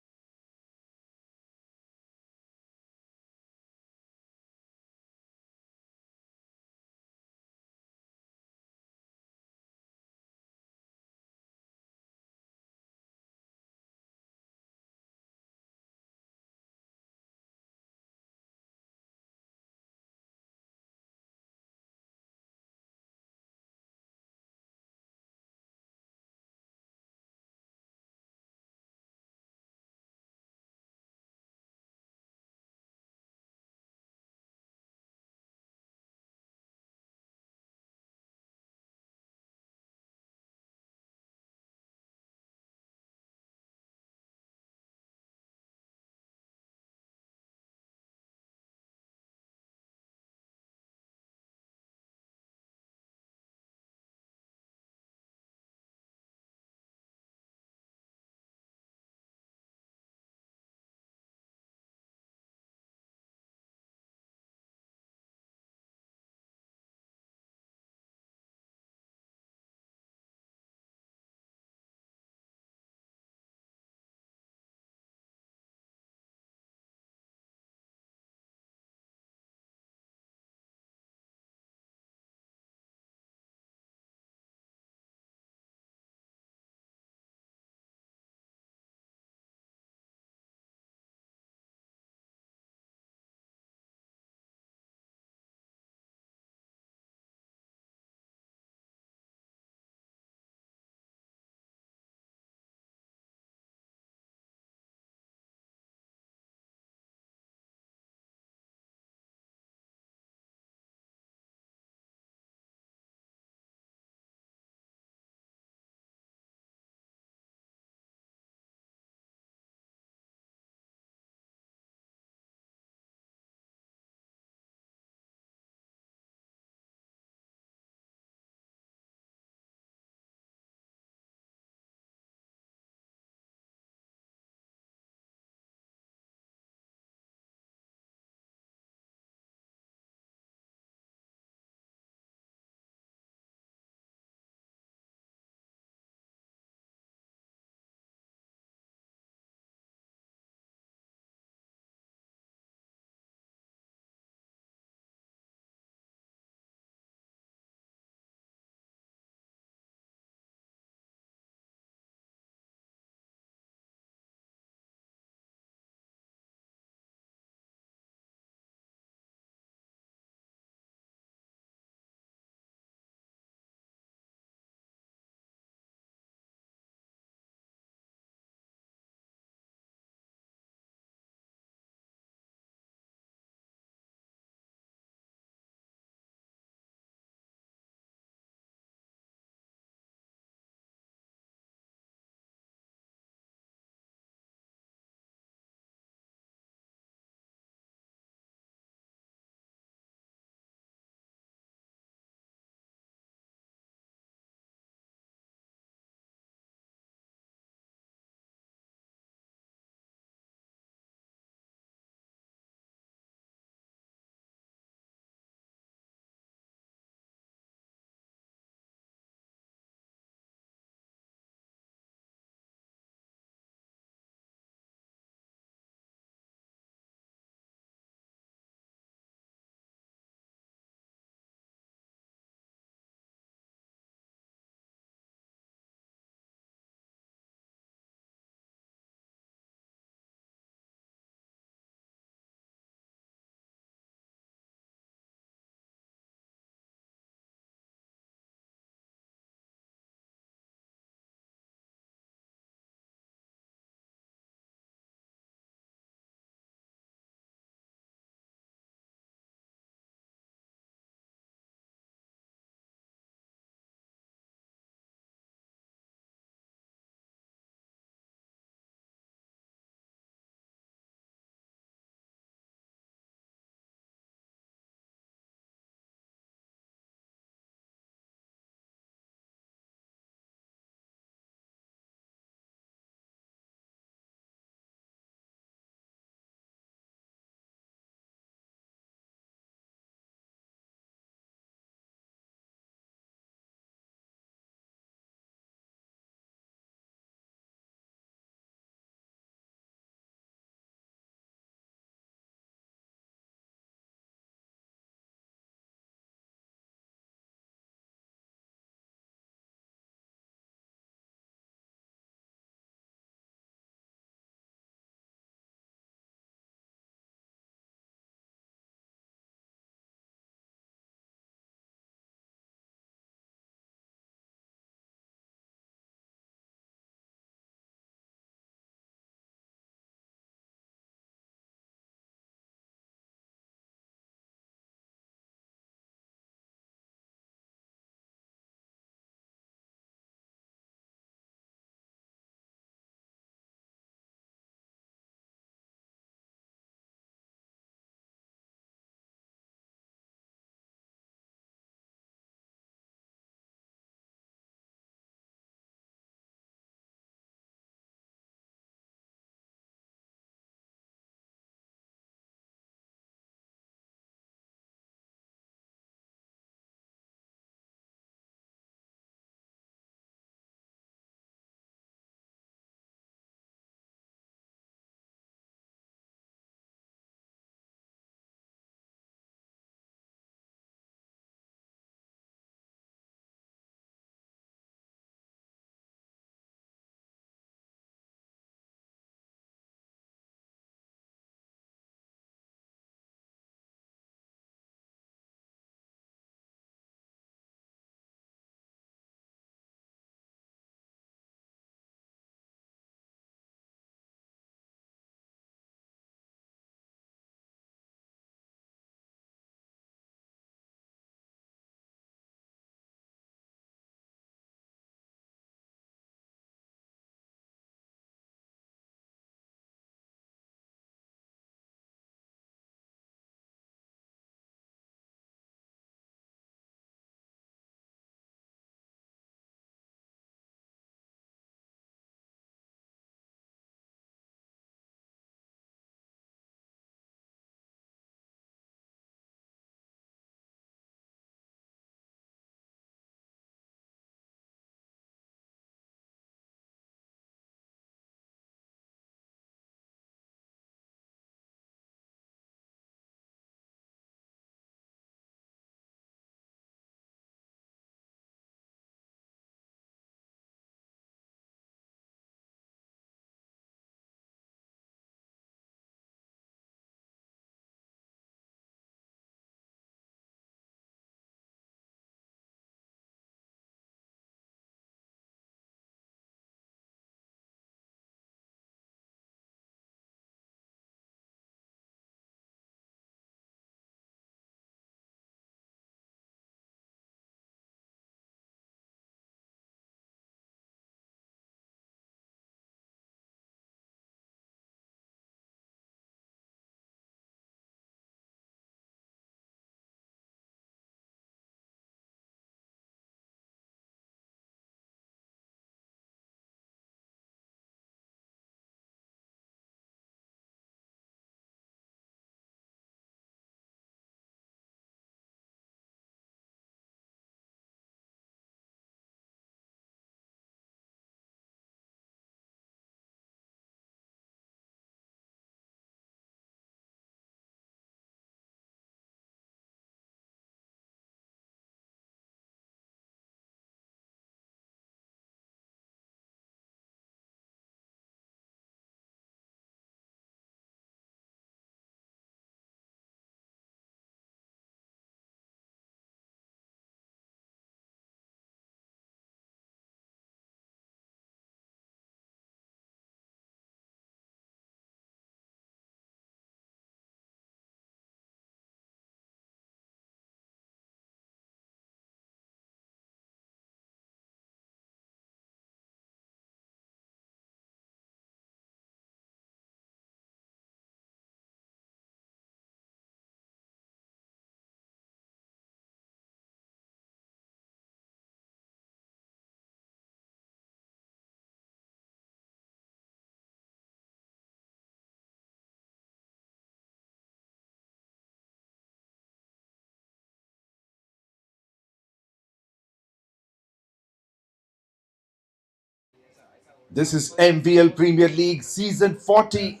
This is MVL Premier League Season 40.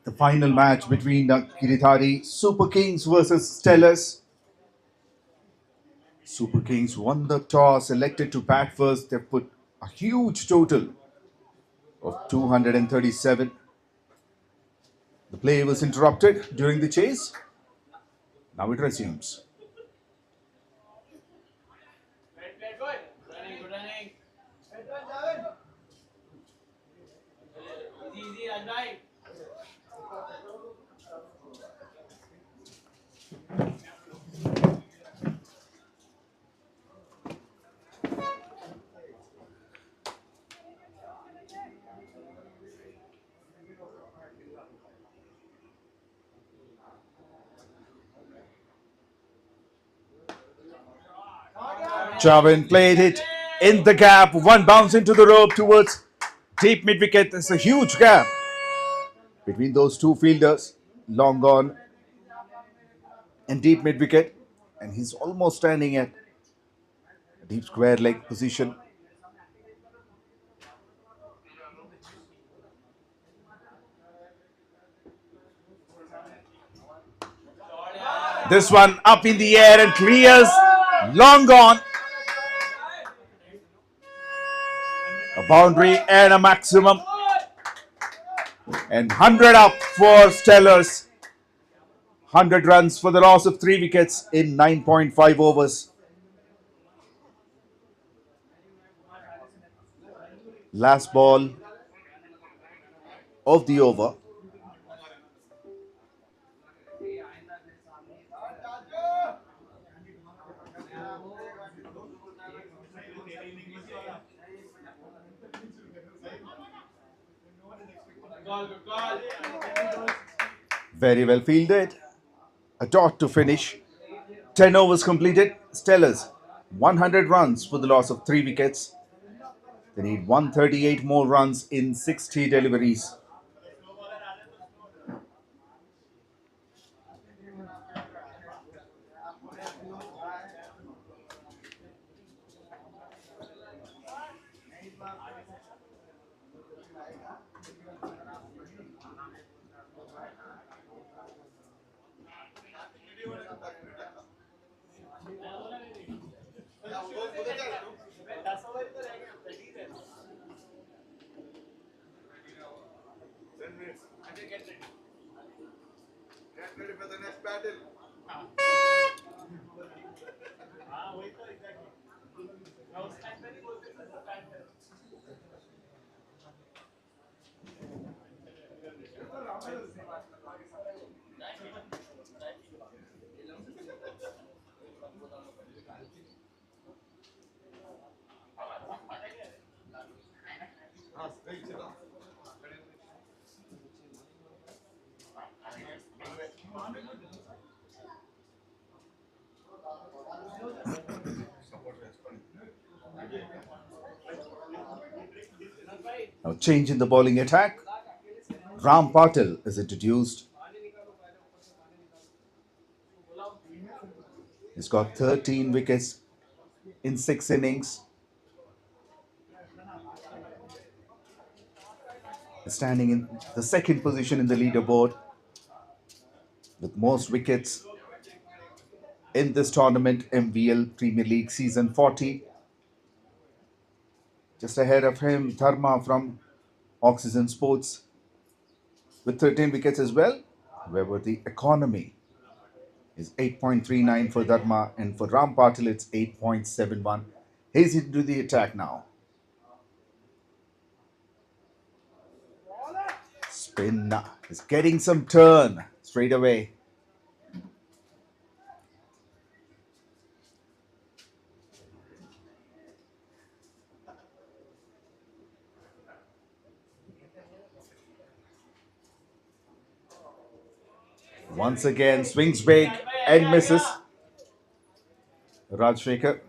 The final match between the Kiritari Super Kings versus Stellars. Super Kings won the toss, elected to bat first. They've put a huge total of 237. The play was interrupted during the chase. Now it resumes. Chavin played it in the gap. One bounce into the rope towards deep mid wicket. There's a huge gap between those two fielders. Long on and deep mid wicket. And he's almost standing at a deep square leg position. This one up in the air and clears. Long gone. A boundary and a maximum. And 100 up for Stellars. 100 runs for the loss of 3 wickets in 9.5 overs. Last ball of the over. Very well fielded. A dot to finish. 10 overs completed. Stellars 100 runs for the loss of 3 wickets. They need 138 more runs in 60 deliveries. Now change in the bowling attack. 𝗵𝗵𝗃𝗃 is introduced. He's got 13 wickets in 6 innings. Standing in the second position in the leaderboard with most wickets in this tournament, MVL Premier League Season 40. Just ahead of him, Dharma from Oxygen Sports with 13 wickets as well. However, the economy is 8.39 for Dharma, and for 𝗵𝗵𝗃𝗃 it's 8.71. He's into the attack now. Spin is getting some turn straight away. Once again, swings big and misses. Rajshekhar.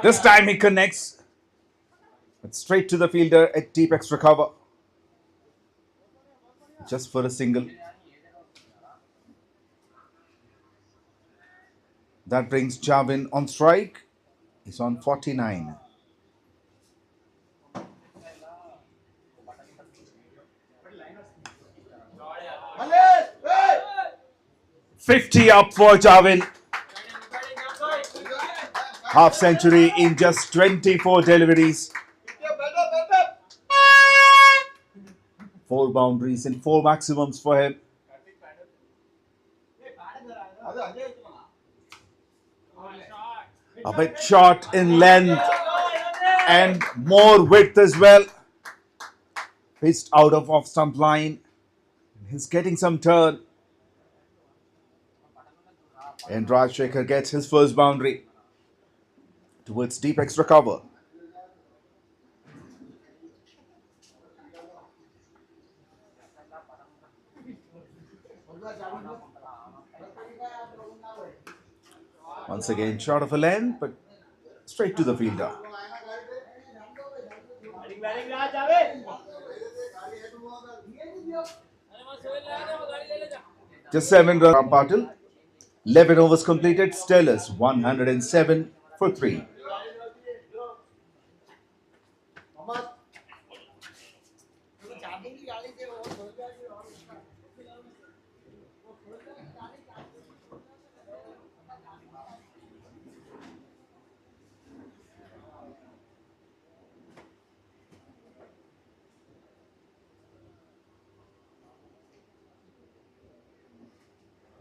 This time he connects. But straight to the fielder at deep extra cover. Just for a single. That brings 𝗀𝗏 on strike. He's on 49. 50 up for 𝗀𝗏. Half century in just 24 deliveries. 4 boundaries and 4 maximums for him. A bit short in length and more width as well. Pitched out of off stump line. He's getting some turn. And Rajshekhar gets his first boundary towards deep extra cover. Once again, short of a length, but straight to the fielder. Just 7 runs. Patil. 11 overs completed. Stellars 107 for 3.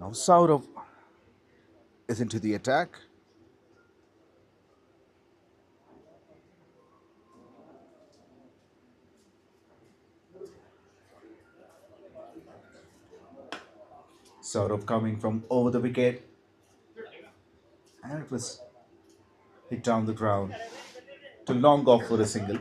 Now Saurav is into the attack. Saurav coming from over the wicket. And it was hit down the ground to long off for a single.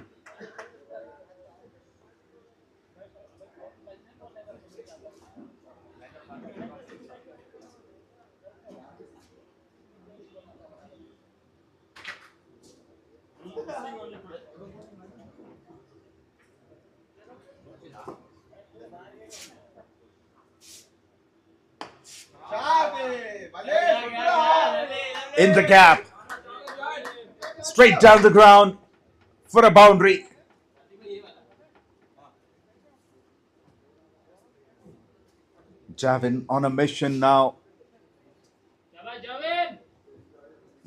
In the gap, straight down the ground for a boundary. 𝗀𝗏 on a mission now.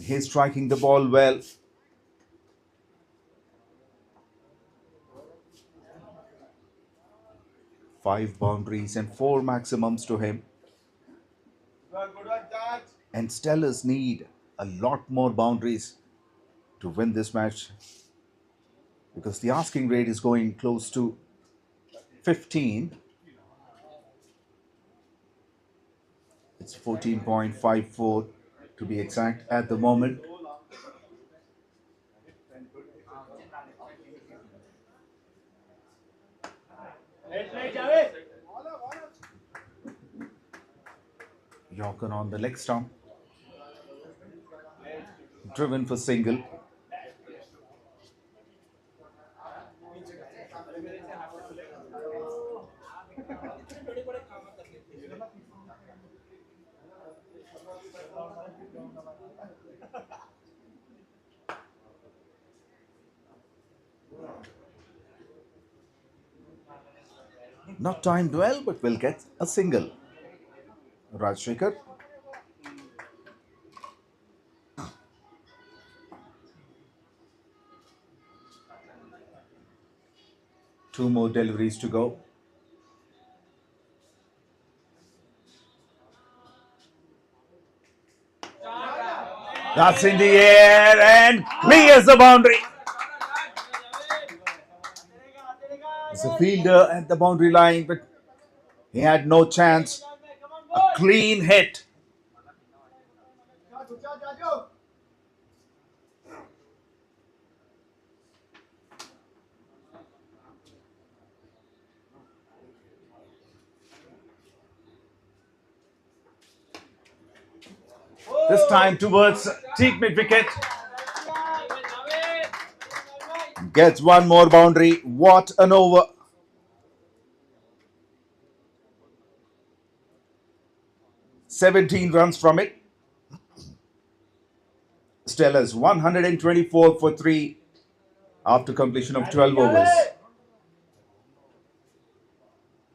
He's striking the ball well. Five boundaries and 4 maximums to him. And Stellars need a lot more boundaries to win this match, because the asking rate is going close to 15. It's 14.54 to be exact at the moment. Yorker on the leg stump. Driven for single. Not timed well, but will get a single. Rajshekhar. Two more deliveries to go. That's in the air and clears the boundary. It's a fielder at the boundary line, but he had no chance. A clean hit. This time towards deep mid wicket. Gets one more boundary. What an over. "17 runs from it. Stellars 124 for 3 after completion of 12 overs.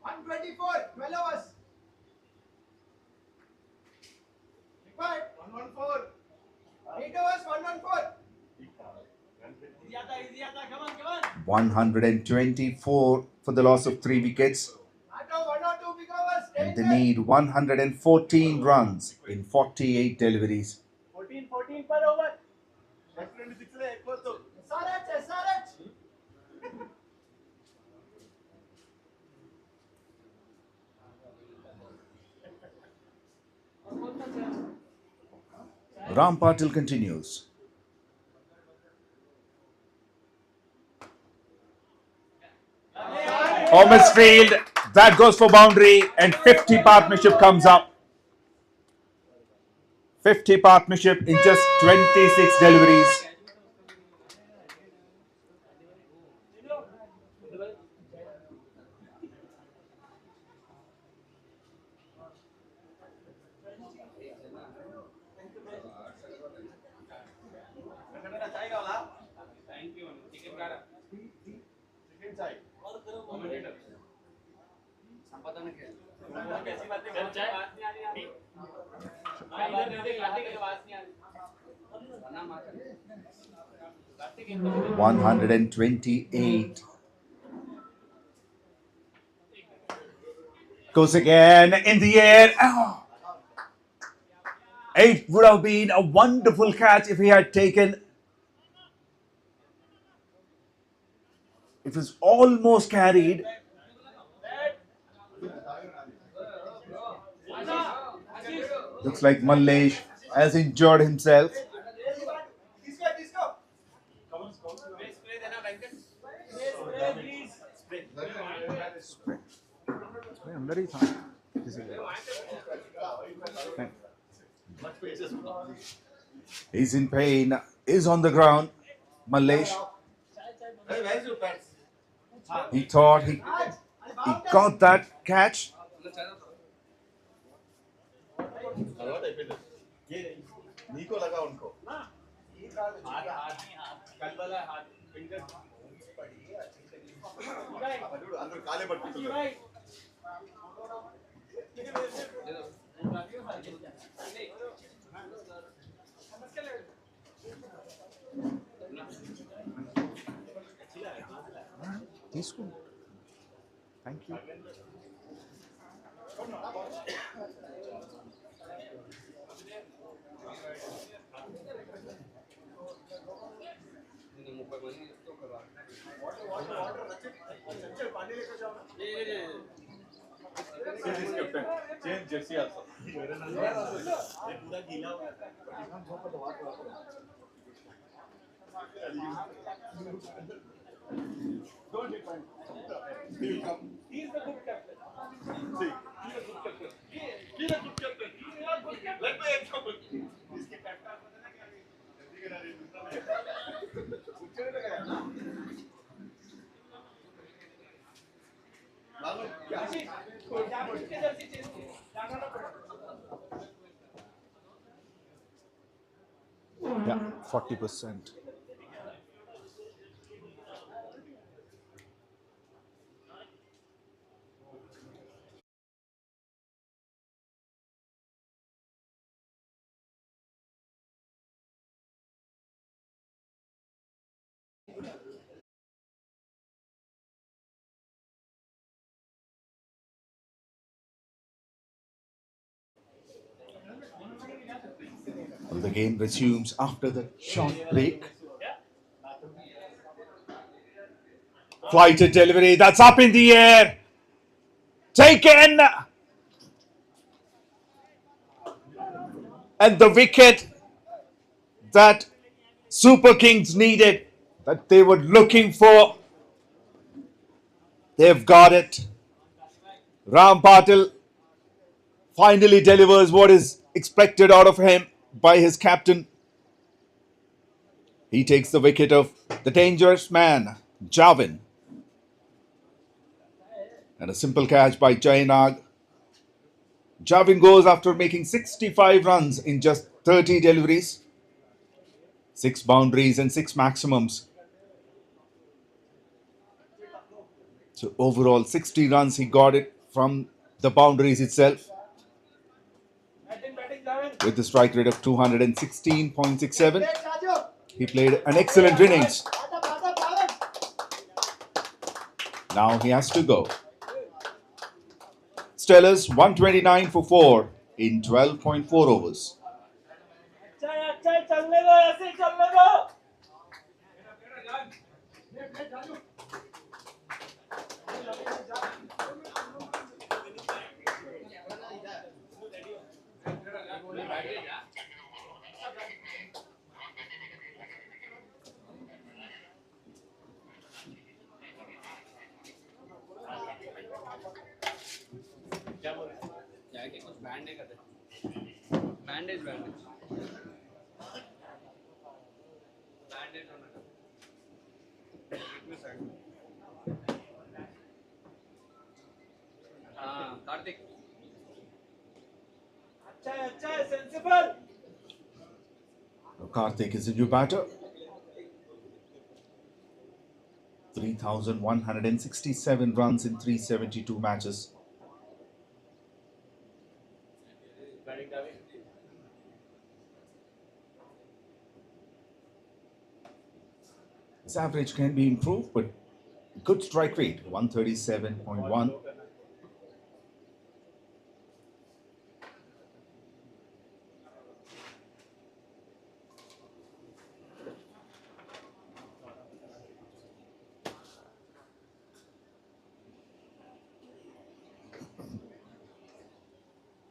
124, 12 hours. Required 114. 8 hours, 114. 124 for the loss of 3 wickets. And they need 114 runs in 48 deliveries. 14 per over. SRH. Ram continues. Almost field. That goes for boundary, and 50 partnership comes up. 50 partnership in just 26 deliveries. One 128. Goes again in the air. Oh. It would have been a wonderful catch if he had taken. It was almost carried. Looks like 𝗏𝗡𝗆 has injured himself. He's in pain. Is on the ground. 𝗏𝗡𝗆. He thought he got that catch. Thank you. Change jersey also. Don't hit mine. He will come. He is the good captain. See, he is a good captain. He is a good captain. Let me example. He's the captain. Yeah, 40%. Well, the game resumes after the short break. Flighted delivery, that's up in the air. Taken. And the wicket that Super Kings needed, that they were looking for, they've got it. Ram finally delivers what is expected out of him by his captain. He takes the wicket of the dangerous man, 𝗙𝗏. And a simple catch by 𝗙𝗏. 𝗙𝗏 goes after making 65 runs in just 30 deliveries, 6 boundaries and 6 maximums. So overall 60 runs he got it from the boundaries itself, with the strike rate of 216.67. He played an excellent innings. Now he has to go. Stellars 129 for 4 in 12.4 overs. Bandage. Karthik. Sensible. Karthik is a new batter. 3,167 runs in 372 matches. His average can be improved, but good strike rate, 137.1.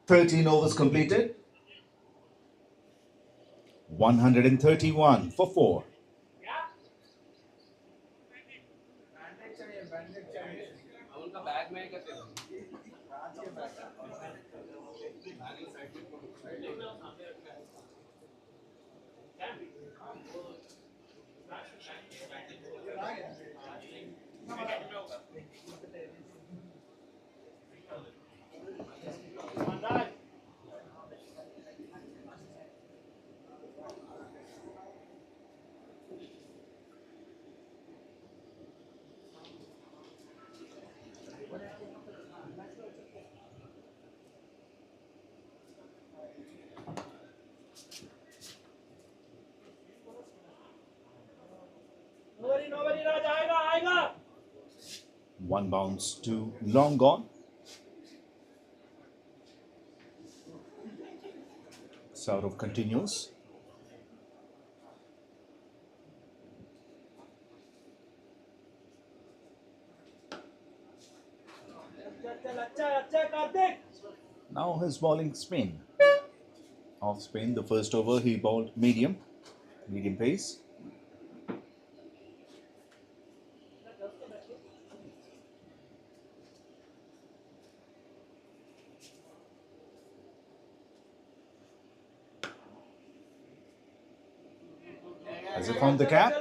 "13 overs completed, 131 for 4. Bag में करते हो One bounce to long gone. Saurav continues. Now his bowling spin. Off spin, the first over he bowled medium pace. Has he found the cap?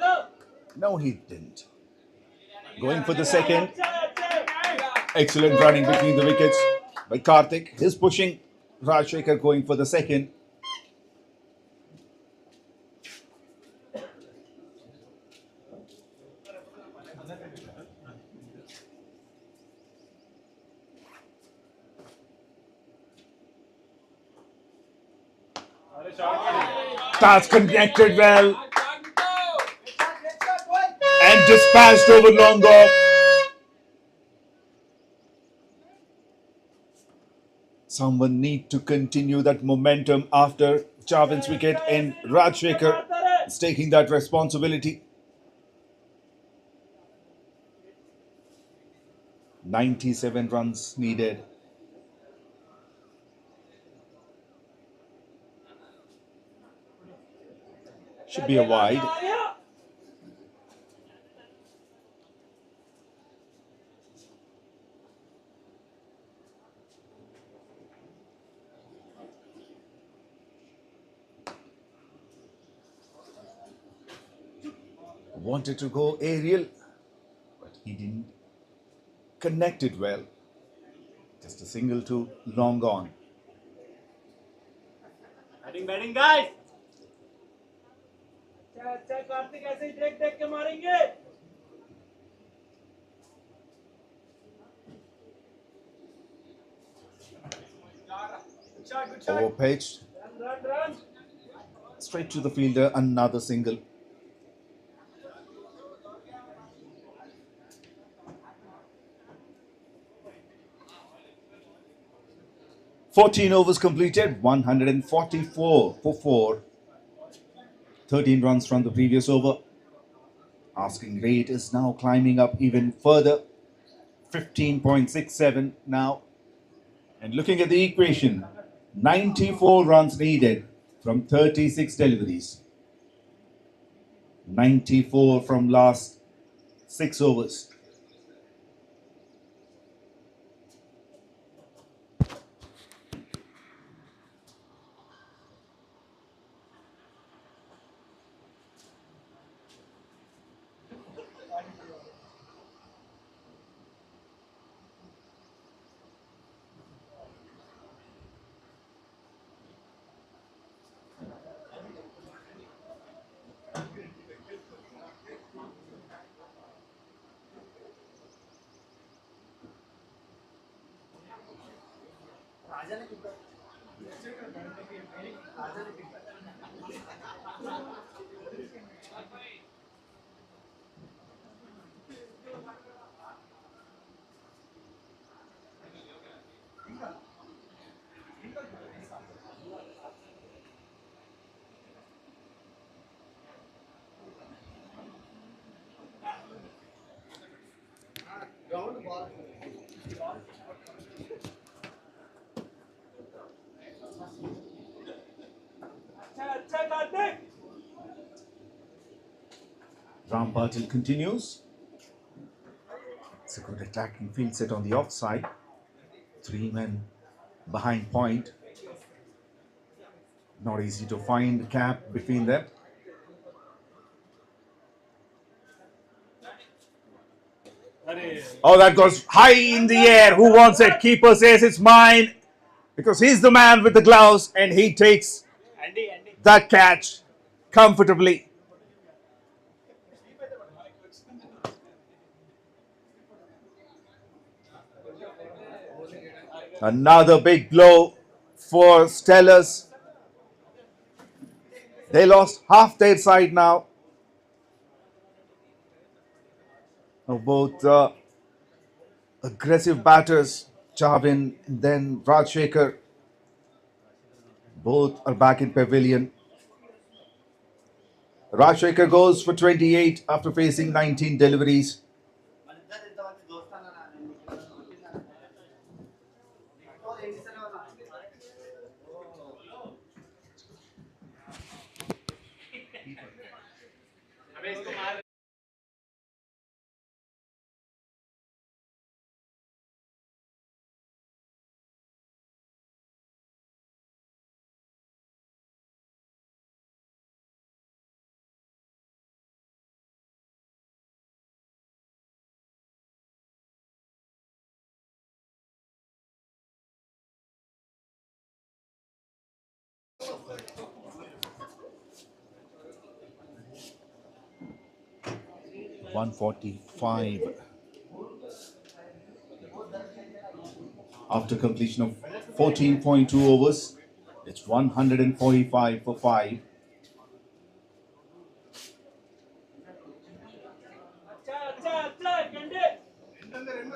No, he didn't. Going for the second. Excellent running between the wickets by Karthik. He's pushing Rajshekhar, going for the second. That's connected well and dispatched over long off. Someone need to continue that momentum after 𝗙𝗏's wicket, and Rajshekhar is taking that responsibility. 97 runs needed. Should be a wide. wanted to go aerial, but he didn't connect it well. Just a single to long on. Batting, guys. अच्छा कार्तिक ऐसे ही देख देख के मारेंगे. Over pitch. Run. Straight to the fielder, another single. "14 overs completed, 144 for 4. 13 runs from the previous over. Asking rate is now climbing up even further. 15.67 now. And looking at the equation, 94 runs needed from 36 deliveries. 94 from last 6 overs. अच्छा Kartik. 𝗵𝗶𝗃𝗃 continues. It's a good attacking field set on the offside. 3 men behind point. Not easy to find the gap between them. Oh, that goes high in the air. Who wants it? Keeper says it's mine, because he's the man with the gloves and he takes that catch comfortably. Another big blow for Stellars. They lost half their side now. Both aggressive batters, Chavin and then Rajshekhar, both are back in pavilion. Rajshekhar goes for 28 after facing 19 deliveries. 𝗃𝗃𝗃𝗃. After completion of 14.2 overs, it's 145 for 5.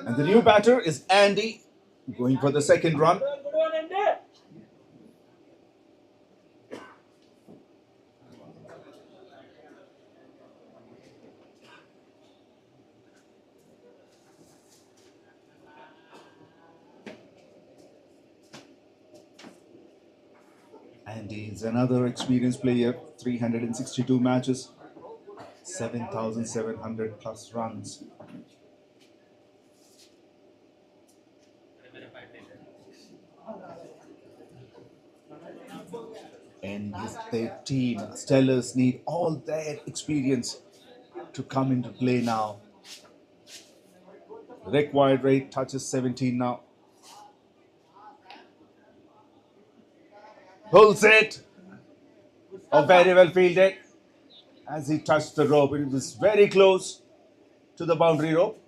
And the new batter is Andy, going for the second run. Good one, Andy. Andy is another experienced player, 362 matches, 7,700 plus runs. And their team, Stellars, need all their experience to come into play now. Required rate touches 17 now. Pulls it. Oh, very well fielded. As he touched the rope, it was very close to the boundary rope.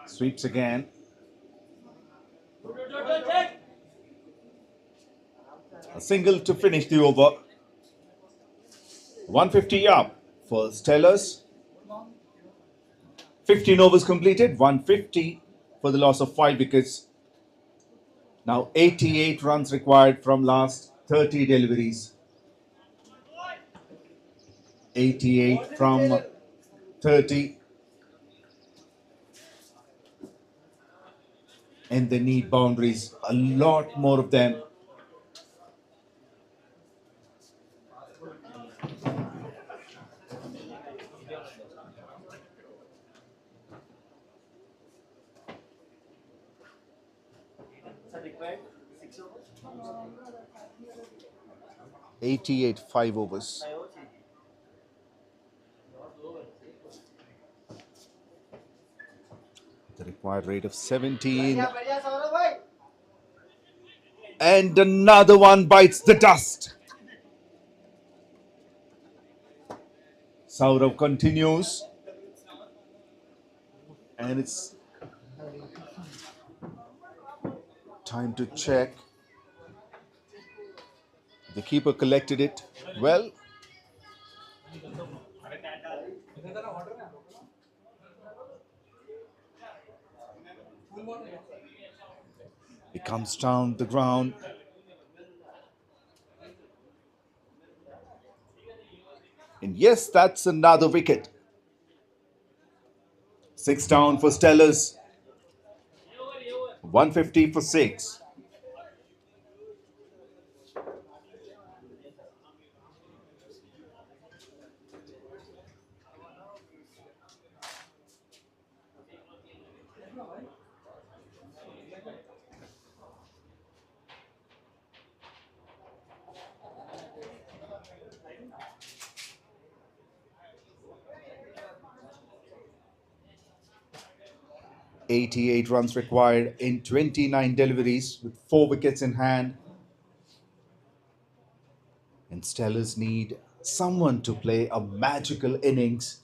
Sweeps again. A single to finish the over. 150 up for Stellars. 15 overs completed. 150 for the loss of 5 wickets. Now 88 runs required from last 30 deliveries. 88 from 30. And they need boundaries, a lot more of them. $88, 5 overs. The required rate of 17. And another one bites the dust. Saurav continues. And it's time to check. The keeper collected it well. He comes down the ground. And yes, that's another wicket. 6 down for Stellars. 150 for 6. $88 runs required in 29 deliveries with 4 wickets in hand. And Stellars need someone to play a magical innings.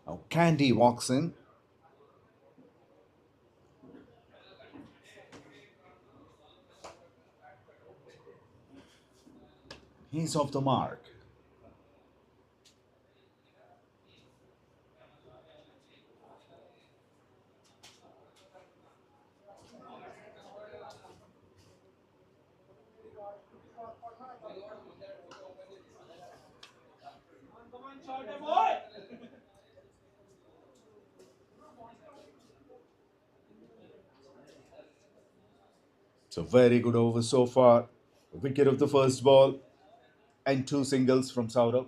Now Candy walks in. He's off the mark. It's a very good over so far. A wicket of the first ball and 2 singles from Saurav.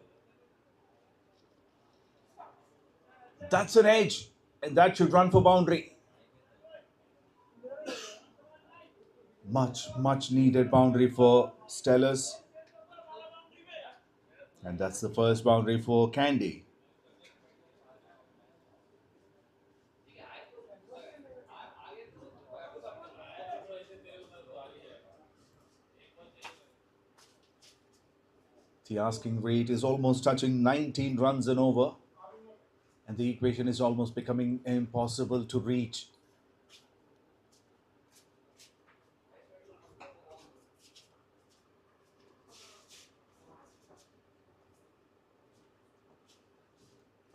That's an edge, and that should run for boundary. Much needed boundary for Stellars. And that's the first boundary for Candy. The asking rate is almost touching 19 runs and over. And the equation is almost becoming impossible to reach.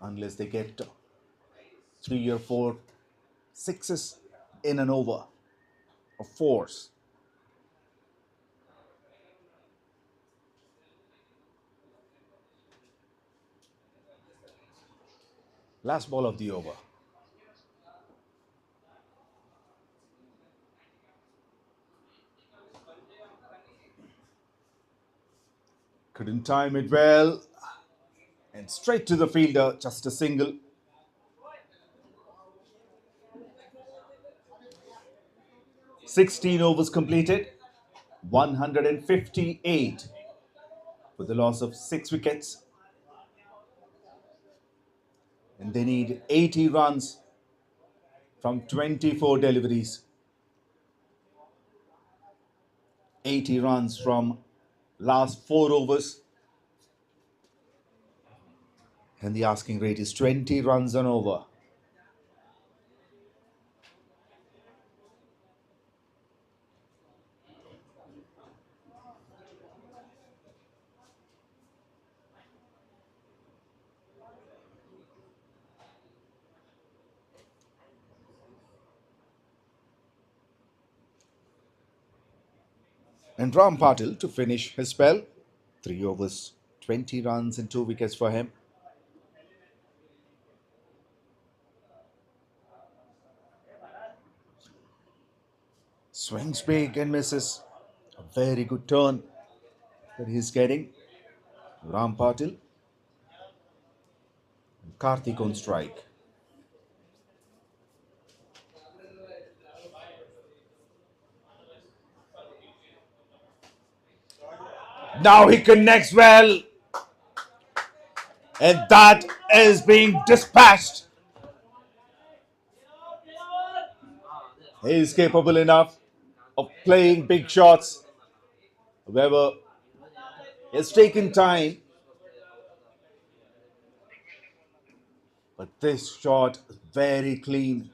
Unless they get 3 or 4 sixes in an over, or 4s. Last ball of the over. Couldn't time it well. And straight to the fielder, just a single. "16 overs completed, 158 with the loss of 6 wickets. And they need 80 runs from 24 deliveries. 80 runs from last 4 overs. And the asking rate is 20 runs an over. And Ram Patil to finish his spell. 3 overs, 20 runs and 2 wickets for him. Swings big and misses. A very good turn that he's getting. Ram Patil. Karthik on strike. Now he connects well. And that is being dispatched. He is capable enough of playing big shots. However, it's taken time. But this shot is very clean.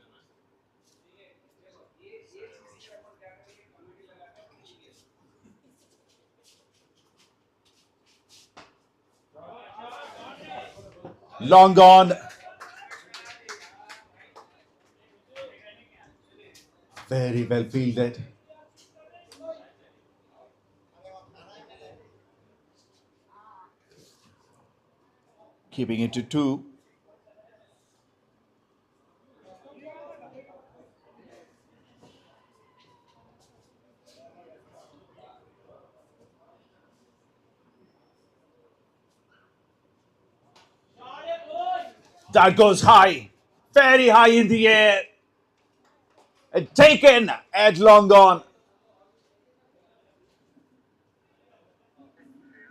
Long gone. Very well fielded. Keeping it to 2. That goes high. Very high in the air. And taken at long on.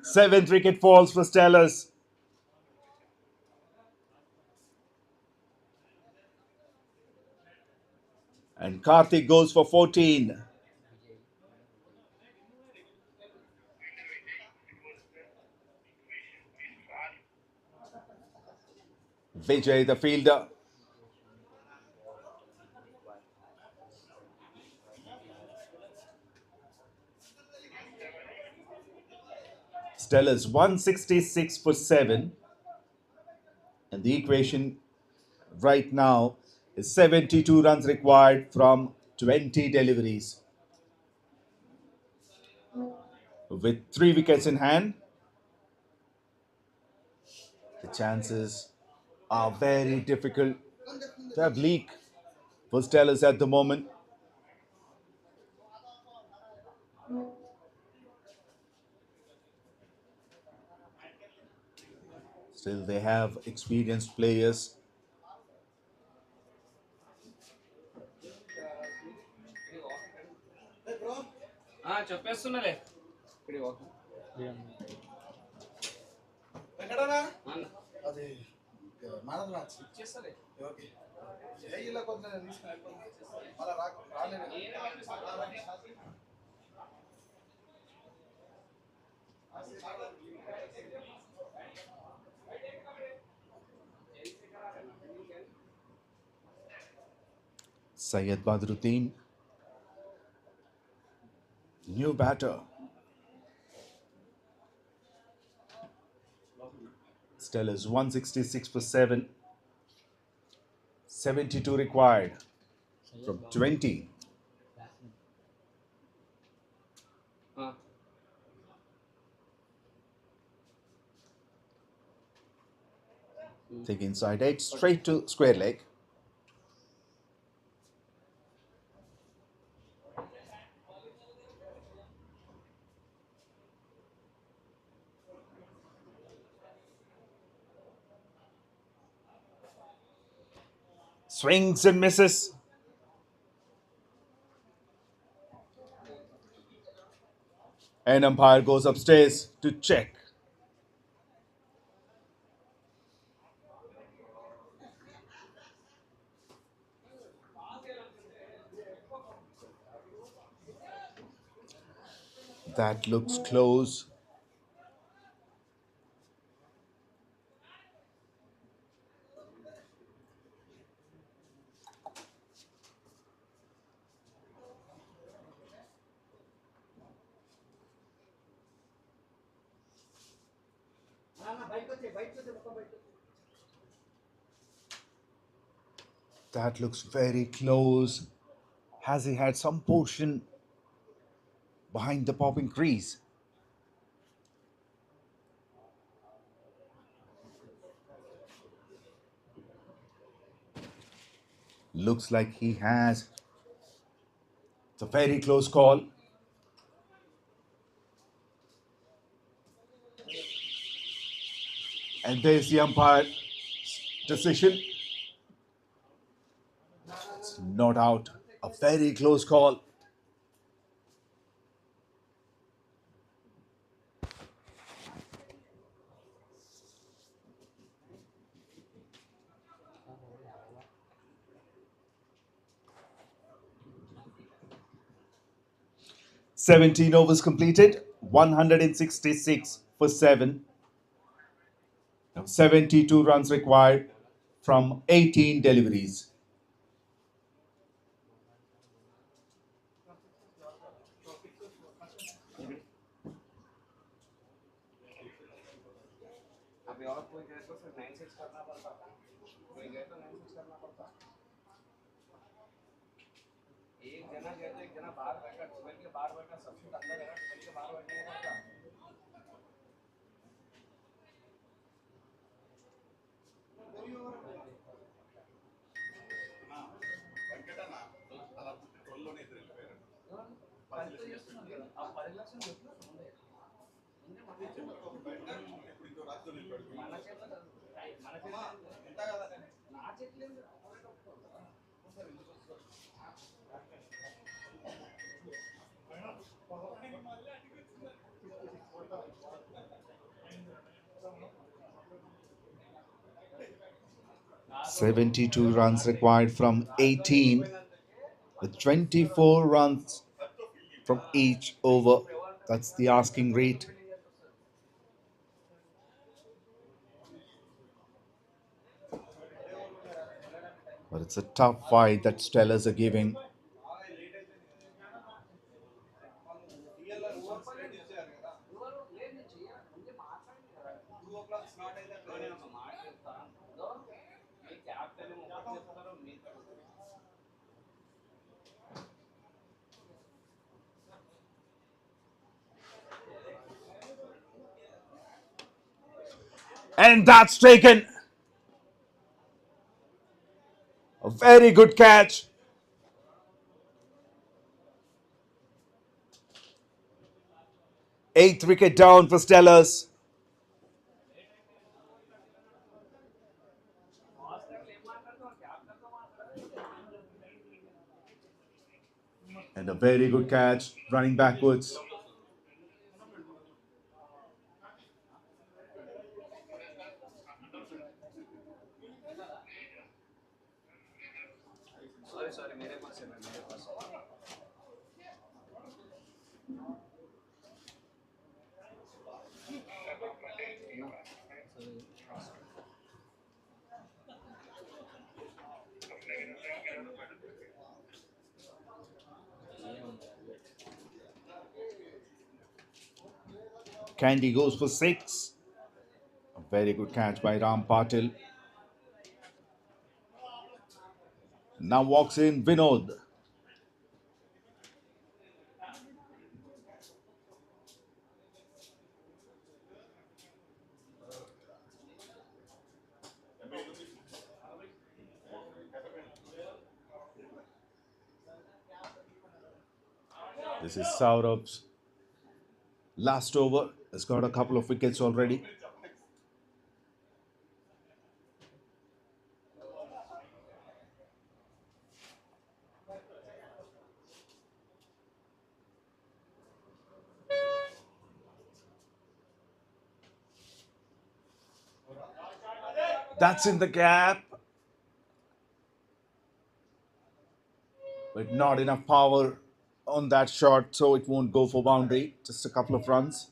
7th wicket falls for Stellars. And Karthik goes for 14. Vijay the fielder. Stellars 166 for 7. And the equation right now is 72 runs required from 20 deliveries. With 3 wickets in hand, the chances are very difficult. They're bleak for Stellars at the moment. Still, they have experienced players. చెప్పేస్తున్నాలే ఎక్కడనా అది మానవ ఇచ్చేస్తారే okay ఇలా కొంత తీసుకుని మళ్ళీ రాలేదు Syed Badruddin, new batter. Stellars 166 for 7. 72 required from 20. Take inside edge, straight to square leg. Swings and misses. And umpire goes upstairs to check. That looks close. That looks very close. Has he had some portion behind the popping crease? Looks like he has. It's a very close call. And there's the umpire's decision. It's not out. A very close call. "17 overs completed, 166 for 7. Now 72 runs required from 18 deliveries. अभी और कोई गए तो फिर 9-6 करना पड़ता, कोई गए तो 9-6 करना पड़ता, एक जना गए तो एक जना बाहर बैठा, 12 के बाहर बैठा, सबसे अंदर है, 12 के बाहर बैठने पड़ता। "72 runs required from 18, with 24 runs from each over. That's the asking rate. But it's a tough fight that Stellars are giving. And that's taken. A very good catch. Eighth wicket down for Stellars. And a very good catch, running backwards. Sorry मेरे पास है, मेरे पास है। Candy goes for 6. A very good catch by Ram Patil. Now walks in Vinod. This is 𝗬𝗹𝗆's last over. Has got a couple of wickets already. That's in the gap. But not enough power on that shot, so it won't go for boundary. Just a couple of runs.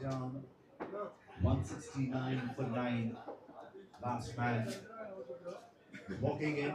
Down 169 for 9. Last man walking in.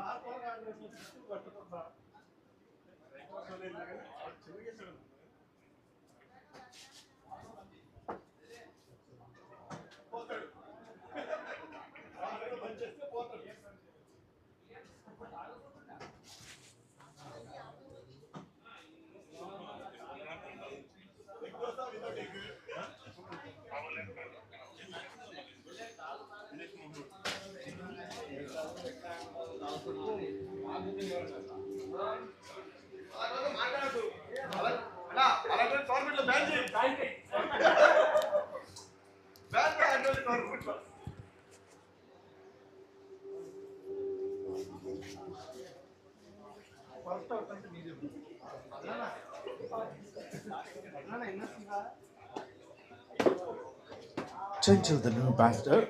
Chanchal, the new batter.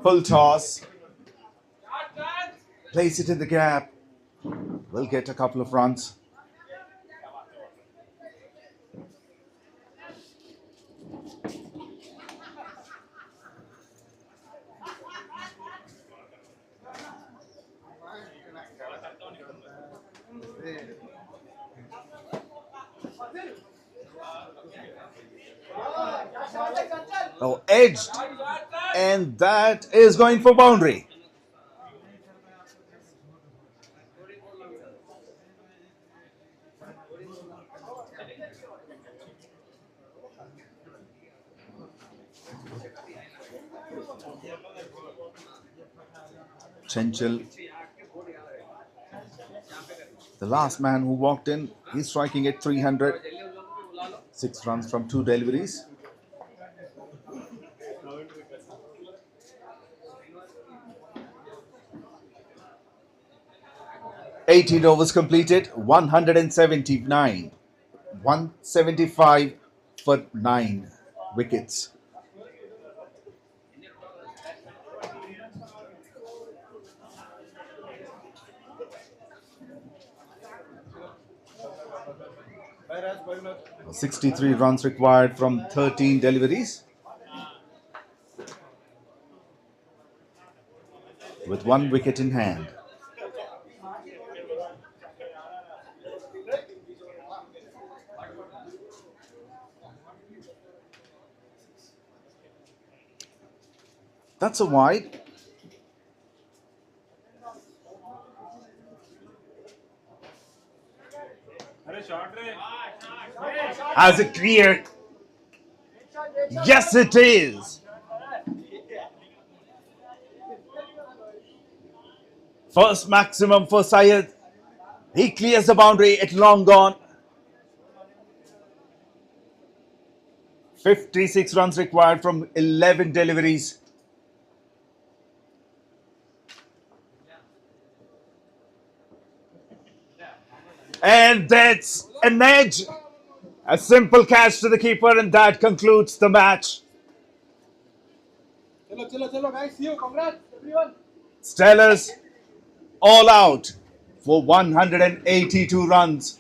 Full toss. Place it in the gap. Will get a couple of runs. Oh, edged. And that is going for boundary. Chanchal, the last man who walked in, he's striking at 300. 6 runs from 2 deliveries. "18 overs completed, 179. 175 for 9 wickets. "63 runs required from 13 deliveries. With 1 wicket in hand. That's a wide. Has it cleared? Yes, it is. First maximum for Syed. He clears the boundary at long gone. 56 runs required from 11 deliveries. And that's an edge. A simple catch to the keeper, and that concludes the match. Chalo, guys. See you. Congrats, everyone. Stellars all out for 182 runs.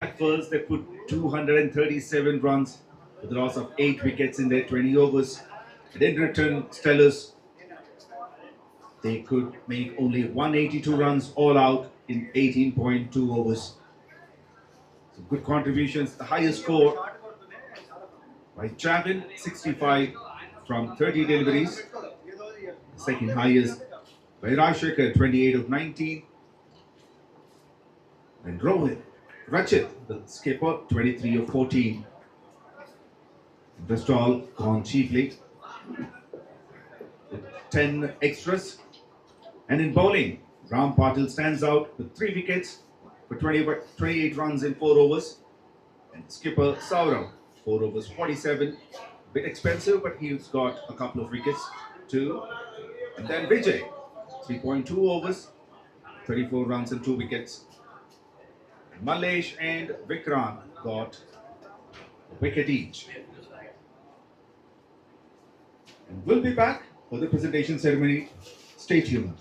At first, they put 237 runs with a loss of 8 wickets in their 20 overs. And in return, Stellars, they could make only 182 runs all out in 18.2 overs. So good contributions. The highest score by Chavin, 65 from 30 deliveries. The second highest by Rajshekhar, 28 of 19. And Rachit, the skipper, 23 of 14. The rest all gone cheaply. 10 extras. And in bowling, Ram Patil stands out with 3 wickets for 28 runs in 4 overs. And skipper Saurav, 4 overs, 47. Bit expensive, but he's got a couple of wickets too. And then Vijay, 3.2 overs, 34 runs and 2 wickets. Malesh and Vikrant got a wicket each. And we'll be back for the presentation ceremony. Stay tuned.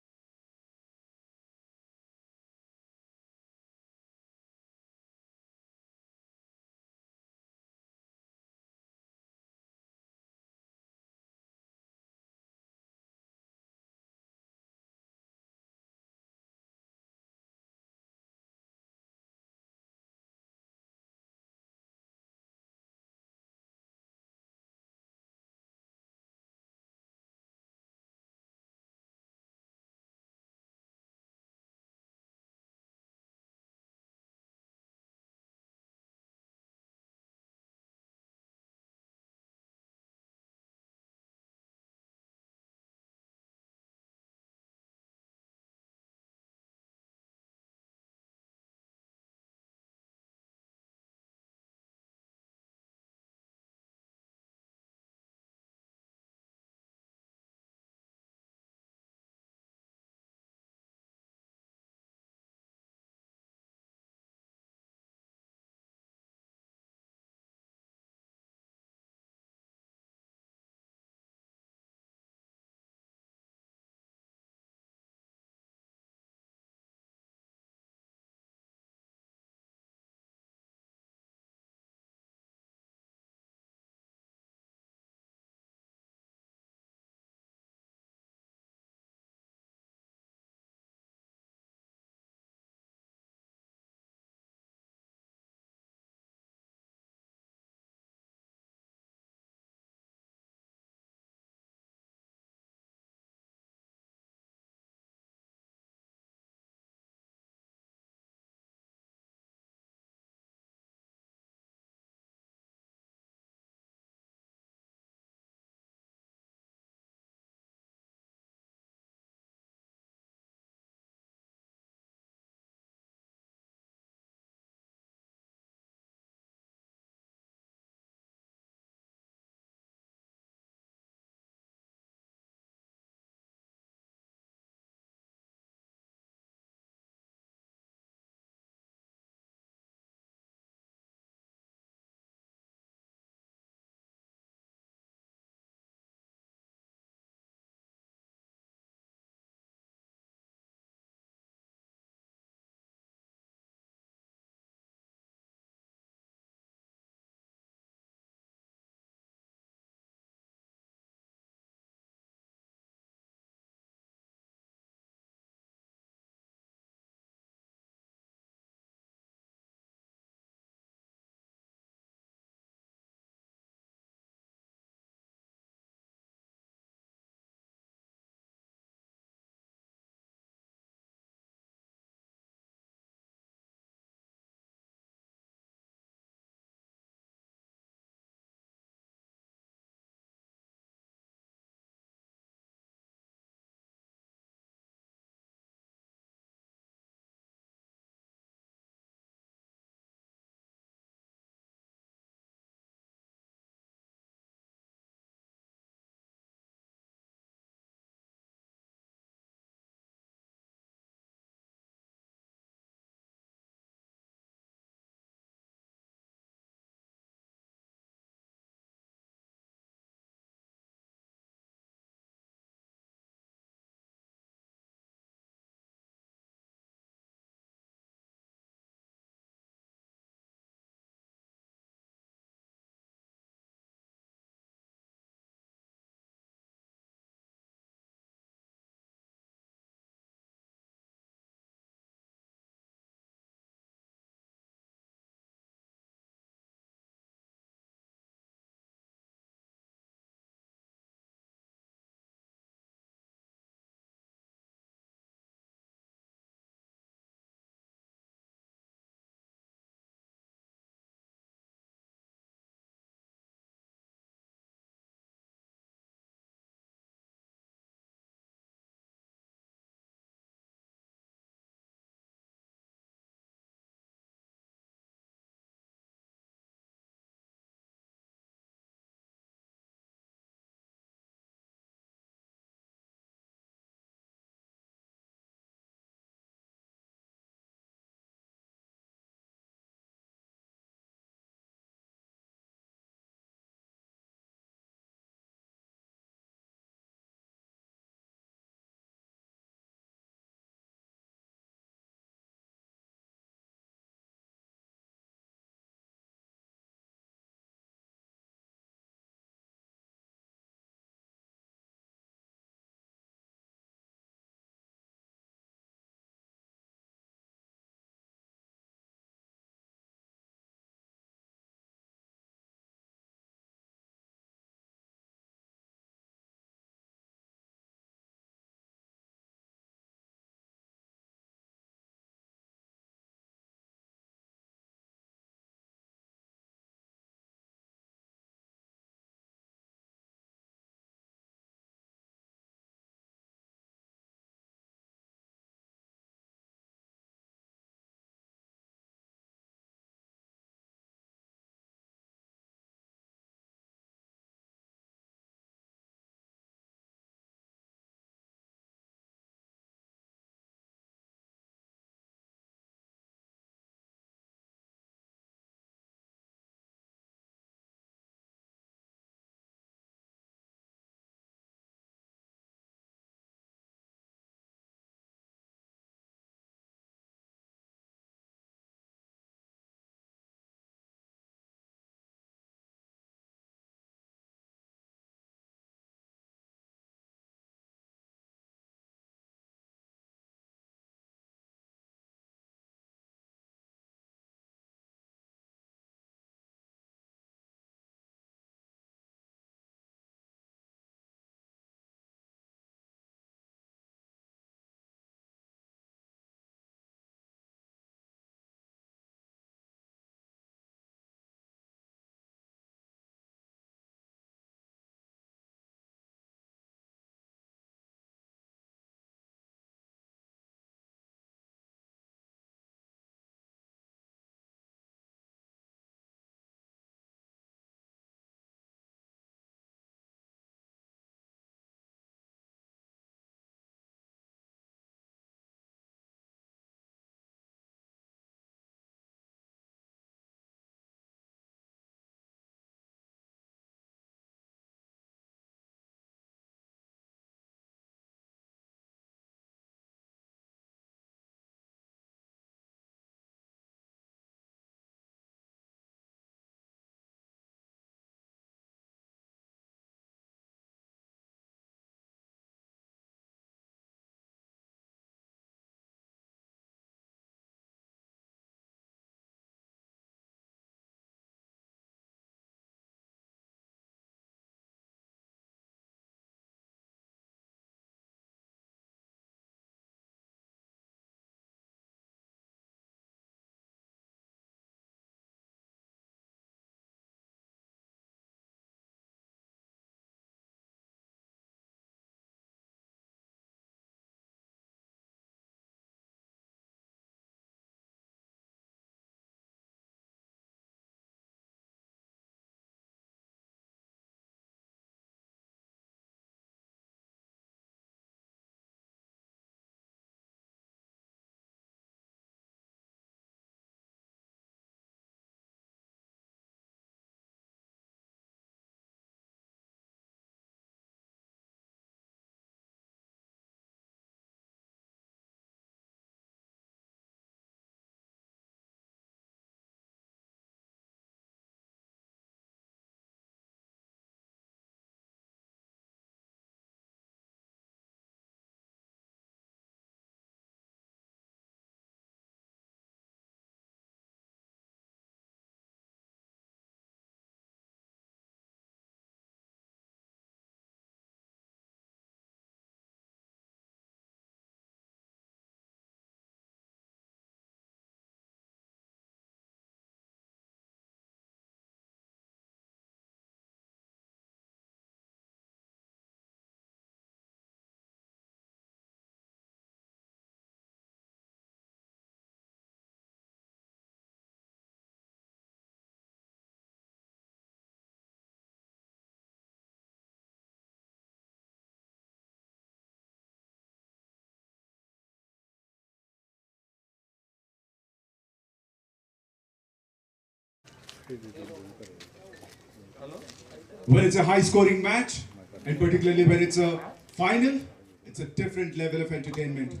When it's a high-scoring match, and particularly when it's a final, it's a different level of entertainment.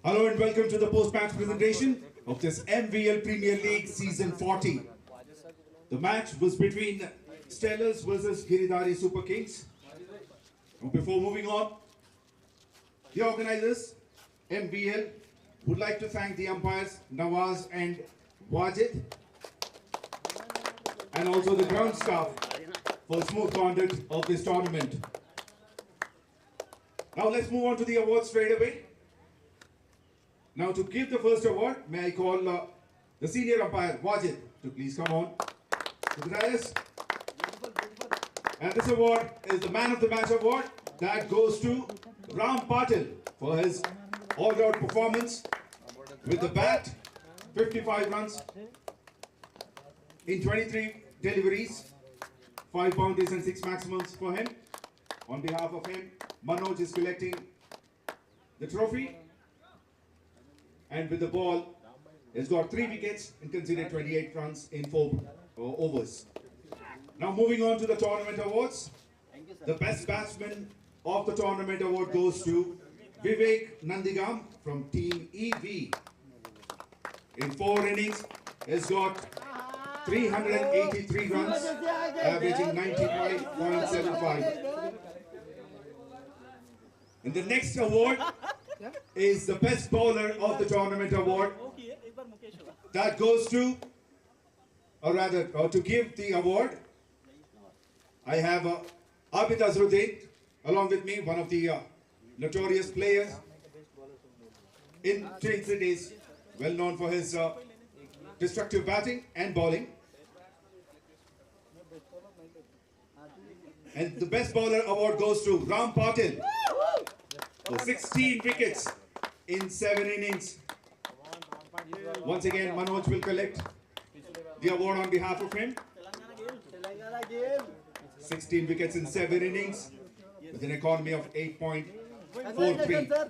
Hello and welcome to the post-match presentation of this MVL Premier League Season 40. The match was between Stellars versus Giridhari Super Kings. And before moving on, the organizers, MVL, would like to thank the umpires Nawaz and Wajid, and also the ground staff for smooth conduct of this tournament. Now let's move on to the awards straight away. Now to give the first award, may I call the senior umpire Wajid to please come on to the dais. And this award is the Man of the Match award that goes to 𝗵𝗶𝗃𝗃 for his all-round performance with the bat, 55 runs in 23 deliveries, 5 boundaries and 6 maximums for him. On behalf of him, Manoj is collecting the trophy, and with the ball, he's got 3 wickets and conceded 28 runs in 4 overs. Now moving on to the tournament awards. The best batsman of the tournament award goes to Vivek Nandigam from Team EV. In 4 innings, he's got 383 runs, averaging 95.75. And the next award is the best bowler of the tournament award. That goes to, or rather, to give the award, I have Abid Azruddin along with me, one of the notorious players in Twin Cities, well known for his destructive batting and bowling. And the best bowler award goes to 𝗵𝗶𝗃𝗃 for 16 wickets in 7 innings. Once again, Manoj will collect the award on behalf of him. 16 wickets in 7 innings with an economy of 8.43.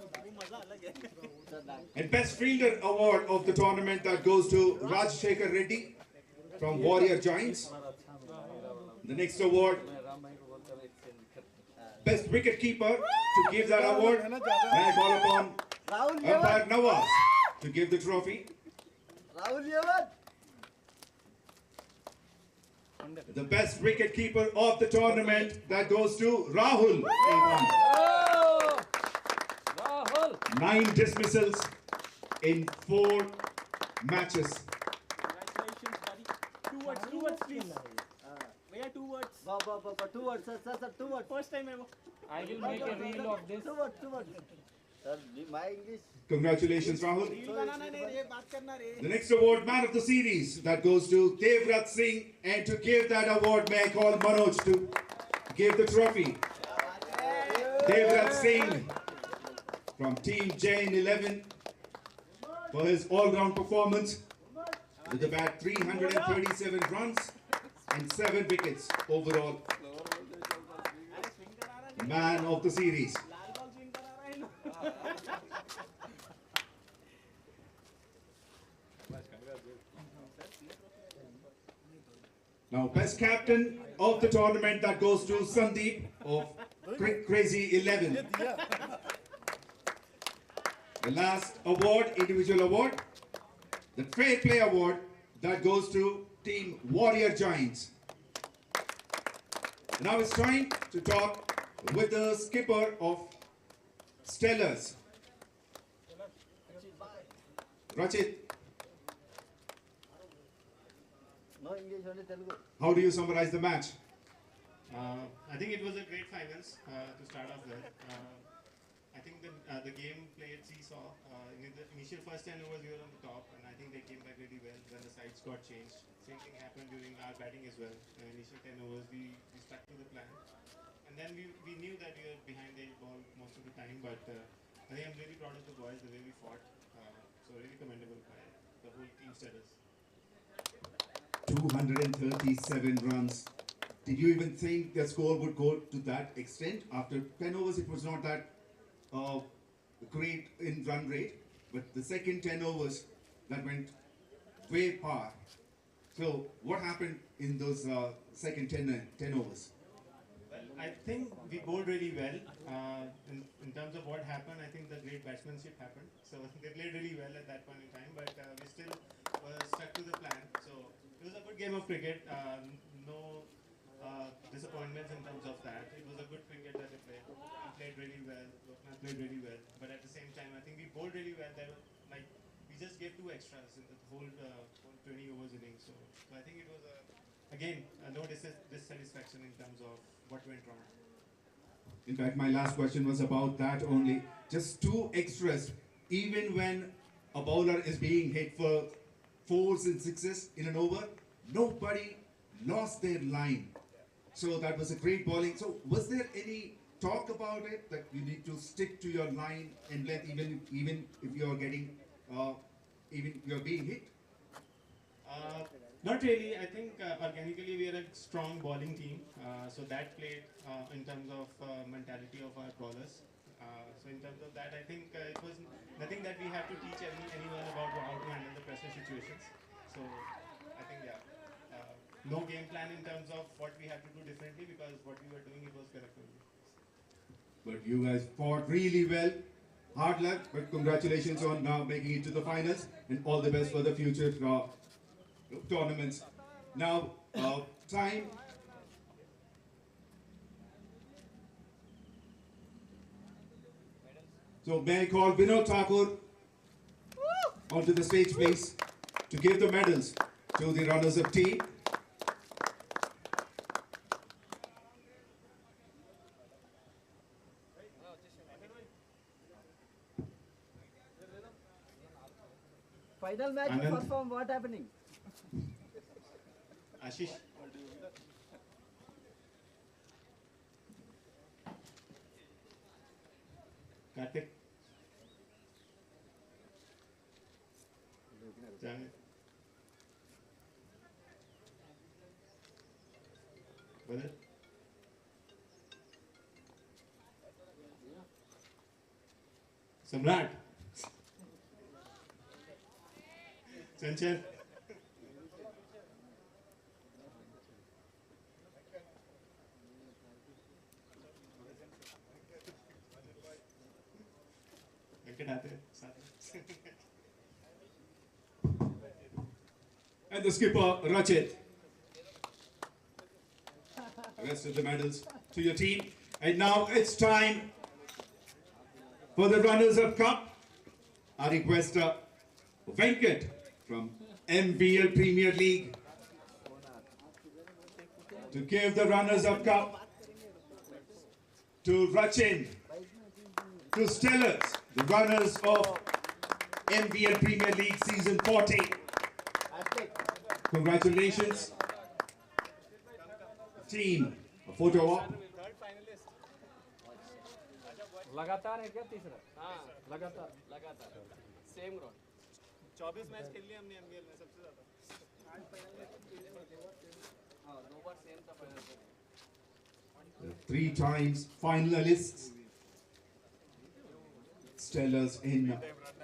And best fielder award of the tournament that goes to Rajshekhar Reddy from Warrior Giants. The next award, best wicket keeper. To give that award, may I call upon umpire Nawaz to give the trophy. The best wicket keeper of the tournament, that goes to Rahul. 9 dismissals in 4 matches. Congratulations, buddy. 2 words, please. Where 2 words? 2 words, sir, 2 words. First time ever. I will make a reel of this. 2 words. Sir, my English. Congratulations, Rahul. The next award, Man of the Series, that goes to Devrat Singh. And to give that award, may I call Manoj to give the trophy. Devrat Singh from Team Jain 11 for his all-round performance with the bat, 337 runs and 7 wickets overall. Man of the Series. Now, best captain of the tournament, that goes to Sandeep of 𝗃𝗃𝗃𝗃. The last award, individual award, the Fair Play Award, that goes to Team Warrior Giants. Now it's time to talk with the skipper of Stellars, Rachit. No English, only Telugu. How do you summarize the match? I think it was a great finals to start off with. I think the game played seesaw. In the initial first 10 overs, we were on the top, and I think they came back really well when the sides got changed. Same thing happened during our batting as well. Initial 10 overs, we stuck to the plan. And then we knew that we were behind the ball most of the time, but I think I'm really proud of the boys, the way we fought. So really commendable by the whole team status. 237 runs. Did you even think the score would go to that extent? After 10 overs, it was not that great in run rate, but the second 10 overs, that went way far. So what happened in those second 10 overs? Well, I think we bowled really well. In terms of what happened, I think the great batsmanship happened. So they played really well at that point in time, but we still were stuck to the plan. So it was a good game of cricket. No disappointments in terms of that. It was a good cricket that they played. We played really well. Loknath played really well. But at the same time, I think we bowled really well. There were, like, we just gave 2 extras in the whole 20 overs innings. So I think it was again no dissatisfaction in terms of what went wrong. In fact, my last question was about that only. Just 2 extras, even when a bowler is being hit for 4s and 6s in an over, nobody lost their line. So that was a great bowling. So was there any talk about it, that you need to stick to your line and length even if you're getting, even you're being hit? Not really. I think organically we are a strong bowling team, so that played in terms of mentality of our bowlers. So in terms of that, I think it was nothing that we have to teach anyone about how to handle the pressure situations. So I think, yeah, no game plan in terms of what we have to do differently, because what we were doing, it was correct only. But you guys fought really well. Hard luck, but congratulations on now making it to the finals, and all the best for the future tournaments. Now, time. So may I call Vinod Thakur onto the stage, please, to give the medals to the runners-up team. Final match Anand. perform, what happening? Ashish. Karthik. Jan. Brother. Samrat. Chanchal. And the skipper, 𝗃𝗏𝗃𝗏. The rest of the medals to your team. And now it's time for the runners-up cup. I request Venkat from MVL Premier League to give the runners-up cup to Rachin, to Stellars, the runners of MVL Premier League Season 40. Congratulations, team. A photo op. लगातार है क्या तीसरा? हाँ, लगातार same ground 24 match खेल लिए हमने एमवीएल में सबसे ज्यादा। हाँ, 2 बार सेम था फाइनल पे। 3 times finalists, Stellars in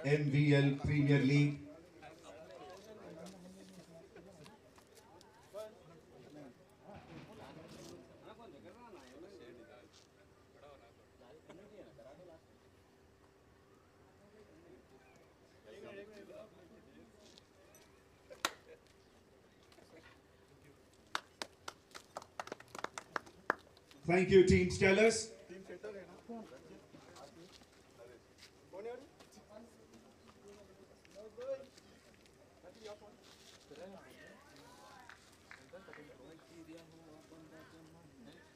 MVL Premier League. Thank you, Team Stellars.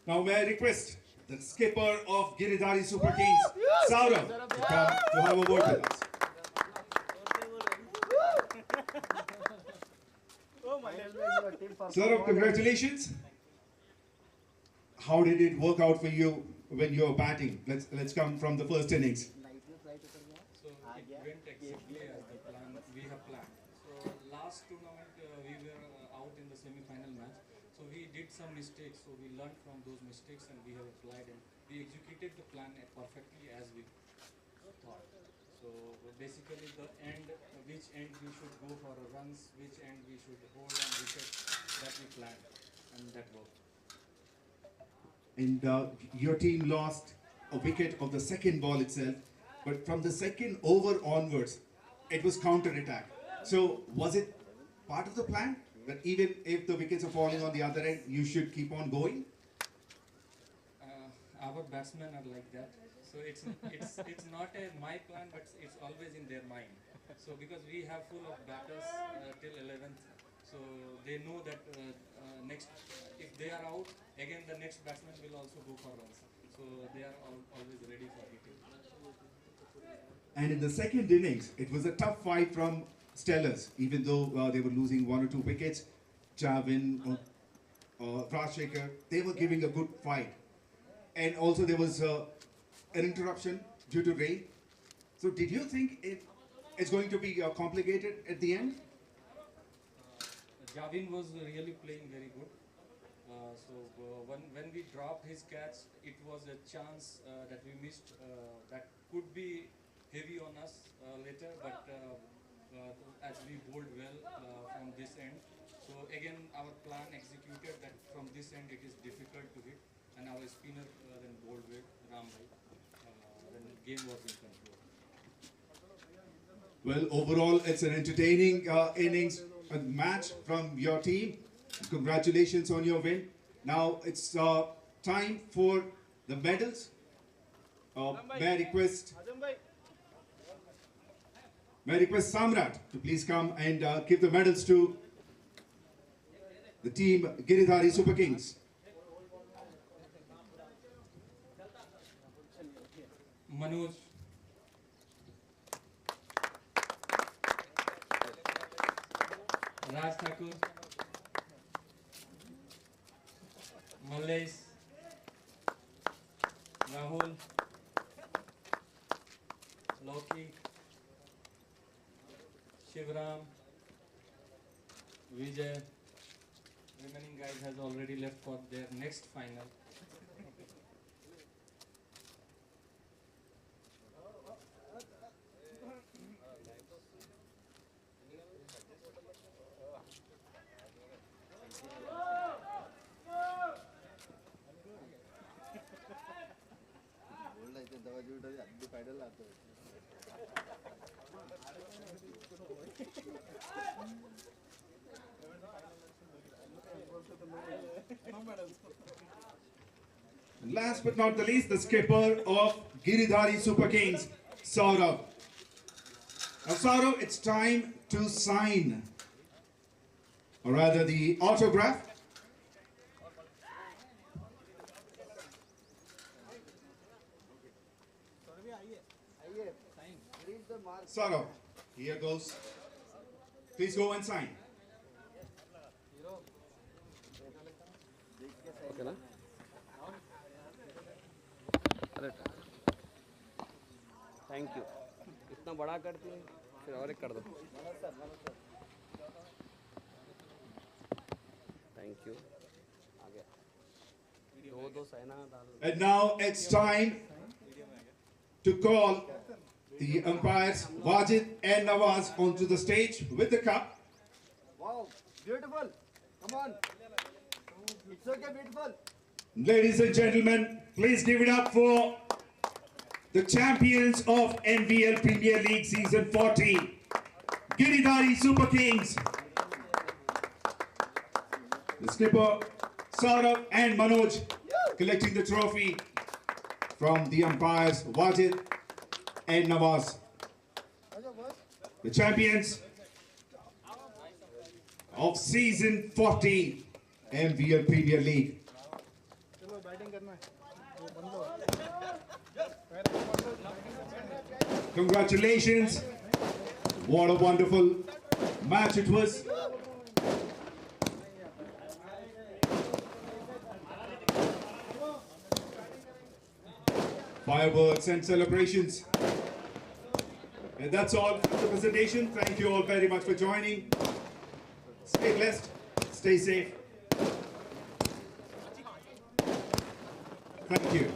Now may I request the skipper of Giridhari Super Kings, Saurabh, to come to have a word with us. Saurabh, congratulations. How did it work out for you when you were batting? Let's come from the first innings. So it went exactly as the plan we have planned. So last tournament we were out in the semi-final match. So we did some mistakes. So we learned from those mistakes and we have applied and we executed the plan perfectly as we thought. So basically the end, which end we should go for runs, which end we should hold on wickets, that we planned, and that worked. And your team lost a wicket of the second ball itself, but from the second over onwards, it was counter-attack. So was it part of the plan that even if the wickets are falling on the other end, you should keep on going? Our batsmen are like that. So it's not my plan, but it's always in their mind. So because we have full of batters till 11th, so they know that next, if they are out, again the next batsman will also go for runs. So they are always ready for hitting. And in the second innings, it was a tough fight from Stellars, even though they were losing 1 or 2 wickets. Javin, 𝗏𝗏𝗃𝗃, they were giving a good fight. And also there was an interruption due to rain. So did you think it's going to be complicated at the end? Javin was really playing very good. When we dropped his catch, it was a chance that we missed that could be heavy on us later, but as we bowled well from this end. So again, our plan executed that from this end it is difficult to hit, and our spinner then bowled with 𝗏𝗏𝗏𝗏. Then the game was in control. Well, overall, it's an entertaining innings match from your team. Congratulations on your win. Now it's time for the medals. May I request Samrat to please come and give the medals to the team Giridhari Super Kings. Manoj, Raj Thakur, Malays, Rahul, Loki, Shivram, Vijay. Remaining guys has already left for their next final. Last but not the least, the skipper of Giridhari Super Kings, 𝗏𝗏. Now 𝗏𝗏, it's time to sign, or rather the autograph. 𝗏𝗏, here goes. Please go and sign. Okay, na? Thank you इतना बड़ा करती है फिर और एक कर दो thank you आ गया दो सहना डाल. And now it's time to call the umpires Wajid and Nawaz onto the stage with the cup. Wow, beautiful. Come on. It's okay, beautiful. Ladies and gentlemen, please give it up for the champions of MVL Premier League Season 40, Giridhari Super Kings. The skipper, 𝗏𝗏 and Manoj, collecting the trophy from the umpires Wajid and Nawaz. The champions of Season 40, MVL Premier League. Congratulations. What a wonderful match it was. Fireworks and celebrations. And that's all for the presentation. Thank you all very much for joining. Stay blessed. Stay safe. Thank you.